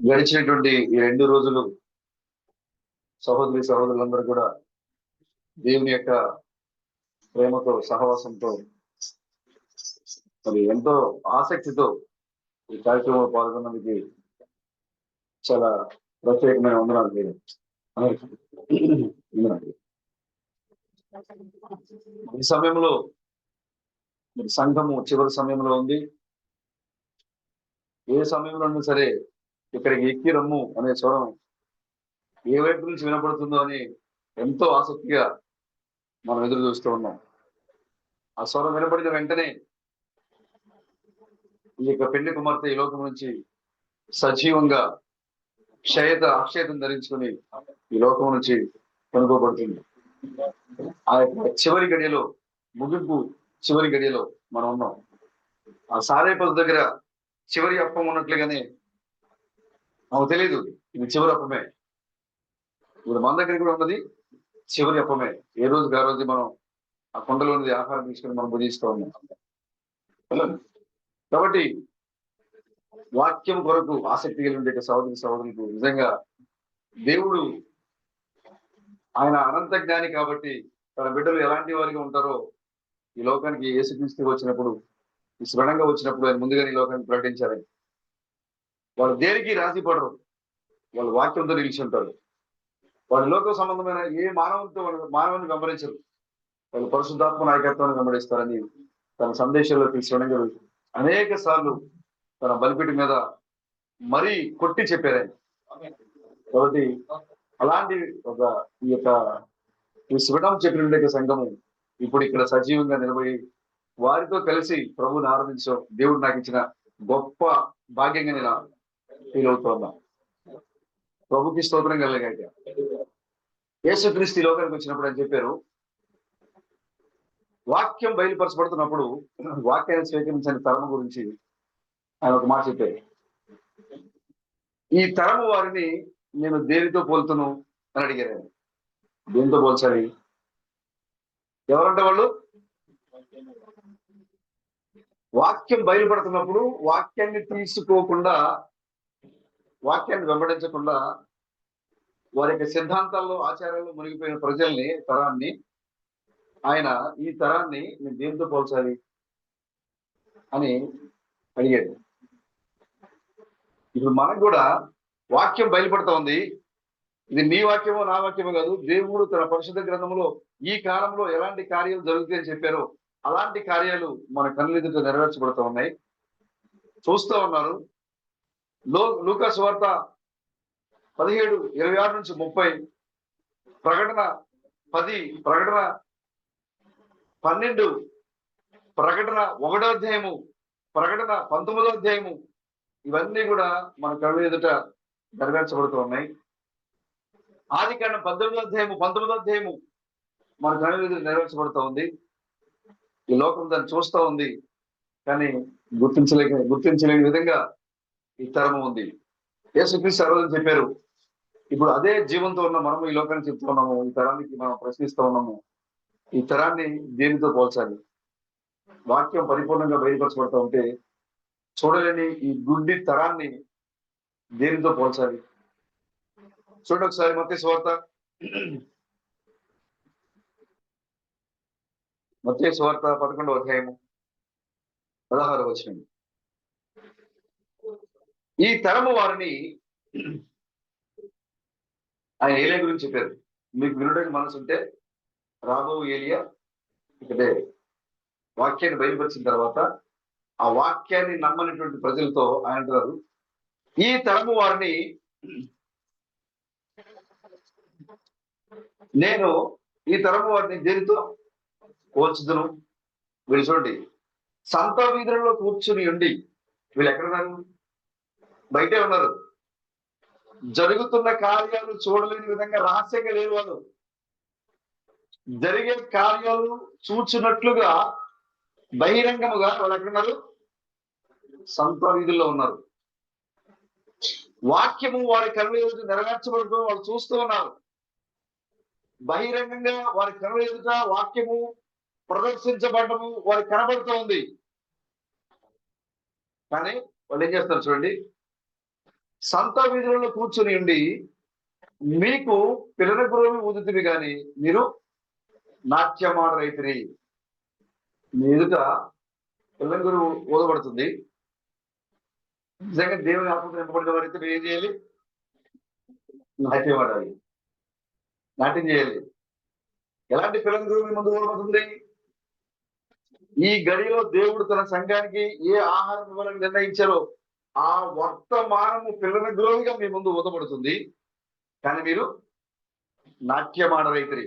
గడిచినటువంటి ఈ 2 రోజులు సహోదరులందరూ కూడా దేవుని యొక్క ప్రేమతో సహవాసంతో మరి ఎంతో ఆసక్తితో ఈ కార్యక్రమంలో పాల్గొన్నందుకు చాలా ప్రత్యేకమైన వందనాలు మీరు. ఈ సమయంలో సంఘము చివరి సమయంలో ఉంది. ఏ సమయంలో సరే ఇక్కడికి ఎక్కి రమ్ము అనే స్వరం ఏ వైపు నుంచి వినపడుతుందో అని ఎంతో ఆసక్తిగా మనం ఎదురు చూస్తూ ఉన్నాం. ఆ స్వరం వినపడిన వెంటనే ఈ యొక్క పెళ్లి కుమార్తె ఈ లోకం నుంచి సజీవంగా అక్షయతం ధరించుకుని ఈ లోకం నుంచి కొనుక్కోబడుతుంది. ఆ యొక్క చివరి గడియలో, ముగింపు చివరి గడియలో మనం ఉన్నాం. ఆ సారేపల్లి దగ్గర చివరి అప్పం ఉన్నట్లుగానే నాకు తెలియదు ఇది చివరి అప్పమే. ఇప్పుడు మన దగ్గర కూడా ఉన్నది చివరి అప్పమే. ఏ రోజుకి ఆ రోజు మనం ఆ కొండలో ఉన్నది ఆహారం తీసుకుని మనం భుజిస్తూ ఉన్నాం. కాబట్టి వాక్యం కొరకు ఆసక్తి కలిగి సహోదరులకు నిజంగా దేవుడు ఆయన అనంత జ్ఞాని కాబట్టి తన బిడ్డలు ఎలాంటి వారిగా ఉంటారో ఈ లోకానికి యేసుక్రీస్తు వచ్చినప్పుడు, ఈ స్మరణంగా వచ్చినప్పుడు ఆయన ముందుగానే ఈ లోకానికి ప్రకటించారని. వాళ్ళు దేనికి రాజీ పడరు, వాళ్ళు వాక్యంతో నిలిచి ఉంటారు. వాళ్ళు లోక సంబంధమైన ఏ మానవుని వెంబడించరు, వాళ్ళు పరిశుద్ధాత్మ నాయకత్వాన్ని వెంబడిస్తారని తన సందేశంలో స్మరణంగా అనేక సార్లు తన బలిపీఠ మీద మరీ కొట్టి చెప్పారు ఆయన. కాబట్టి అలాంటి ఈ శివడం చెప్పిన సంఘము ఇప్పుడు ఇక్కడ సజీవంగా నిలబడి వారితో కలిసి ప్రభువుని ఆరాధించడం దేవుడు నాకు ఇచ్చిన గొప్ప భాగ్యంగా నేను ఫీల్ అవుతూ ఉన్నా. ప్రభుకి స్తోత్రం కలగాక. యేసుక్రీస్తు ఈ లోకానికి వచ్చినప్పుడు అని చెప్పారు, వాక్యం బయలుపరచబడుతున్నప్పుడు వాక్యాన్ని స్వీకరించని తరము గురించి ఆయన ఒక మాట చెప్పారు. ఈ తరము వారిని నేను దేనితో పోల్తును అని అడిగారు. దేనితో పోల్చాలి? ఎవరంటే వాళ్ళు వాక్యం బయలుపడుతున్నప్పుడు వాక్యాన్ని తీసుకోకుండా, వాక్యాన్ని వెంబడించకుండా వారి యొక్క సిద్ధాంతాల్లో ఆచారాల్లో మునిగిపోయిన తరాన్ని ఆయన ఈ తరాన్ని నేను దేనితో పోల్చాలి అని అడిగాడు. ఇప్పుడు మనకు కూడా వాక్యం బయలుపడుతూ ఉంది. ఇది మీ వాక్యమో నా వాక్యమో కాదు, దేవుడు తన పరిశుద్ధ గ్రంథంలో ఈ కాలంలో ఎలాంటి కార్యాలు జరుగుతాయని చెప్పారో అలాంటి కార్యాలు మన కళ్ళెదుట నెరవేర్చబడుతూ ఉన్నాయి, చూస్తూ ఉన్నారు. లూకా సువార్త 17:26-30, ప్రకటన 10, ప్రకటన 12, ప్రకటన 1వ అధ్యాయము, ప్రకటన 19వ అధ్యాయము, ఇవన్నీ కూడా మన కళ్ళ ఎదుట నెరవేర్చబడుతూ ఉన్నాయి. ఆదికాండం 18వ అధ్యాయము, 19వ అధ్యాయము మన కళ్ళ ఎదుట నెరవేర్చబడుతూ ఉంది. ఈ లోకం దాన్ని చూస్తూ ఉంది, కానీ గుర్తించలేని విధంగా ఈ తరము ఉంది. యేసుక్రీస్తు ఆ రోజున చెప్పారు, ఇప్పుడు అదే జీవంతో ఉన్న మనము ఈ లోకాన్ని చెప్తూ ఉన్నాము, ఈ తరానికి మనం ప్రశ్నిస్తూ ఉన్నాము, ఈ తరాన్ని దేనితో పోల్చాలి? వాక్యం పరిపూర్ణంగా బయలుపరచబడుతూ ఉంటే చూడలేని ఈ గుడ్డి తరాన్ని దేనితో పోల్చాలి? చూడండి ఒకసారి మత్తయి సువార్త 11వ అధ్యాయము 16వ వచనం. ఈ తరము వారిని ఆయన ఏలియా గురించి చెప్పారు. మీకు వినడానికి మనసు ఉంటే రాబో ఏలియా ఇక్కడే వాక్యాన్ని బయలుపరిచిన తర్వాత ఆ వాక్యాన్ని నమ్మనటువంటి ప్రజలతో ఆయన అంటారు, ఈ తరము వారిని నేను దేనితో పోల్చుదును? వీళ్ళు చూడండి, సంత వీధులలో కూర్చుని ఉండి, వీళ్ళు ఎక్కడున్నారు? బయటే ఉన్నారు. జరుగుతున్న కార్యాలు చూడలేని విధంగా రహస్యంగా లేరు వాళ్ళు. జరిగే కార్యాలు చూచినట్లుగా బహిరంగముగా వాళ్ళు ఎక్కడున్నారు? సంత వీధుల్లో ఉన్నారు. వాక్యము వారి కళ్ళ ఎదుట నెరవేర్చబడుతూ వాళ్ళు చూస్తూ ఉన్నారు. బహిరంగంగా వారి కళ్ళ ఎదుట వాక్యము ప్రదర్శించబడము వారికి కనబడుతూ ఉంది. కానీ వాళ్ళు ఏం చేస్తారు చూడండి, సంత వీధులలో కూర్చుని ఉండి మీకు పిల్లల గురువు ఊదుతుంది కానీ మీరు నాట్యమాడరైతిరి. మీ ఎదుట పిల్లల గురువు ఊదబడుతుంది. నిజంగా దేవుని ఆత్మతో నింపబడిన వారైతే మీరు ఏం చేయాలి? నాట్యం ఆడాలి, నాట్యం చేయాలి. ఎలాంటి పిల్లల గురువు మీ ముందు ఊదబడుతుంది? ఈ గడిలో దేవుడు తన సంఘానికి ఏ ఆహారం ఇవ్వాలని నిర్ణయించారో ఆ వర్తమానము పిల్లల గురువుగా మీ ముందు ఊదబడుతుంది. కానీ మీరు నాట్యమాడరైతిరి.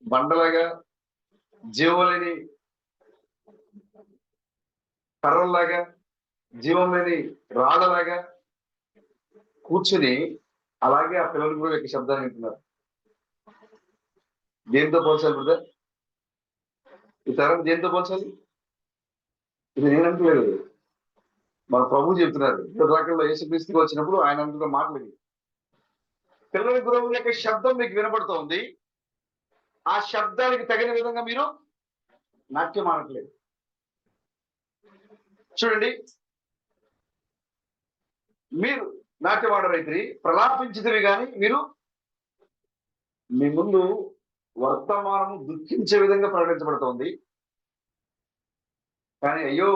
బండలాగా, జీవం లేని కర్రల్లాగా, జీవం లేని రాళ్ళలాగా కూర్చుని అలాగే ఆ పిల్లల గురువు యొక్క శబ్దాన్ని వింటున్నారు. దేంతో పోల్చాలి బ్రదర్? ఈ తరం దేంతో పోల్చాలి? ఇది నేనంటలేదు, మన ప్రభు చెప్తున్నారు. రకంలో యేసుక్రీస్తుకి వచ్చినప్పుడు ఆయన అంటున్న మాటలు ఇవి. పిల్లల గురువు యొక్క శబ్దం మీకు వినపడుతోంది. ఆ శబ్దానికి తగిన విధంగా మీరు నాట్యం ఆడట్లేదు. చూడండి, మీరు నాట్యం ఆడరైతే ప్రలాపించినవి కానీ మీరు మీ ముందు వర్తమానము దుఃఖించే విధంగా ప్రకటించబడుతోంది. కానీ అయ్యో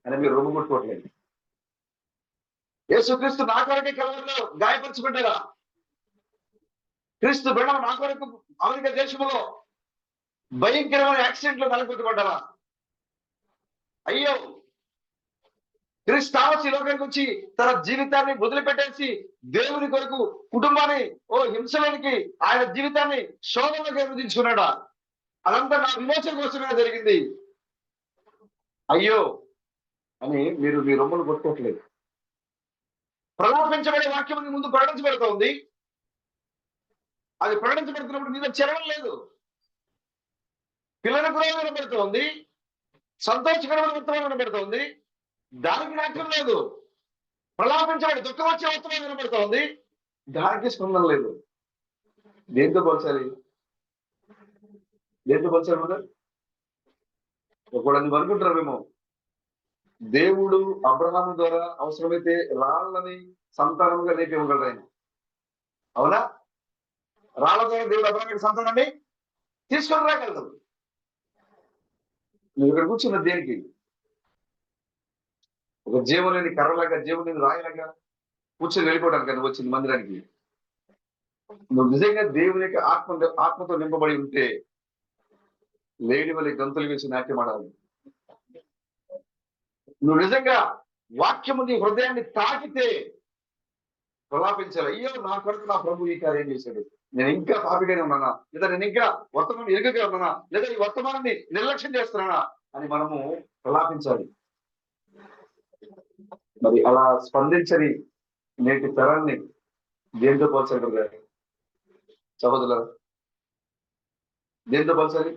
అని మీరు రొమ్ము కొట్టుకోవట్లేదు. యేసుక్రీస్తు నా కొరకే కలవలో గాయపరచబడ్డారా? క్రీస్తు బిడ్డ నా కొరకు అమెరికా దేశంలో భయంకరమైన యాక్సిడెంట్ లో నలగొట్టబడ్డారా? అయ్యో, క్రీస్తు ఈ లోకానికి వచ్చి తన జీవితాన్ని వదిలిపెట్టేసి దేవుని కొరకు కుటుంబాన్ని హింసలోనికి ఆయన జీవితాన్ని శోధనలోకి విధించుకున్నాడా? అదంతా నా విమోచన కోసమే జరిగింది. అయ్యో అని మీరు మీ రొమ్మును కొట్టుకోవట్లేదు. ప్రలాపించబడే వాక్యం ముందు ప్రకటించబడుతూ ఉంది. అది ప్రకటించబడుతున్నప్పుడు మీద చెరవడం లేదు. పిల్లల గురించి వినబడుతోంది, సంతోషకరమైన వర్తమానం వినబడుతోంది, దానికి నాట్యం లేదు. ప్రలాపించబడి దుఃఖం వచ్చే వర్తమానం వినబడుతోంది, దానికి స్పందన లేదు. దేంతో పోల్చాలి? దేంతో పోల్చాలి బ్రదర్? ఒకడు అనుకుంటున్నామేమో దేవుడు అబ్రహాము ద్వారా అవసరమైతే రాళ్ళని సంతానంగా లేపి ఇవ్వగలరు ఆయన. అవునా? రాళ్ళ ద్వారా దేవుడు అబ్రహాముకి సంతానాన్ని తీసుకొని రాగలరు. నువ్వు ఇక్కడ కూర్చున్న దేనికి? ఒక జీవం లేని కర్రలాగా, జీవం లేని రాయలాగా కూర్చొని వెళ్ళిపోవడానికి నువ్వు వచ్చింది మందిరానికి. నువ్వు నిజంగా దేవుని యొక్క ఆత్మతో నింపబడి ఉంటే లేడి వల్ల గంతులు వేసి నాట్యం ఆడాలి. నువ్వు నిజంగా వాక్యము నీ హృదయాన్ని తాకితే ప్రలాపించాలి. అయ్యో, నా కొరకు నా ప్రభు ఈ కార్యం చేశాడు, నేను ఇంకా పాపిగానే ఉన్నానా, లేదా నేను ఇంకా వర్తమానం ఎరుగగా ఉన్నానా, లేదా ఈ వర్తమానాన్ని నిర్లక్ష్యం చేస్తున్నానా అని మనము ప్రలాపించాలి. మరి అలా స్పందించని నేటి తరాన్ని దేంతో పోల్చాలి సహోదరుల? దేంతో పోల్చాలి?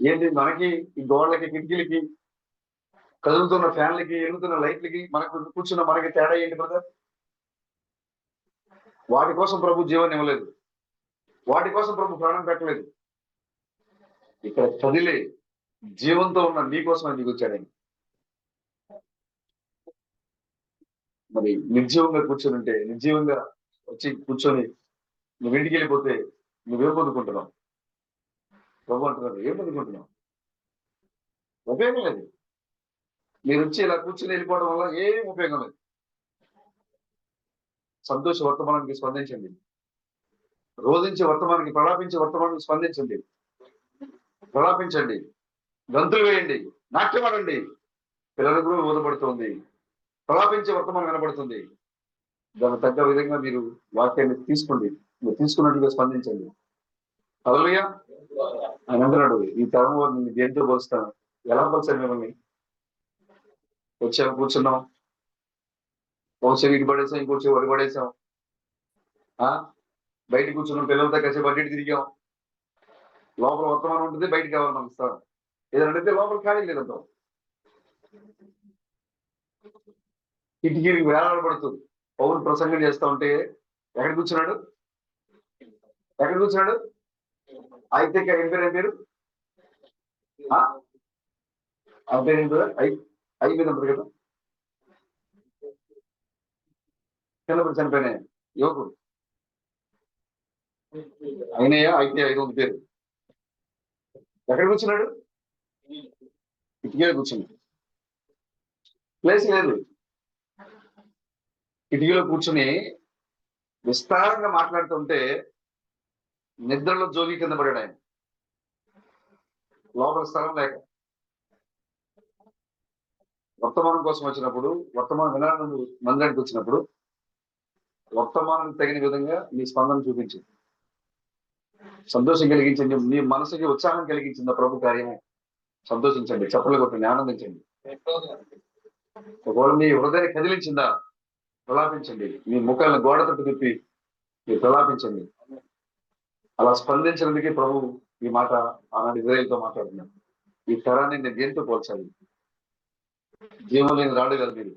ఏంటి మనకి ఈ గోడలకి, కిటికీలకి, కదులుతున్న ఫ్యాన్లకి, ఎలుగుతున్న లైట్లకి, మనకు కూర్చున్న మనకి తేడా ఏంటి బ్రదర్? వాటి కోసం ప్రభు జీవాన్ని ఇవ్వలేదు, వాటి కోసం ప్రభు ప్రాణం పెట్టలేదు. ఇక్కడ కదిలే జీవంతో ఉన్న నీ కోసం నీకు వచ్చాడని. మరి నిర్జీవంగా కూర్చొని ఉంటే, నిర్జీవంగా వచ్చి కూర్చొని నువ్వు ఇంటికి వెళ్ళిపోతే నువ్వేం పొందుకుంటున్నావు? ప్రభు అంటున్నారు, ఏం పొందుకుంటున్నావు? ఉపయోగం లేదు. మీరు వచ్చి ఇలా కూర్చొని వెళ్ళిపోవడం వల్ల ఏం ఉపయోగం లేదు. సంతోష వర్తమానానికి స్పందించండి, రోధించే వర్తమానానికి, ప్రలాపించే వర్తమానానికి స్పందించండి, ప్రలాపించండి, గంతులు వేయండి, నాట్యమాడండి. పిల్లల గురించి ఊదపడుతుంది, ప్రలాపించే వర్తమానం వినబడుతుంది. దానికి తగ్గ విధంగా మీరు వాక్యాన్ని తీసుకోండి, మీరు తీసుకున్నట్టుగా స్పందించండి. హల్లెలూయా. ఆయన అంటున్నాడు, ఈ తరం నేను దేంతో పోలుస్తాను? ఎలా పోల్చాను మిమ్మల్ని? వచ్చాము, కూర్చున్నాం, ఒక చెవి ఇటు పడేసాం, ఇంకో చెవి అటు పడేసాం, బయట కూర్చున్నాం, పిల్లలతో కాసేపు అటు ఇటు తిరిగాం. లోపల వర్తమానం ఉంటుంది, బయట కావాలి మనకు స్థలం. ఏదైనా అడిగితే లోపల ఖాళీ లేదంటాం. కిటికీకి వేలాడబడుతుంది. పౌరులు ప్రసంగం చేస్తా ఉంటే ఎక్కడ కూర్చున్నాడు? ఎక్కడ కూర్చున్నాడు? అయితే ఏం పేరు? ఏం పేరు? ఐదు మీద ఉంటుంది కదా, కింద పడి చనిపోయిన యువకుడు. అయినయా అయితే 500 పేరు. ఎక్కడ కూర్చున్నాడు? కిటికీలో కూర్చున్నాడు. ప్లేస్ లేదు. కిటికీలో కూర్చుని విస్తారంగా మాట్లాడుతుంటే నిద్రలో జోగి కింద పడాడు ఆయన. లోపల స్థలం లేక. వర్తమానం కోసం వచ్చినప్పుడు, వర్తమానం వినాలని మందిరానికి వచ్చినప్పుడు వర్తమానానికి తగిన విధంగా మీ స్పందన చూపించింది. సంతోషం కలిగించండి, మీ మనసుకి ఉత్సాహం కలిగించింది ప్రభు కార్యము. సంతోషించండి, చప్పట్లు కొట్టండి, ఆనందించండి. ఒకవేళ మీ హృదయాన్ని కదిలించిందా, ప్రలాపించండి. మీ ముఖాలను గోడ తట్టు తిప్పి మీరు ప్రలాపించండి. అలా స్పందించినందుకే ప్రభు ఈ మాట ఆనాడు ఇజ్రాయేల్తో మాట్లాడుతున్నాడు. ఈ తరాన్ని నేను దేంతో పోల్చాలి? జీవం లేని రాడు కాదు మీరు,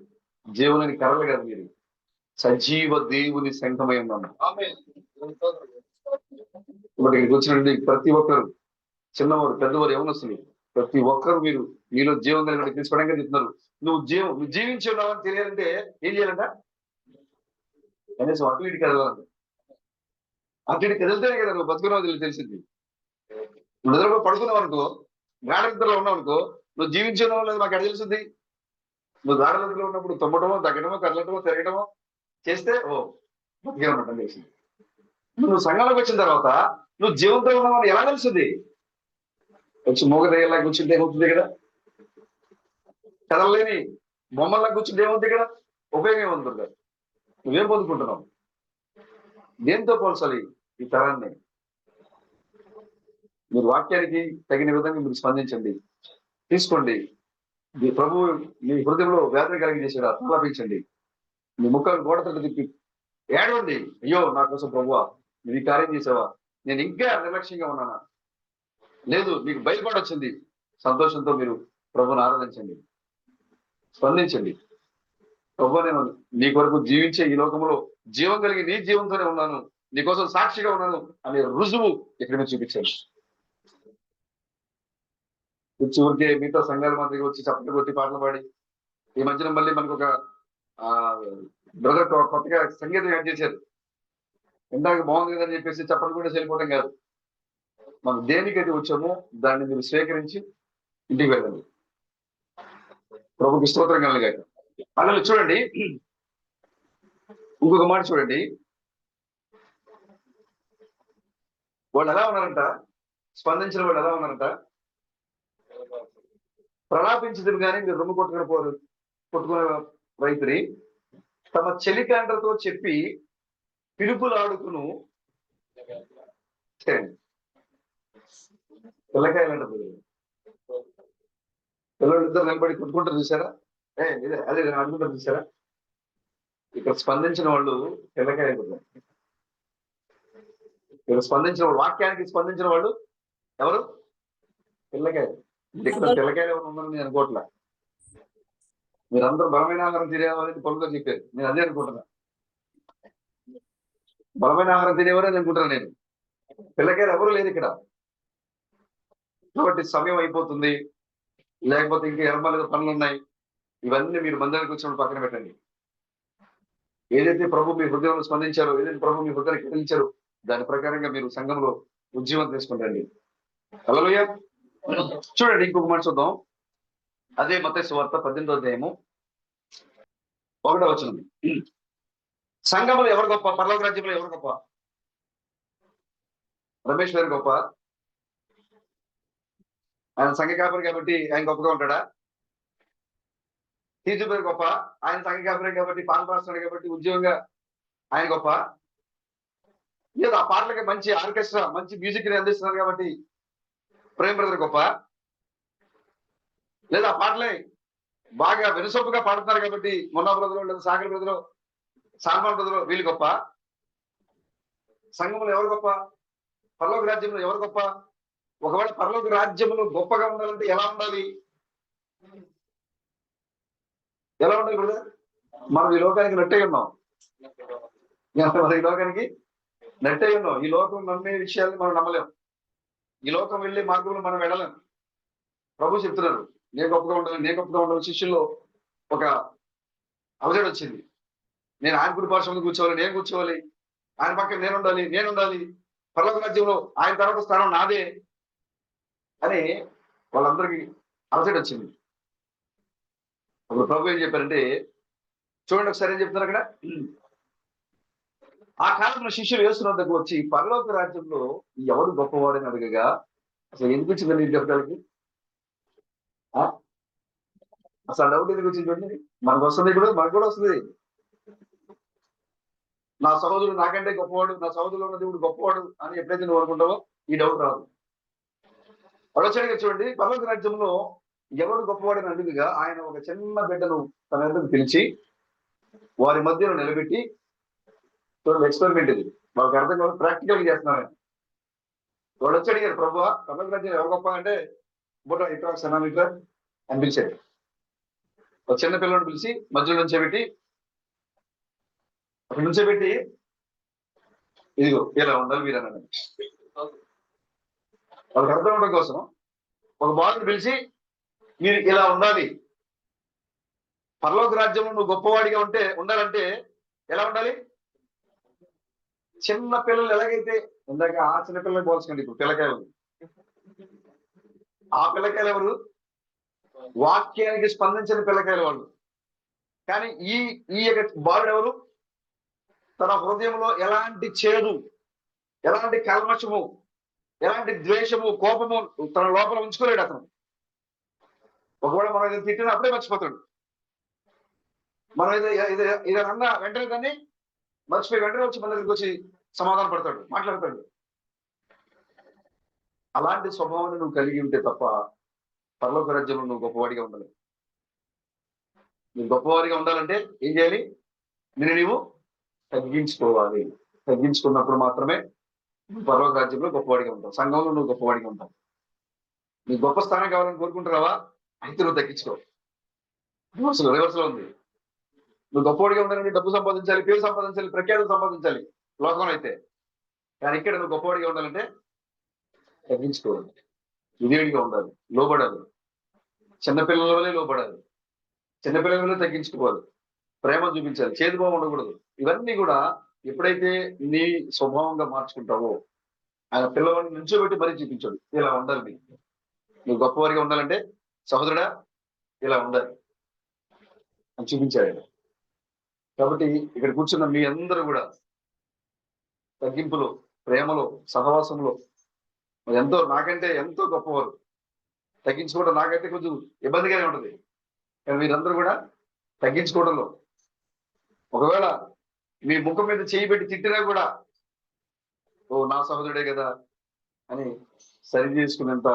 జీవం లేని కర్రలు కాదు మీరు, సజీవ దేవుని శంఖమై ఉన్నాను. ఇప్పుడు ఇక్కడికి వచ్చినటువంటి ప్రతి ఒక్కరు, చిన్నవారు పెద్దవారు యవనస్తులు, ప్రతి ఒక్కరు మీరు మీలో జీవం కలిగి తీసుకోవడానికి చెప్తున్నారు. నువ్వు జీవించి ఉన్నావని తెలియాలంటే ఏం చేయాలంట? కనీసం అటు ఇటు కదలాలంట. అటు ఇటు కదిలితేనే కదా నువ్వు బతుకున్నావు తెలిసింది. నువ్వు నిద్రపో పడుకున్నావు అనుకో, గాఢ నిద్రలో ఉన్నావు అనుకో, నువ్వు జీవించి ఉన్నావు లేదు మాకు ఎక్కడ తెలుస్తుంది? నువ్వు గాఢ నిద్రలో ఉన్నప్పుడు తుమ్మటమో, తగ్గడమో, కదలటమో, తిరగడమో చేస్తే బతికే ఉన్నట్టు తెలిసింది. నువ్వు సంఘంలోకి వచ్చిన తర్వాత నువ్వు జీవంతో ఉన్నావని ఎలా తెలుస్తుంది? వచ్చి మూగదయ్యేలా కూర్చుంటే ఏమవుతుంది కదా, కదలలేని బొమ్మల్లా కూర్చుంటే ఏమవుతుంది కదా, ఉపయోగం ఏమవుతుంది? నువ్వేం పొందుకుంటున్నావు? దేంతో పోల్చాలి ఈ తరాన్ని? మీరు వాక్యానికి తగిన విధంగా మీరు స్పందించండి, తీసుకోండి. మీ ప్రభు మీ హృదయంలో వేదన కలిగించేసాడు, ఆలాపించండి. మీ ముఖాలు గోడ తట్టు తిప్పి ఏడవండి. అయ్యో నా కోసం ప్రభువా నువ్వు ఈ కార్యం చేసావా, నేను ఇంకా నిర్లక్ష్యంగా ఉన్నానా? లేదు, మీకు బయలుపాటు వచ్చింది. సంతోషంతో మీరు ప్రభుని ఆరాధించండి, స్పందించండి. ప్రభు నేను నీ కొరకు జీవించే ఈ లోకంలో జీవం కలిగి నీ జీవంతోనే ఉన్నాను, నీకోసం సాక్షిగా ఉన్నాను అనే రుజువు ఇక్కడ మీరు చూపించండి. ఊరికే మీతో సంఘాల మధ్యకి వచ్చి చప్పట్లు కొట్టి పాటలు పాడి, ఈ మధ్యన మళ్ళీ మనకు ఒక బ్రదర్ కొత్తగా సంగీతం యాడ్ చేశారు. ఇందాక బాగుంది కదని చెప్పేసి చప్పట్లు కూడా వెళ్ళిపోవడం కాదు. మనం దేనికైతే వచ్చామో దాన్ని మీరు స్వీకరించి ఇంటికి వెళ్ళండి. ప్రభుకి స్తోత్రం కలగాలి. అలా చూడండి, ఇంకొక మాట చూడండి. వాళ్ళు ఎలా ఉన్నారంట? స్పందించిన వాళ్ళు ఎలా ఉన్నారంట? ప్రలాపించదు కానీ మీరు రొమ్ము కొట్టుకునే రైతుని తమ చెలికాండ్రతో చెప్పి పిలుపులాడుకును పిల్లకాయలంట. పిల్లలిద్దరు నిలబడి కొట్టుకుంటారు చూసారా? అదే అడుగుంటారు చూసారా? ఇక్కడ స్పందించిన వాళ్ళు పిల్లకాయలు. ఇక్కడ స్పందించిన వాళ్ళు, వాక్యానికి స్పందించిన వాళ్ళు ఎవరు? పిల్లకాయలు. ఇక్కడ పిల్లకాయలు ఎవరు ఉన్నారని నేను అనుకోవట్లా. మీరందరూ బలమైన ఆహారం తినేవారని పొలంలో చెప్పారు, నేను అదే అనుకుంటున్నా. బలమైన ఆహారం తినేవారని అనుకుంటున్నా నేను. పిల్లకాయలు ఎవరు లేదు ఇక్కడ. కాబట్టి సమయం అయిపోతుంది, లేకపోతే ఇంకా ఎర్రమల పనులు ఉన్నాయి, ఇవన్నీ మీరు మందిరానికి వచ్చినప్పుడు పక్కన పెట్టండి. ఏదైతే ప్రభు మీ హృదయంలో స్పందించారో, ఏదైతే ప్రభు మీ హృదయాన్ని కదిలించారో దాని ప్రకారంగా మీరు సంఘంలో ఉద్యమం తీసుకుంటండి. హల్లెలూయా. చూడండి ఇంకొక మాట చూద్దాం. అదే మత్తయి సువార్త 18వ అధ్యాయము 1వ వచనం. సంఘంలో ఎవరు గొప్ప? పరలోక రాజ్యంలో ఎవరు గొప్ప? రమేష్ గారు గొప్ప? ఆయన సంఘ కాపరి కాబట్టి ఆయన గొప్పగా ఉంటాడా? తీజు పేరు గొప్ప? ఆయన సంఘ కాపరి కాబట్టి పాన్ రాస్తున్నాడు కాబట్టి ఉద్యోగంగా ఆయన గొప్ప? లేదు, ఆ పాటలకి మంచి ఆర్కెస్ట్రా, మంచి మ్యూజిక్ ని అందిస్తున్నారు కాబట్టి ప్రేమ్ బ్రదర్ గొప్ప? లేదా ఆ పాటలే బాగా వెనుసొప్పుగా పాడుతున్నారు కాబట్టి మొన్నా బ్రదరు, లేదా సాగర్ బ్రదరు, సాల్మాన్ బ్రదరు వీళ్ళు గొప్ప? సంఘంలో ఎవరు గొప్ప? పరలోక రాజ్యంలో ఎవరు గొప్ప? ఒకవేళ పరలోక రాజ్యంలో గొప్పగా ఉండాలంటే ఎలా ఉండాలి? ఎలా ఉండాలి బ్రదర్? మనం ఈ లోకానికి నట్టే ఉన్నాం. మనం ఈ లోకానికి నట్టే ఉన్నాం. ఈ లోకం నమ్మే విషయాన్ని మనం నమ్మలేం. ఈ లోకం వెళ్ళే మార్గంలో మనం వెళ్ళలేం. ప్రభు చెప్తున్నారు, నేను గొప్పగా ఉండాలి, నేను గొప్పగా ఉండాలి. శిష్యుల్లో ఒక అలజడి వచ్చింది. నేను ఆయన కుడి పార్శ్వం కూర్చోవాలి, నేను కూర్చోవాలి, ఆయన పక్కన నేను ఉండాలి, పరలోక రాజ్యంలో ఆయన తర్వాత స్థానం నాదే అని వాళ్ళందరికీ అలజడి వచ్చింది. అప్పుడు ప్రభు ఏం చెప్పారంటే, చూడండి ఒకసారి ఏం చెప్తున్నారు అక్కడ. ఆ కాలంలో శిష్యులు యేసు వద్దకు వచ్చి పరలోక రాజ్యంలో ఎవడు గొప్పవాడని అడగగా, అసలు ఎందుకు వచ్చిందని నేను చెప్పడానికి అసలు డౌట్ ఎందుకు వచ్చింది చూడండి. మనకు వస్తుంది కూడా, మనకు కూడా వస్తుంది. నా సహోదరుడు నాకంటే గొప్పవాడు, నా సహోదరుడు ఉన్న దేవుడు గొప్పవాడు అని ఎప్పుడైతే నువ్వు అనుకుంటావో ఈ డౌట్ రాదు. వచ్చాడు చూడండి, పరలోక రాజ్యంలో ఎవడు గొప్పవాడని అడుగుగా ఆయన ఒక చిన్న బిడ్డను తన ఎదురు పిలిచి వారి మధ్యలో నిలబెట్టి, చూడండి ఎక్స్పెరిమెంట్ ఇది, వాళ్ళకి అర్థం కాదు, ప్రాక్టికల్ గా చేస్తున్నారు. వాడు వచ్చి అడిగారు, ప్రభు పరలోక రాజ్యం ఎవరు గొప్ప అంటే బుట్ట ఇట్రా సెనామీటర్ అని పిలిచాడు. ఒక చిన్న పిల్లలను పిలిచి మధ్యలో నుంచోబెట్టి, అక్కడ నుంచోబెట్టి ఇదిగో ఇలా ఉండాలి మీరు అన్నాడు. వాళ్ళకి అర్థం అవడం కోసం ఒక బాలుని పిలిచి మీరు ఇలా ఉండాలి, పరలోక రాజ్యంలో నువ్వు గొప్పవాడిగా ఉండాలంటే ఎలా ఉండాలి? చిన్న పిల్లలు ఎలాగైతే ఇందాక ఆ చిన్న పిల్లలకు పోల్చుకోండి, ఇప్పుడు పిల్లకాయలు, ఆ పిల్లకాయలు ఎవరు? వాక్యానికి స్పందించిన పిల్లకాయలు వాళ్ళు. కానీ ఈ ఈ యొక్క బాలుడు ఎవరు? తన హృదయంలో ఎలాంటి చేదు, ఎలాంటి కల్మషము, ఎలాంటి ద్వేషము, కోపము తన లోపల ఉంచుకోలేడు అతను. ఒకవేళ మనం ఏదైనా తిట్టినా అప్పుడే మర్చిపోతాడు. మనం ఏదైనా అన్నా వెంటనే దాన్ని మర్చిపోయి వెంటనే వచ్చి మన దగ్గరికి వచ్చి సమాధాన పడతాడు, మాట్లాడతాడు. అలాంటి స్వభావాన్ని నువ్వు కలిగి ఉంటే తప్ప పరలోక రాజ్యంలో నువ్వు గొప్పవాడిగా ఉండాలి. నువ్వు గొప్పవాడిగా ఉండాలంటే ఏం చేయాలి? నీవు తగ్గించుకోవాలి. తగ్గించుకున్నప్పుడు మాత్రమే పరలోక రాజ్యంలో గొప్పవాడిగా ఉంటావు. సంఘంలో నువ్వు గొప్పవాడిగా ఉంటావు. నీకు గొప్ప స్థానం కావాలని కోరుకుంటున్నావా? అయితే నువ్వు తగ్గించుకో. రివర్స్ లో ఉంది. నువ్వు గొప్పవాడిగా ఉండాలంటే డబ్బు సంపాదించాలి, పేరు సంపాదించాలి, ప్రఖ్యాతులు సంపాదించాలి లోకంలో అయితే. కానీ ఇక్కడ నువ్వు గొప్పవాడిగా ఉండాలంటే తగ్గించుకోవాలి, విధేయుడిగా ఉండాలి, లోబడాలి, చిన్నపిల్లల వల్లే లోబడాలి, చిన్నపిల్లల వల్లే తగ్గించుకోవాలి, ప్రేమ చూపించాలి, చేదుభావం ఉండకూడదు. ఇవన్నీ కూడా ఎప్పుడైతే నీ స్వభావంగా మార్చుకుంటావో ఆయన పిల్లవాడిని నుంచోబెట్టి మరీ చూపించాడు, ఇలా ఉండాలి. నువ్వు గొప్పవారిగా ఉండాలంటే సహోదరుడా ఇలా ఉండాలి అని చూపించాడు. కాబట్టి ఇక్కడ కూర్చున్న మీ అందరూ కూడా తగ్గింపులో, ప్రేమలో, సహవాసంలో నాకంటే ఎంతో గొప్పవారు. తగ్గించుకోవడం నాకైతే కొంచెం ఇబ్బందిగానే ఉంటుంది. కానీ మీరందరూ కూడా తగ్గించుకోవడంలో, ఒకవేళ మీ ముఖం మీద చేయి పెట్టి తిట్టినా కూడా ఓ నా సహోదరుడే కదా అని సరి చేసుకునేంత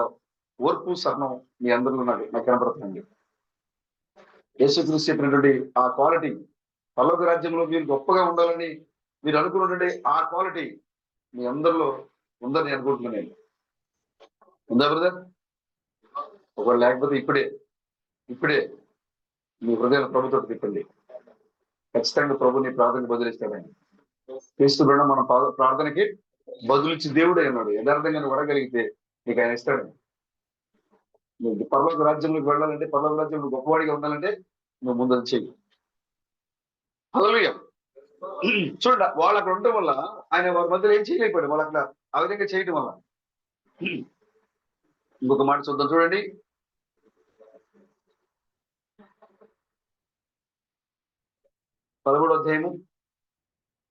ఓర్పు, సహనం మీ అందరిలో నాకు కనపడుతుంది. యేసుక్రీస్తు చెప్పినటువంటి ఆ క్వాలిటీ, పరలోక రాజ్యంలో మీరు గొప్పగా ఉండాలని మీరు అనుకున్నటువంటి ఆ క్వాలిటీ మీ అందరిలో ఉందని అనుకుంటున్నాను నేను. ఉందా బ్రదర్? ఒకవేళ లేకపోతే ఇప్పుడే మీ హృదయాన్ని ప్రభుతో తిప్పండి. ఖచ్చితంగా ప్రభు నీ ప్రార్థనకు బదులిస్తాడని. క్రీస్తు బృందం మన ప్రార్థనకి బదులిచ్చి దేవుడే అన్నాడు. యథార్థంగా నువ్వు అడగలిగితే నీకు ఆయన ఇస్తాడు. నువ్వు పరలోక రాజ్యంలోకి వెళ్ళాలంటే, పరలోక రాజ్యంలో గొప్పవాడిగా ఉండాలంటే నువ్వు ముందు చెయ్యి. హల్లెలూయా. చూడండి, వాళ్ళు అక్కడ ఉండటం వల్ల ఆయన వారి మధ్యలో ఏం చేయలేకపోయాడు. వాళ్ళు అక్కడ ఆ విధంగా చేయటం వల్ల. ఇంకొక మాట చూద్దాం, చూడండి. 11వ అధ్యాయము.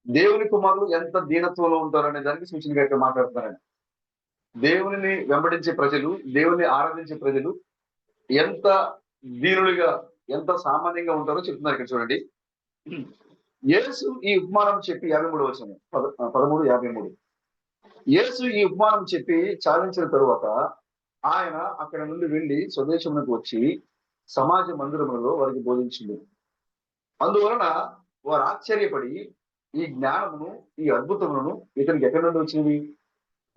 దేవుని కుమారులు ఎంత దీనత్వంలో ఉంటారు అనే దానికి సూచనగా ఇక్కడ మాట్లాడుతున్నారండి. దేవుని వెంబడించే ప్రజలు, దేవుని ఆరాధించే ప్రజలు ఎంత దీనులుగా, ఎంత సామాన్యంగా ఉంటారో చెప్తున్నారు ఇక్కడ చూడండి. యేసు ఈ ఉపమానం చెప్పి 53వ వచనం, 13:53. యేసు ఈ ఉపమానం చెప్పి చాలించిన తరువాత ఆయన అక్కడ నుండి వెళ్లి స్వదేశమునకు వచ్చి సమాజ మందిరములలో వారికి బోధించింది. అందువలన వారు ఆశ్చర్యపడి ఈ జ్ఞానమును, ఈ అద్భుతములను ఇతనికి ఎక్కడి నుండి వచ్చినవి?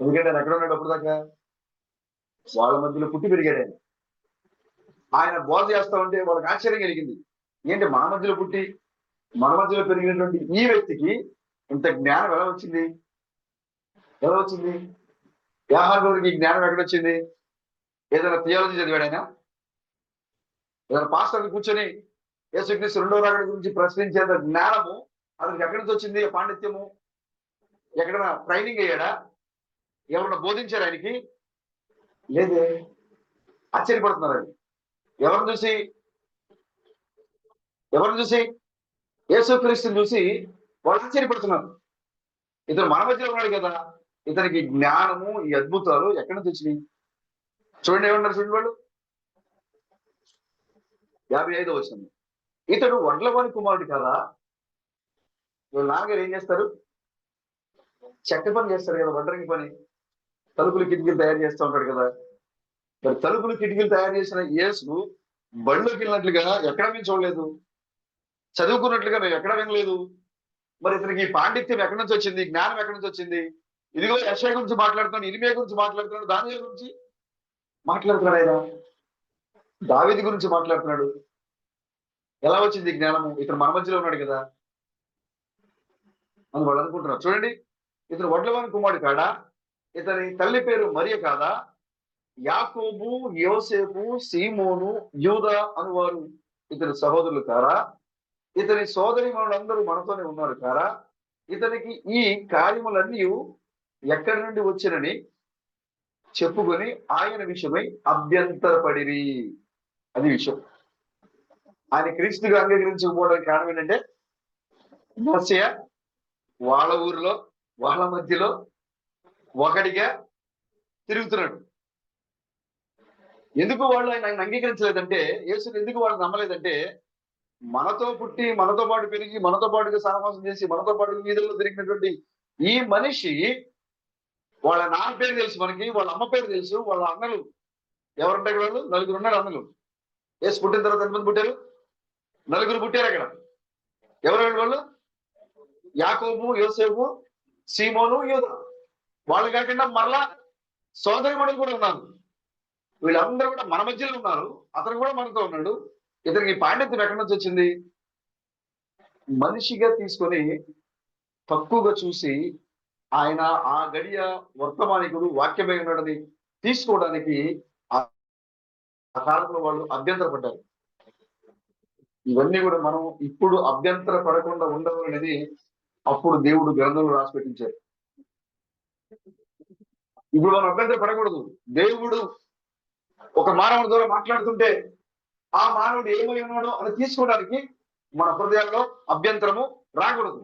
ఎందుకంటే ఆయన ఎక్కడ ఉన్నాడు అప్పుడు దాకా? వాళ్ళ మధ్యలో పుట్టి పెరిగాడు. ఆయన బోధ చేస్తా ఉంటే వాళ్ళకి ఆశ్చర్యం కలిగింది. ఏంటి మన మధ్యలో పుట్టి మన మధ్యలో పెరిగినటువంటి ఈ వ్యక్తికి ఇంత జ్ఞానం ఎలా వచ్చింది? యోహాను గారికి ఈ జ్ఞానం ఎక్కడొచ్చింది? ఏదైనా థియాలజీ చదివాడైనా? ఏదైనా పాస్టర్ కూర్చొని యేసుక్రీస్తు రెండో రాకడ గురించి ప్రశ్నించేంత జ్ఞానము అతనికి ఎక్కడి నుంచి వచ్చింది? పాండిత్యము ఎక్కడైనా ట్రైనింగ్ అయ్యాడా? ఎవరన్నా బోధించారు ఆయనకి? లేదే. ఆశ్చర్యపడుతున్నారు ఆయన. ఎవరిని చూసి? ఎవరిని చూసి? యేసుక్రీస్తుని చూసి వాళ్ళు ఆశ్చర్యపడుతున్నారు. ఇతను మన మధ్యలో ఉన్నాడు కదా, ఇతనికి జ్ఞానము ఈ అద్భుతాలు ఎక్కడి నుంచి వచ్చినాయి? చూడండి ఏమన్నారు చూడండి వాళ్ళు 55వ వచనం. ఇతడు వడ్లవాని కుమారుడు కదా. వీళ్ళ నాన్నగారు ఏం చేస్తారు? చెక్క పని చేస్తారు కదా, వడ్రంగి పని. తలుపులు కిటికీలు తయారు చేస్తూ ఉంటాడు కదా. మరి తలుపులు కిటికీలు తయారు చేసిన యేసు బడిలోకి వెళ్ళినట్లుగా ఎక్కడ మేము చూడలేదు. చదువుకున్నట్లుగా మేము ఎక్కడ వినలేదు. మరి ఇతనికి పాండిత్యం ఎక్కడి నుంచి వచ్చింది? జ్ఞానం ఎక్కడి నుంచి వచ్చింది? ఇదిగో యెషయా గురించి మాట్లాడుతున్నాడు, ఇర్మీయా గురించి మాట్లాడుతున్నాడు, దానియేలు గురించి మాట్లాడుతున్నాడు, ఆయన దావీదు గురించి మాట్లాడుతున్నాడు. ఎలా వచ్చింది జ్ఞానము? ఇతను మన మధ్యలో ఉన్నాడు కదా అని వాళ్ళు అనుకుంటున్నారు. చూడండి, ఇతను వడ్లవాని కుమారుడు కాడా? ఇతని తల్లి పేరు మరియ కాదా? యాకోబు, యోసేపు, సీమోను, యూదా అనువారు ఇతని సహోదరులు కారా? ఇతని సోదరి మనులందరూ మనతోనే ఉన్నారు కారా? ఇతనికి ఈ కార్యములన్నీ ఎక్కడి నుండి వచ్చినని చెప్పుకొని ఆయన విషయమై అభ్యంతరపడిరి. అది విషయం. ఆయన క్రీస్తుగా అంగీకరించకపోవడానికి కారణం ఏంటంటే మెస్సీయ వాళ్ళ ఊరిలో వాళ్ళ మధ్యలో ఒకటిగా తిరుగుతున్నాడు. ఎందుకు వాళ్ళు ఆయన అంగీకరించలేదంటే, యేసుని ఎందుకు వాళ్ళు నమ్మలేదంటే, మనతో పుట్టి మనతో పాటు పెరిగి మనతో పాటుగా సహవాసం చేసి మనతో పాటు వీధుల్లో తిరిగినటువంటి ఈ మనిషి, వాళ్ళ నాన్న పేరు తెలుసు మనకి, వాళ్ళ అమ్మ పేరు తెలుసు, వాళ్ళ అన్నలు ఎవరుంటారు? వాళ్ళు నలుగురు ఉన్నారు అన్నలు. యేసు పుట్టిన తర్వాత ఎంతమంది పుట్టారు? నలుగురు పుట్టారు అక్కడ. ఎవరు వాళ్ళు? యాకోబు, యోసేపు, సీమోను, యూదా. వాళ్ళు కాకుండా మరలా సోదరిమణులు కూడా ఉన్నారు. వీళ్ళందరూ కూడా మన మధ్యలో ఉన్నారు. అతను కూడా మనతో ఉన్నాడు. ఇతనికి పాండిత్యం ఎక్కడి నుంచి వచ్చింది? మనిషిగా తీసుకొని తక్కువగా చూసి ఆయన ఆ గడియ వర్తమానికుడు వాక్యమై ఉన్నాడని తీసుకోవడానికి ఆ కాలంలో వాళ్ళు అభ్యంతరపడ్డారు. ఇవన్నీ కూడా మనం ఇప్పుడు అభ్యంతర పడకుండా ఉండవాలనేది అప్పుడు దేవుడు గ్రంథంలో రాసి పెట్టించారు. ఇప్పుడు మనం అభ్యంతర పడకూడదు. దేవుడు ఒక మానవుడి ద్వారా మాట్లాడుతుంటే ఆ మానవుడు ఏమై ఉన్నాడో అని తీసుకోవడానికి మన హృదయాల్లో అభ్యంతరము రాకూడదు.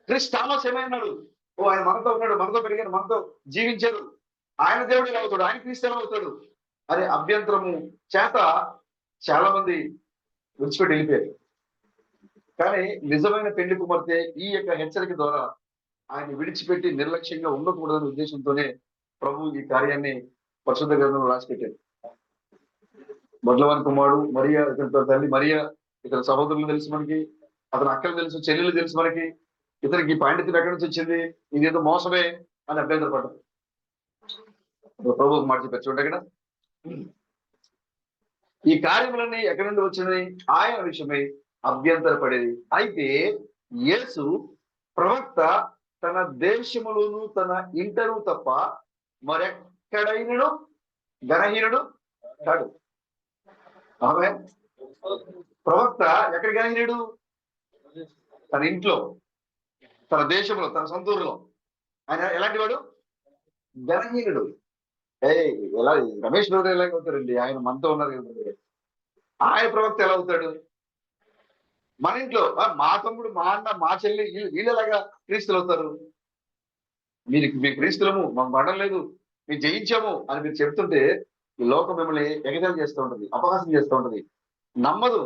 Chris Thomas ఏమైనాడు? ఓ ఆయన మనతో ఉన్నాడు, మనతో పెరిగాడు, మనతో జీవించాడు, ఆయన దేవుడు ఎలా అవుతాడు, ఆయన క్రీస్తు ఎలా అవుతాడు అనే అభ్యంతరము చేత చాలా మంది విడిచిపెట్టి వెళ్ళిపోయారు. కానీ నిజమైన పెళ్లి కుమార్తె ఈ యొక్క హెచ్చరిక ద్వారా ఆయన విడిచిపెట్టి నిర్లక్ష్యంగా ఉండకూడదనే ఉద్దేశంతోనే ప్రభు ఈ కార్యాన్ని పరిశుద్ధ గ్రంథంలో రాసి పెట్టారు. వడ్లవాని కుమారుడు మరియా, ఇతని తల్లి మరియా, ఇతని సహోదరులు తెలుసు మనకి, అతని అక్కలు తెలుసు, చెల్లెలు తెలుసు మనకి. ఇతనికి పాండిత్యం ఎక్కడి నుంచి వచ్చింది? ఇదేదో మోసమే అని అభ్యంతరపడ్డారు. ప్రభు ఒక మాట చెప్పారు చూడండి అక్కడ, ఈ కార్యములన్నీ ఎక్కడి నుండి వచ్చినాయి? ఆయన విషయమై అభ్యంతరపడేది. అయితే యేసు ప్రవక్త తన దేశములోను తన ఇంటను తప్ప మరెక్కడైనను ఘనహీనుడు కాడు. ఆమె ప్రవక్త ఎక్కడ ఘనహీనుడు? తన ఇంట్లో, తన దేశంలో, తన సొంతూరులో. ఆయన ఎలాంటి వాడు? ఘనహీనుడు. ఎలా రమేష్ బ్రదర్ ఎలా అవుతారండి? ఆయన మనతో ఉన్నారు కదా. ఆయన ప్రవక్త ఎలా అవుతాడు? మన ఇంట్లో మా తమ్ముడు, మా అన్న, మా చెల్లి, వీళ్ళు ఎలాగా క్రీస్తులు అవుతారు? మీ క్రీస్తులము మాకు పడడం లేదు, మేము జయించాము అని మీరు చెప్తుంటే ఈ లోకం మిమ్మల్ని ఎగతాళి చేస్తూ ఉంటుంది, అపహాసం చేస్తూ ఉంటుంది, నమ్మదు.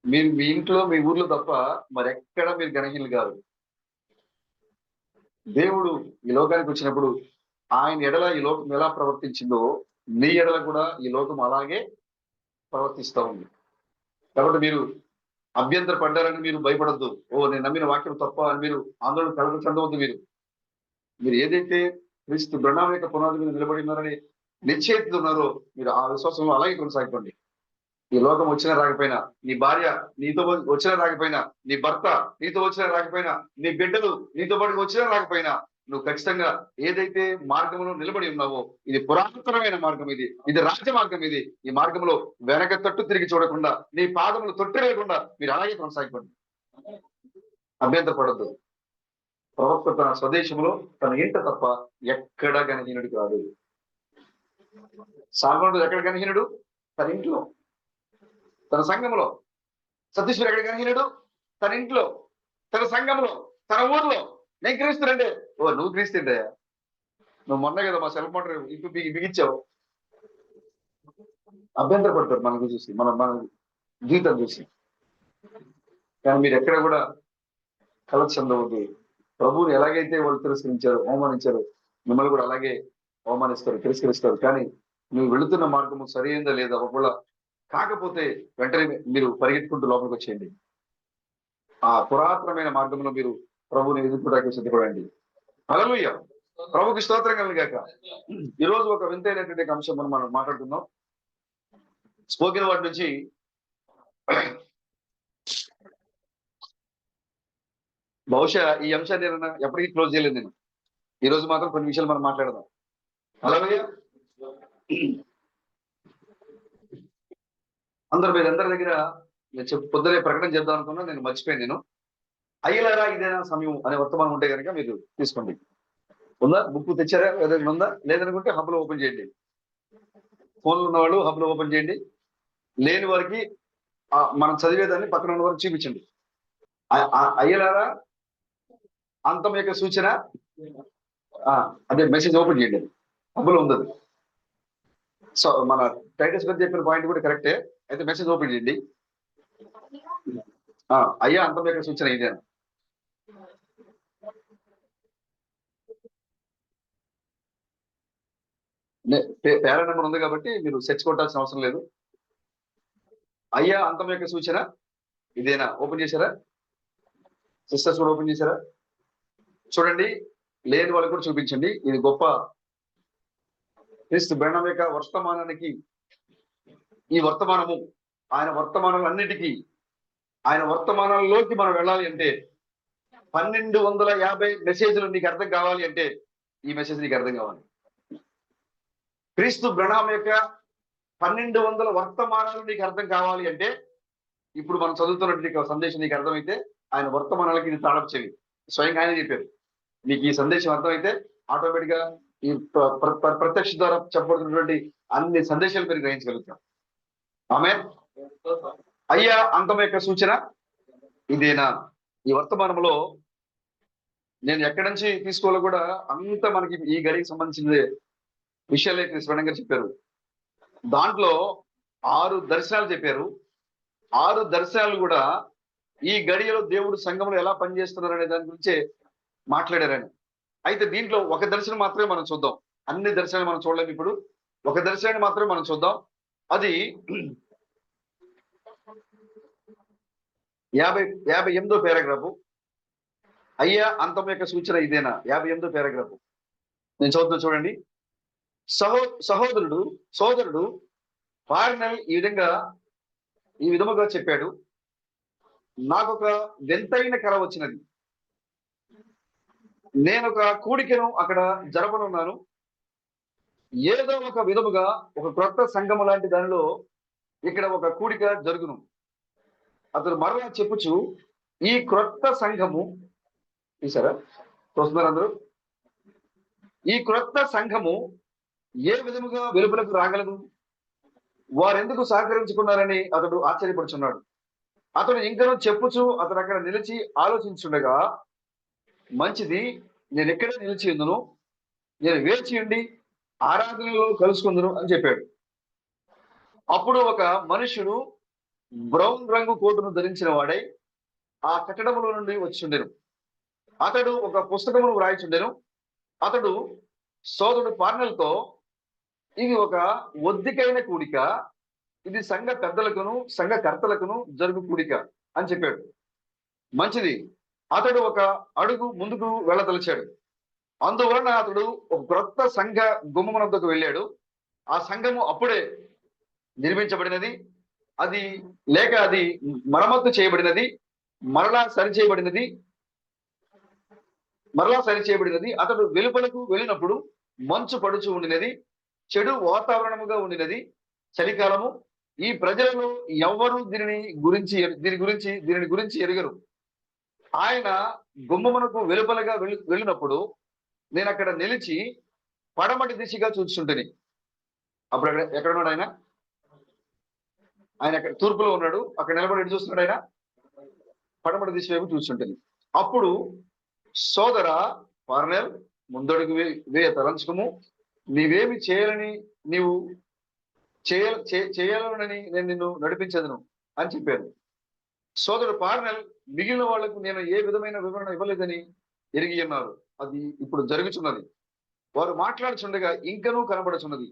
మీరు మీ ఇంట్లో మీ ఊర్లో తప్ప మరెక్కడ మీరు ఘనహీనులు కాదు. దేవుడు ఈ లోకానికి వచ్చినప్పుడు ఆయన ఎడల ఈ లోకం ఎలా ప్రవర్తించిందో నీ ఎడల కూడా ఈ లోకం అలాగే ప్రవర్తిస్తూ ఉంది. కాబట్టి మీరు అభ్యంతర పడ్డారని మీరు భయపడద్దు. ఓ నేను నమ్మిన వాక్యం తప్ప అని మీరు ఆందోళన కలగ చెందవద్దు. మీరు ఏదైతే క్రీస్తు బ్రహ్మ యొక్క పునాది మీద నిలబడి ఉన్నారని నిశ్చయిత ఉన్నారో మీరు ఆ విశ్వాసంలో అలాగే కొనసాగిపోండి. ఈ లోకం వచ్చినా రాకపోయినా, నీ భార్య నీతో వచ్చినా రాకపోయినా, నీ భర్త నీతో వచ్చినా రాకపోయినా, నీ బిడ్డలు నీతో పాటు వచ్చినా రాకపోయినా, నువ్వు ఖచ్చితంగా ఏదైతే మార్గంలో నిలబడి ఉన్నావో, ఇది పురాతనమైన మార్గం, ఇది రాజ్య మార్గం, ఈ మార్గంలో వెనక తట్టు తిరిగి చూడకుండా, నీ పాదములు తొట్టిరేయకుండా మీరు అలాగే కొనసాగిపోండి. అభ్యంతర పడద్దు. ప్రవక్త తన స్వదేశంలో తన ఇంట తప్ప ఎక్కడ గణహీనుడు కాదు. సాల్మోనుడు ఎక్కడ గణహీనుడు? తన ఇంట్లో, తన సంఘంలో. సతీశ్వరు ఎక్కడ గణహీనుడు? తన ఇంట్లో, తన సంఘంలో, తన ఊర్లో. నేను క్రీస్తునంటే, ఓ నువ్వు క్రీస్తుండయా, నువ్వు మొన్న కదా మా సెల్ మోటార్ ఇంటి బిగించావు. అభ్యంతర పడతారు మనకు చూసి, మన జీవితం చూసి. కానీ మీరు ఎక్కడ కూడా కలత చెందవద్దు. ప్రభువుని ఎలాగైతే వాళ్ళు తిరస్కరించారు, అవమానించారు, మిమ్మల్ని కూడా అలాగే అవమానిస్తారు, తిరస్కరిస్తారు. కానీ నువ్వు వెళుతున్న మార్గము సరైనదా లేదా ఒకవేళ కాకపోతే వెంటనే మీరు పరిగెత్తుకుంటూ లోపలికి వచ్చేయండి. ఆ పురాతనమైన మార్గంలో మీరు ప్రభువుని ఎదుర్కోవడానికి సిద్ధపడండి. హల్లెలూయా. ప్రభుకి స్తోత్రం కలుగాక. ఈరోజు ఒక వింతైనటువంటి అంశం మనం మాట్లాడుతున్నాం. స్పోకెన్ వర్డ్ నుంచి బహుశా ఈ అంశాన్ని నేను ఎప్పటికీ క్లోజ్ చేయలేదు. నేను ఈ రోజు మాత్రం కొన్ని విషయాలు మనం మాట్లాడదాం. హల్లెలూయా. అందరి దగ్గర నేను పొద్దునే ప్రకటన చేద్దాం అనుకున్నా, నేను మర్చిపోయాను. నేను అయ్యలారా ఇదేనా సమయం అనే వర్తమానం ఉంటే కనుక మీరు తీసుకోండి. ఉందా? బుక్ తెచ్చారా? ఏదైనా ఉందా? లేదనుకుంటే హబ్ లో ఓపెన్ చేయండి. ఫోన్లు ఉన్న వాళ్ళు హబ్ లో ఓపెన్ చేయండి. లేని వారికి మనం చదివేదాన్ని పక్కన ఉన్న వారికి చూపించండి. అయ్యలారా అంతం యొక్క సూచన, అదే మెసేజ్ ఓపెన్ చేయండి. హబ్ లో ఉంది. సో మన టైటస్ గారు చెప్పిన పాయింట్ కూడా కరెక్టే. అయితే మెసేజ్ ఓపెన్ చేయండి. అయ్యా అంతం యొక్క సూచన ఇదేనా? పేరా నెంబర్ ఉంది కాబట్టి మీరు సెర్చ్ కొట్టాల్సిన అవసరం లేదు. అయ్యా అంతం యొక్క సూచన ఇదేనా? ఓపెన్ చేశారా? సిస్టర్స్ కూడా ఓపెన్ చేశారా? చూడండి. లేని వాళ్ళకి కూడా చూపించండి. ఇది గొప్ప క్రీస్తు బ్రహ్మ యొక్క వర్తమానానికి, ఈ వర్తమానము ఆయన వర్తమానాలన్నిటికీ, ఆయన వర్తమానాల్లోకి మనం వెళ్ళాలి అంటే 1250 మెసేజ్లు నీకు అర్థం కావాలి అంటే ఈ మెసేజ్ నీకు అర్థం కావాలి. క్రీస్తు బ్రహ్మ యొక్క 1200 వర్తమానాలు నీకు అర్థం కావాలి అంటే ఇప్పుడు మనం చదువుతున్నటువంటి సందేశం నీకు అర్థమైతే ఆయన వర్తమానాలకి ఇది తాళపు చెవి. స్వయంగా ఆయన చెప్పారు. మీకు ఈ సందేశం అర్థమైతే ఆటోమేటిక్ గా ఈ ప్రత్యక్ష ద్వారా చెప్పబడుతున్నటువంటి అన్ని సందేశాలు మీరు గ్రహించగలుగుతాం. ఆమేన్. అయ్యా అంతం యొక్క సూచన ఇదేనా? ఈ వర్తమానంలో నేను ఎక్కడి నుంచి తీసుకోవాలో కూడా అంత మనకి ఈ గడికి సంబంధించిన విషయాలే శ్రవణం గారు చెప్పారు. దాంట్లో 6 దర్శనాలు చెప్పారు. 6 దర్శనాలు కూడా ఈ గడియలో దేవుడు సంఘంలో ఎలా పనిచేస్తున్నారు అనే దాని గురించే మాట్లాడారని. అయితే దీంట్లో ఒక దర్శనం మాత్రమే మనం చూద్దాం. అన్ని దర్శనాలు మనం చూడలేము. ఇప్పుడు ఒక దర్శనాన్ని మాత్రమే మనం చూద్దాం. అది 58వ పారాగ్రాఫ్. అయ్యా అంతం యొక్క సూచన ఇదేనా? 58వ పారాగ్రాఫ్ నేను చదువుతున్నా చూడండి. సోదరుడు పార్నల్ ఈ విధముగా చెప్పాడు. నాకొక వింతైన కల వచ్చినది. నేను ఒక కూడికను అక్కడ జరపనున్నాను. ఏదో ఒక విధముగా ఒక క్రొత్త సంఘము లాంటి దానిలో ఇక్కడ ఒక కూడిక జరుగును. అతను మరలా చెప్పుచు ఈ క్రొత్త సంఘము, చూసారా? చూస్తున్నారు అందరూ? ఈ క్రొత్త సంఘము ఏ విధముగా వెలుపలకు రాగలదు? వారెందుకు సహకరించుకున్నారని అతడు ఆశ్చర్యపడుచున్నాడు. అతడు ఇంకనూ చెప్పుచు అతడు అక్కడ నిలిచి ఆలోచించుండగా, మంచిది, నేను ఎక్కడే నిలిచి ఉందును, నేను వేచి ఉండి ఆరాధనలో కలుసుకుందును అని చెప్పాడు. అప్పుడు ఒక మనుషుడు బ్రౌన్ రంగు కోటును ధరించిన వాడై ఆ కట్టడములో నుండి వచ్చిండెను. అతడు ఒక పుస్తకమును వ్రాయిచుండెను. అతడు సోదరుడు పార్నల్తో, ఇది ఒక ఒద్దికైన కూడిక, ఇది సంఘ పెద్దలకును సంఘ కర్తలకును జరుగు కూడిక అని చెప్పాడు. మంచిది, అతడు ఒక అడుగు ముందుకు వెళ్ళదలిచాడు. అందువలన అతడు ఒక క్రొత్త సంఘ గుమ్మమునొద్దకు వెళ్ళాడు. ఆ సంఘము అప్పుడే నిర్మించబడినది, అది మరమ్మత్తు చేయబడినది, మరలా సరి చేయబడినది. మరలా సరి చేయబడినది. అతడు వెలుపలకు వెళ్ళినప్పుడు మంచు పడుచు ఉండినది, చెడు వాతావరణముగా ఉండినది, చలికాలము. ఈ ప్రజలలో ఎవ్వరూ దీనిని గురించి ఎరుగరు. ఆయన గుమ్మమునకు వెలుపలగా వెళ్ళినప్పుడు నేను అక్కడ నిలిచి పడమటి దిశగా చూస్తుంటిని. అప్పుడు ఎక్కడున్నాడు ఆయన? ఆయన అక్కడ తూర్పులో ఉన్నాడు. అక్కడ నిలబడి ఎటు చూస్తున్నాడు ఆయన? పడమటి దిశ వైపు చూస్తుంటుంది. అప్పుడు సోదర పార్నెల్, ముందడుగు వేయ తలంచుకుము. నీవేమి చేయాలని నీవు చేయాలనని నేను నిన్ను నడిపించదును అని చెప్పాను. సోదరుడు పార్నెల్, మిగిలిన వాళ్లకు నేను ఏ విధమైన వివరణ ఇవ్వలేదని ఎరిగి ఉన్నారు. అది ఇప్పుడు జరుగుతున్నది. వారు మాట్లాడుచుండగా ఇంకనూ కనబడుచున్నది.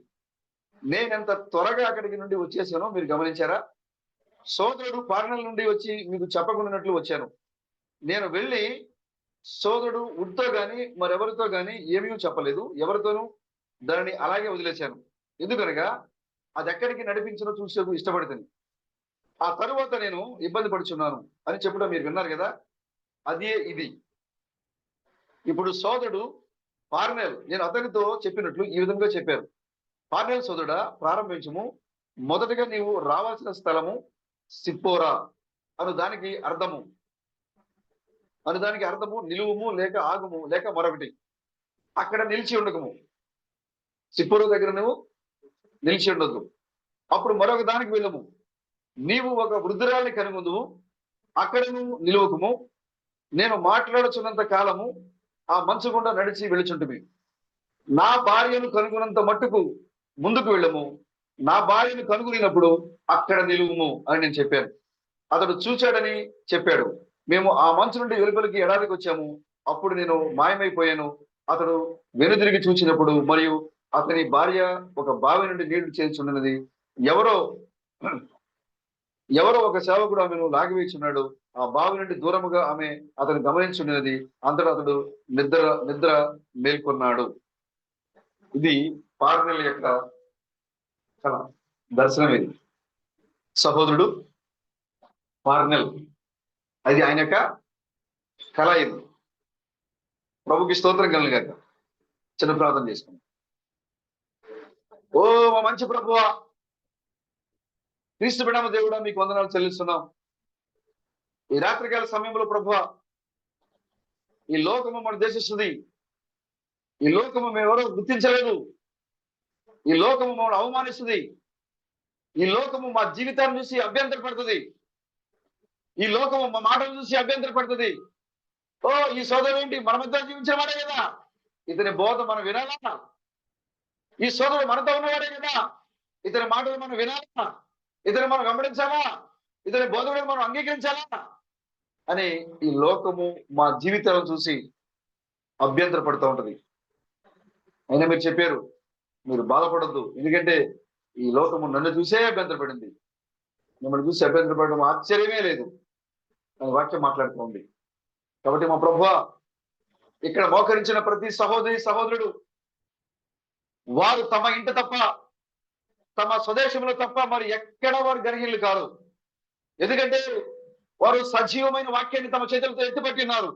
నేనెంత త్వరగా అక్కడికి నుండి వచ్చేసానో మీరు గమనించారా? సోదరుడు పార్నెల్ నుండి వచ్చి మీకు చెప్పకుండానట్లు వచ్చాను. నేను వెళ్ళి సోదరుడు ఉడ్తో గాని మరెవరితో గాని ఏమీ చెప్పలేదు. ఎవరితోనూ దానిని అలాగే వదిలేశాను. ఎందుకనగా అది ఎక్కడికి నడిపించనో చూసేందుకు ఇష్టపడుతుంది. ఆ తరువాత నేను ఇబ్బంది పడుచున్నాను అని చెప్పడం మీరు విన్నారు కదా. అదే ఇది. ఇప్పుడు సోదరుడు పార్నెల్, నేను అతనితో చెప్పినట్లు ఈ విధంగా చెప్పారు. పార్నెల్, సోదరుడా, ప్రారంభించము. మొదటగా నీవు రావాల్సిన స్థలము సిప్పోరా అను దానికి అర్థము నిలువుము లేక ఆగుము లేక మరొకటి. అక్కడ నిలిచి ఉండకము. సిప్పోరా దగ్గర నువ్వు నిలిచి ఉండదు. అప్పుడు మరొక దానికి వెళ్ళము. నీవు ఒక వృద్ధురాల్ని కనుగొందువు, అక్కడ నువ్వు నిలువకము. నేను మాట్లాడుచున్నంత కాలము ఆ మంచు గుండా నడిచి వెళుచుంటిమి. నా భార్యను కనుగొనంత మట్టుకు ముందుకు వెళ్ళము. నా భార్యను కనుగొనినప్పుడు అక్కడ నిలువుము అని నేను చెప్పాను. అతడు చూచాడని చెప్పాడు. మేము ఆ మంచు నుండి వెలుపలికి ఎడారికి వచ్చాము. అప్పుడు నేను మాయమైపోయాను. అతడు వెనుదిరిగి చూచినప్పుడు మరియు అతని భార్య ఒక బావి నుండి నీళ్లు చేర్చున్నది. ఎవరో ఒక సేవకుడు ఆమెను లాగివేచున్నాడు. ఆ బావి నుండి దూరముగా ఆమె అతను గమనించున్నది. అంతటా అతడు నిద్ర మేల్కొన్నాడు. ఇది పార్నెల్ యొక్క కళ, దర్శనం. ఇది సహోదరుడు పార్నెల్, అది ఆయన యొక్క కళ. ఇది ప్రభుకి స్తోత్రం కలుగాక. చిన్న ప్రార్థన చేసుకున్నాం. ఓ మా మంచి ప్రభువా, క్రీస్తు బిడ్డమ దేవుడా, మీకు వందనాలు చెల్లిస్తున్నాం. ఈ రాత్రికాల సమయంలో ప్రభువా, ఈ లోకము మన దేశిస్తుంది. ఈ లోకము మేమెవరో గుర్తించలేదు. ఈ లోకము మమ్మల్ని అవమానిస్తుంది. ఈ లోకము మా జీవితాన్ని చూసి అభ్యంతరపడుతుంది. ఈ లోకము మా మాటలు చూసి అభ్యంతరపడుతుంది. ఓ, ఈ సోదరుడు ఏంటి మన మధ్య జీవించేవాడే కదా, ఇతని బోధ మనం వినాలా? ఈ సోదరుడు మనతో ఉన్నవాడే కదా, ఇతని మాటలు మనం వినాలా? ఇతను మనం వెంబడించాలా? ఇతని బోధకుడిని మనం అంగీకరించాలా అని ఈ లోకము మా జీవితాలను చూసి అభ్యంతరపడుతూ ఉంటది. అయినా మీరు చెప్పారు, మీరు బాధపడద్దు, ఎందుకంటే ఈ లోకము నన్ను చూసే అభ్యంతరపడింది. మిమ్మల్ని చూసి అభ్యంతరపడడం ఆశ్చర్యమే లేదు అని వాక్యం మాట్లాడుతోంది. కాబట్టి మా ప్రభువా, ఇక్కడ మోకరించిన ప్రతి సహోదరుడు వారు తమ ఇంట తప్ప, తమ స్వదేశంలో తప్ప మరి ఎక్కడ వారు గర్హిణులు కాదు. ఎందుకంటే వారు సజీవమైన వాక్యాన్ని తమ చేతులతో ఎత్తిపట్టి ఉన్నారు.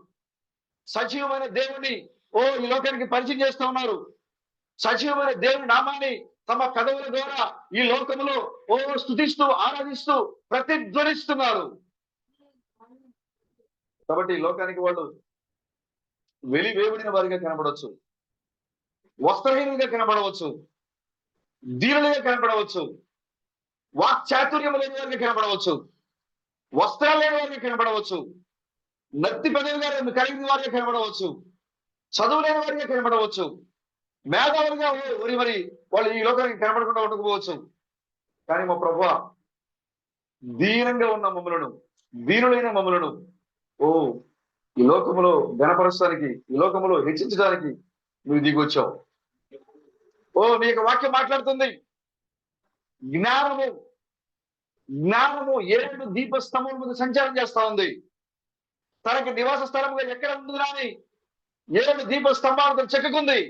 సజీవమైన దేవుణ్ణి ఈ లోకానికి పరిచయం చేస్తూ ఉన్నారు. సజీవమైన దేవుని నామాన్ని తమ కథవుల ద్వారా ఈ లోకంలో స్తుతిస్తూ ఆరాధిస్తూ ప్రతిధ్వనిస్తున్నారు. కాబట్టి ఈ లోకానికి వాళ్ళు వెలివేబడిన వారిగా కనబడవచ్చు, వస్త్రహీనంగా కనబడవచ్చు, దీనులుగా కనబడవచ్చు, వాక్చాతుర్యం లేని వారిగా కనబడవచ్చు, వస్త్రాలు లేని వారిగా కనబడవచ్చు, నత్తి పదవిగా కలిగిన వారిగా కనబడవచ్చు, చదువు లేని వారిగా కనబడవచ్చు, మేధావులుగా మరి వాళ్ళు ఈ లోకానికి కనబడకుండా ఉండకపోవచ్చు. కానీ మా ప్రభువా, దీనంగా ఉన్న మమ్మలను, దీనులైన మమ్మలను ఈ లోకములో ఘనపరచడానికి, ఈ లోకములో హెచ్చించడానికి నువ్వు దిగొచ్చావు. నీ యొక్క వాక్యం మాట్లాడుతుంది. జ్ఞానము 7 దీపస్తంభం మీద సంచారం చేస్తా ఉంది. తనకి నివాస స్థలముగా ఎక్కడ ఉంటుందా అని 7 దీపస్తంభాలతో చెక్కుకుంది.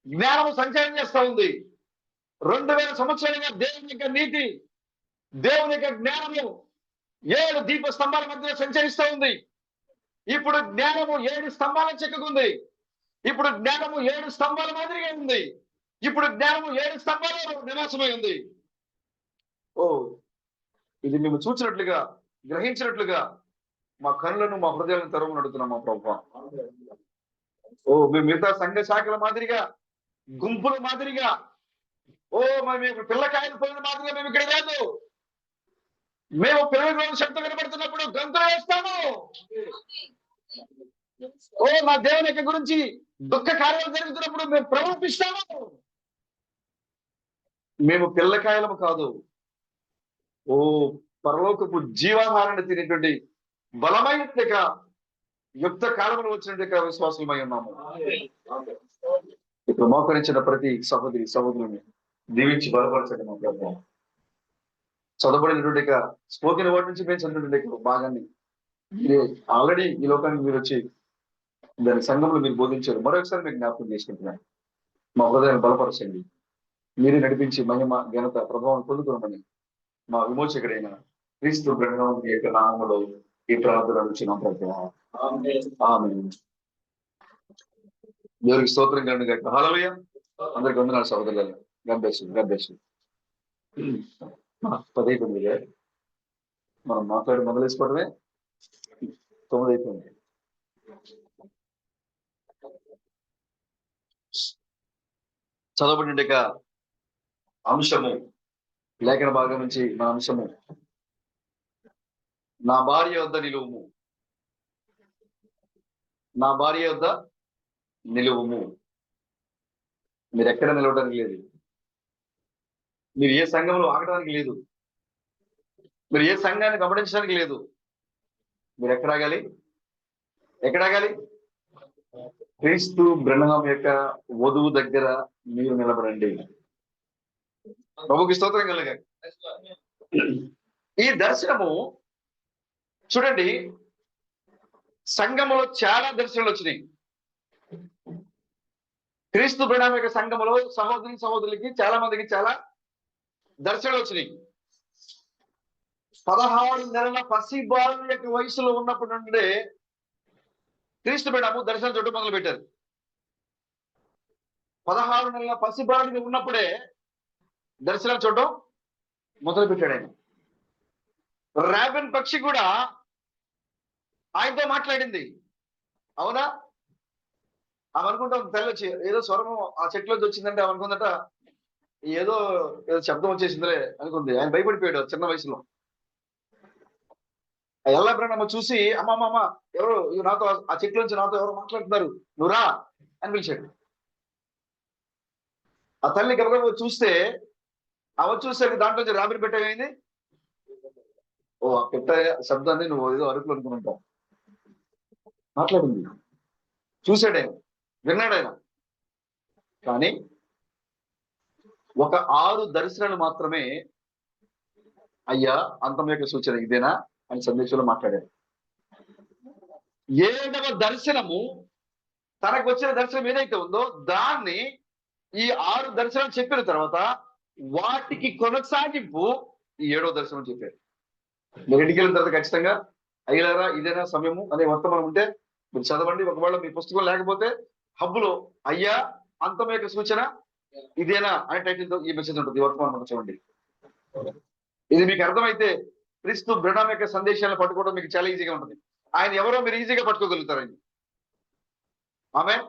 జ్ఞానము సంచారం చేస్తా ఉంది. 2000 సంవత్సరాలుగా దేవుని యొక్క నీతి, దేవుని యొక్క జ్ఞానము 7 దీపస్తంభాల మధ్య సంచరిస్తూ ఉంది. ఇప్పుడు జ్ఞానము 7 స్తంభాల చెక్కుకుంది. ఇప్పుడు జ్ఞానము 7 స్తంభాల మాదిరిగా ఉంది. ఇప్పుడు జ్ఞానము 7 స్తంభాలలో నివాసమై ఉంది. ఓ, ఇది మేము చూసినట్లుగా, గ్రహించినట్లుగా మా కనులను, మా హృదయాలను తెరవమని అడుగుతున్నాం మా ప్రభువా. ఓ, మేము మిగతా సంఘ శాఖల మాదిరిగా, గుంపుల మాదిరిగా, ఓ మేము పిల్లకాయలు పోయిన మాదిరిగా మేము ఇక్కడ లేదు. మేము పిల్లల శబ్దం వినబడుతున్నప్పుడు గంతులు వేస్తాము. ఓ, మా దేవుని యొక్క గురించి దుఃఖ కార్యాలు జరుగుతున్నప్పుడు మేము ప్రవర్తిస్తాము. మేము పిల్లకాయలము కాదు. ఓ, పరలోకపు జీవాహారాన్ని తినేటువంటి బలమైన యుక్త కాలంలో వచ్చినట్టుగా విశ్వాసమై ఉన్నాము. ఇప్పుడు మోకరించిన ప్రతి సహోదరి సహోదరుని దీవించి బలపరచండి మా ప్రభువా. చదవబడినటువంటి స్పోకెన్ వర్డ్ నుంచి మేము చదివినటువంటి భాగాన్ని మీరే ఆల్రెడీ ఈ లోకానికి మీరు వచ్చి దాని సంఘంలో మీరు బోధించారు. మరొకసారి మీకు జ్ఞాపకం చేసుకుంటున్నాను. మా హృదయాన్ని బలపరచండి. మీరే నడిపించి మహిమ ఘనత ప్రభావం పొందుకోమని మా విమోచకుడైన క్రీస్తు బ్రహ్మం యొక్క నామములో ఈ ప్రార్థన వచ్చినాం ప్రభువా. ఆమేన్. దేవునికి స్తోత్రం కలుగును గాక. హల్లెలూయా. అందరికి వందనాలు సహోదరులారా. God bless you. God bless you. 10 మనం మాట్లాడి మొదలేసుకోవడమే 9 అయిపోయింది. చదవబడిన అంశము, లేఖన భాగం నుంచి మా అంశము, నా భార్య వద్ద నిలువుము. నా భార్య వద్ద నిలువుము. మీరు ఎక్కడ నిలవడానికి లేదు. మీరు ఏ సంఘంలో ఆగడానికి లేదు. మీరు ఏ సంఘాన్ని గమనించడానికి లేదు. మీరు ఎక్కడ ఆగాలి? ఎక్కడ ఆగాలి? క్రీస్తు బ్రహ్మం యొక్క వధువు దగ్గర మీరు నిలబడండి. ప్రభుకి స్తోత్రం కలగాలి. ఈ దర్శనము చూడండి, సంఘములో చాలా దర్శనాలు వచ్చినాయి. క్రీస్తు బ్రహ్మం యొక్క సంఘములో సహోదరులకి చాలా మందికి చాలా దర్శనాలు వచ్చినాయి. 16 నెలల పసిబాలు యొక్క వయసులో ఉన్నప్పటి నుండే క్రీస్తు బ్రహ్మము దర్శనం చూడటం మొదలు పెట్టారు. 16 నెలల పసిబాలుగా ఉన్నప్పుడే దర్శనం చూడటం మొదలు పెట్టాడు ఆయన. రాబిన్ పక్షి కూడా ఆయనతో మాట్లాడింది. అవునా? ఆమె అనుకుంటాం తెల్లొచ్చి ఏదో స్వరము ఆ చెట్లోంచి వచ్చిందంటే ఆమె అనుకుందట ఏదో శబ్దం వచ్చేసిందిలే అనుకుంది. ఆయన భయపడిపోయాడు చిన్న వయసులో. ఎల్లా బ్రహ్మ చూసి అమ్మమ్మ ఎవరు నాతో ఆ చెట్లోంచి నాతో ఎవరు మాట్లాడుతున్నారు, నువ్వు రా అని పిలిచాడు. ఆ తల్లి గబగబ చూస్తే ఆమె చూస్తే దాంట్లో రాబిన్ పెట్ట అయింది. ఓ, ఆ పెట్ట శబ్దాన్ని నువ్వు ఏదో అరుపులు అనుకుంటావు. మాట్లాడింది, చూశాడాయన, విన్నాడాయన. కానీ ఒక 6 దర్శనాలు మాత్రమే అయ్యా అంతం యొక్క సూచన ఇదేనా అని సందేశంలో మాట్లాడారు. 7వ దర్శనము, తనకు వచ్చిన దర్శనం ఏదైతే ఉందో దాన్ని ఈ 6 దర్శనాలు చెప్పిన తర్వాత వాటికి కొనసాగింపు ఈ 7వ దర్శనం చెప్పారు. మీరు ఇంటికి వెళ్ళిన తర్వాత ఖచ్చితంగా అయ్యారా ఇదేనా సమయము అనే వర్తమానం ఉంటే మీరు చదవండి. ఒకవేళ మీ పుస్తకం లేకపోతే హబ్బులో అయ్యా అంతం యొక్క సూచన ఇదేనా అనే టైటిల్తో ఈ మెసేజ్ ఉంటుంది. వర్తమానం చూడండి. ఇది మీకు అర్థమైతే క్రీస్తు బ్రహ్మం యొక్క సందేశాలను పట్టుకోవడం మీకు చాలా ఈజీగా ఉంటుంది. ఆయన ఎవరో మీరు ఈజీగా పట్టుకోగలుగుతారండి. ఆమేన్.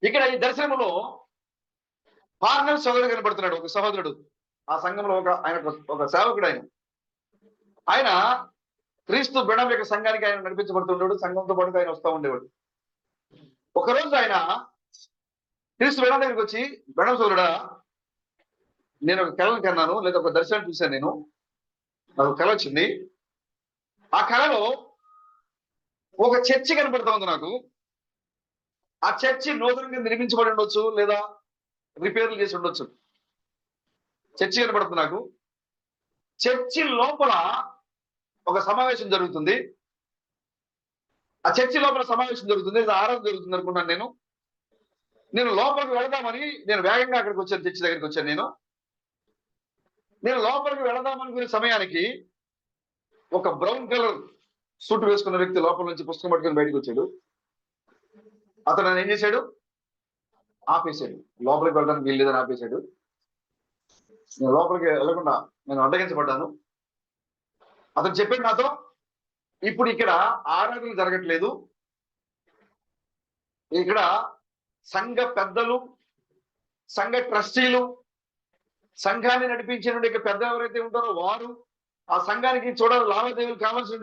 ఇక్కడ ఈ దర్శనంలో పార్నల్ సోదరుడు కనబడుతున్నాడు. ఒక సహోదరుడు ఆ సంఘంలో ఆయన ఒక సేవకుడు. ఆయన క్రీస్తు బ్రహ్మం యొక్క సంఘానికి ఆయన నడిపించబడుతుండేవాడు. సంఘంతో పాటు ఆయన వస్తూ ఉండేవాడు. ఒకరోజు ఆయన క్రీస్తు బ్రహ్మం దగ్గరికి వచ్చి, బ్రహ్మం సోదరుడా, నేను ఒక కళను కన్నాను, లేదా ఒక దర్శనం చూశాను. నాకు కళ వచ్చింది. ఆ కళలో ఒక చర్చి కనబడుతూ ఉంది నాకు. ఆ చర్చి నూతనంగా నిర్మించబడి ఉండొచ్చు, లేదా రిపేర్లు చేసి ఉండొచ్చు. చర్చి కనబడుతుంది నాకు. చర్చి లోపల ఒక సమావేశం జరుగుతుంది. ఆ చర్చి లోపల సమావేశం జరుగుతుంది, లేదా ఆరాధన జరుగుతుంది అనుకున్నాను. నేను లోపలికి వెళదామని నేను వేగంగా అక్కడికి వచ్చాను. చర్చి దగ్గరికి వచ్చాను. నేను లోపలికి వెళదామనుకునే సమయానికి ఒక బ్రౌన్ కలర్ సూట్ వేసుకున్న వ్యక్తి లోపల నుంచి పుస్తకం పట్టుకొని బయటకు వచ్చాడు. అతను నన్ను ఏం చేశాడు? ఆపేశాడు. లోపలికి వెళ్ళడానికి వీలు లేదని ఆపేశాడు. నేను లోపలికి వెళ్ళకుండా నేను అడ్డగించబడ్డాను. అతను చెప్పాడు నాతో, ఇప్పుడు ఇక్కడ ఆరాధన జరగట్లేదు, ఇక్కడ సంఘ పెద్దలు, సంఘ ట్రస్టీలు, సంఘాన్ని నడిపించిన పెద్ద ఎవరైతే ఉంటారో వారు, ఆ సంఘానికి చూడాలి లావాదేవీలు కావాల్సిన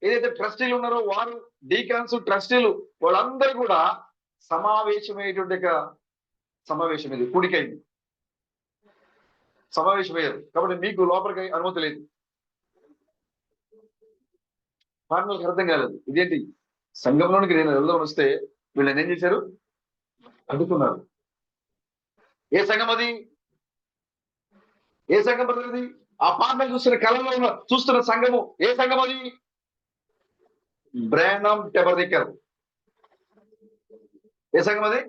ఏదైతే ట్రస్టీలు ఉన్నారో వారు, డీకాన్స్, ట్రస్టీలు, వాళ్ళందరూ కూడా సమావేశమయ్యేటువంటి సమావేశం ఇది, కూడికైంది, సమావేశమయ్యారు. కాబట్టి మీకు లోపలికి అనుమతి లేదు. పార్నలకు అర్థం కాలేదు, ఇదేంటి సంఘంలోనికి నేను వెళ్దాం వస్తే వీళ్ళని ఏం చేశారు? అడ్డుకున్నారు. ఏ సంఘం అది? ఏ సంఘం అది? ఆ పార్నలు చూస్తున్న కళలో చూస్తున్న సంఘము ఏ సంఘం అది? Branham tabernacle. ఏ సంఘం అది?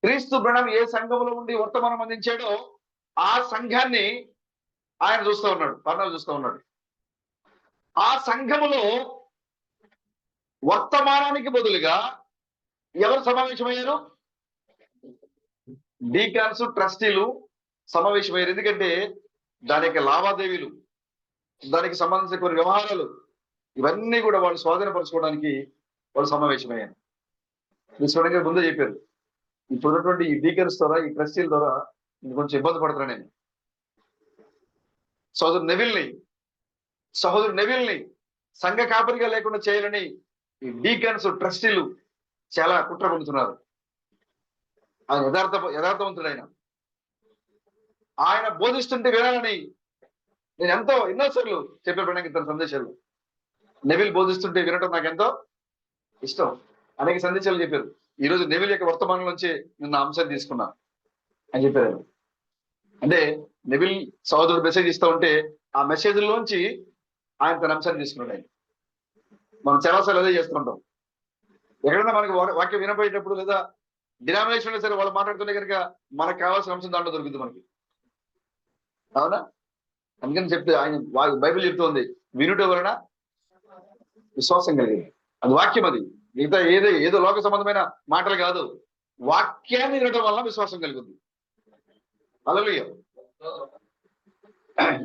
క్రీస్తు బ్రానమ్ ఏ సంఘంలో ఉండి వర్తమానం అందించాడో ఆ సంఘాన్ని ఆయన చూస్తూ ఉన్నాడు, పార్నలు చూస్తూ ఉన్నాడు. ఆ సంఘములో వర్తమానానికి బదులుగా ఎవరు సమావేశమయ్యారు? డీకాన్స్, ట్రస్టీలు సమావేశమయ్యారు. ఎందుకంటే దాని యొక్క లావాదేవీలు, దానికి సంబంధించిన కొన్ని వ్యవహారాలు, ఇవన్నీ కూడా వాళ్ళు స్వాధీనపరచుకోవడానికి వాళ్ళు సమావేశమయ్యారు. విశ్వనంగా ముందే చెప్పారు, ఇప్పుడున్నటువంటి ఈ డీకన్స్ ద్వారా, ఈ ట్రస్టీల ద్వారా కొంచెం ఇబ్బంది పడుతున్నా నేను. సహోదరు నెవిల్ని సంఘ కాపరిగా లేకుండా చేయాలని ఈ డీకన్స్, ట్రస్టీలు చాలా కుట్ర పొందుతున్నారు. ఆయన యథార్థవంతుడు. ఆయన బోధిస్తుంటే వినాలని నేను ఎన్నోసార్లు చెప్పే తన సందేశాలు. నెవిల్ బోధిస్తుంటే వినటం నాకు ఎంతో ఇష్టం. అనేక సందేశాలు చెప్పారు. ఈ రోజు నెవిల్ యొక్క వర్తమానం నుంచి నిన్న అంశం తీసుకున్నా అని చెప్పారు. అంటే నెవిల్ సహోదరుడు మెసేజ్ ఇస్తా ఉంటే ఆ మెసేజ్లోంచి ఆయన తన అంశాన్ని తీసుకున్నాడు. ఆయన మనం చాలాసార్లు అదే చేస్తుంటాం. ఎక్కడైనా మనకి వాక్యం వినపోయేటప్పుడు లేదా డినామినేషన్ సరే వాళ్ళు మాట్లాడుతుంటే కనుక మనకు కావాల్సిన అంశం దాంట్లో దొరుకుతుంది మనకి, అవునా? అందుకని చెప్తే ఆయన బైబిల్ చెప్తోంది, వినుట వలన విశ్వాసం కలిగింది. అది వాక్యం. అది మిగతా ఏదో లోక సంబంధమైన మాటలు కాదు. వాక్యాన్ని వినటం వలన విశ్వాసం కలుగుతుంది. హల్లెలూయా.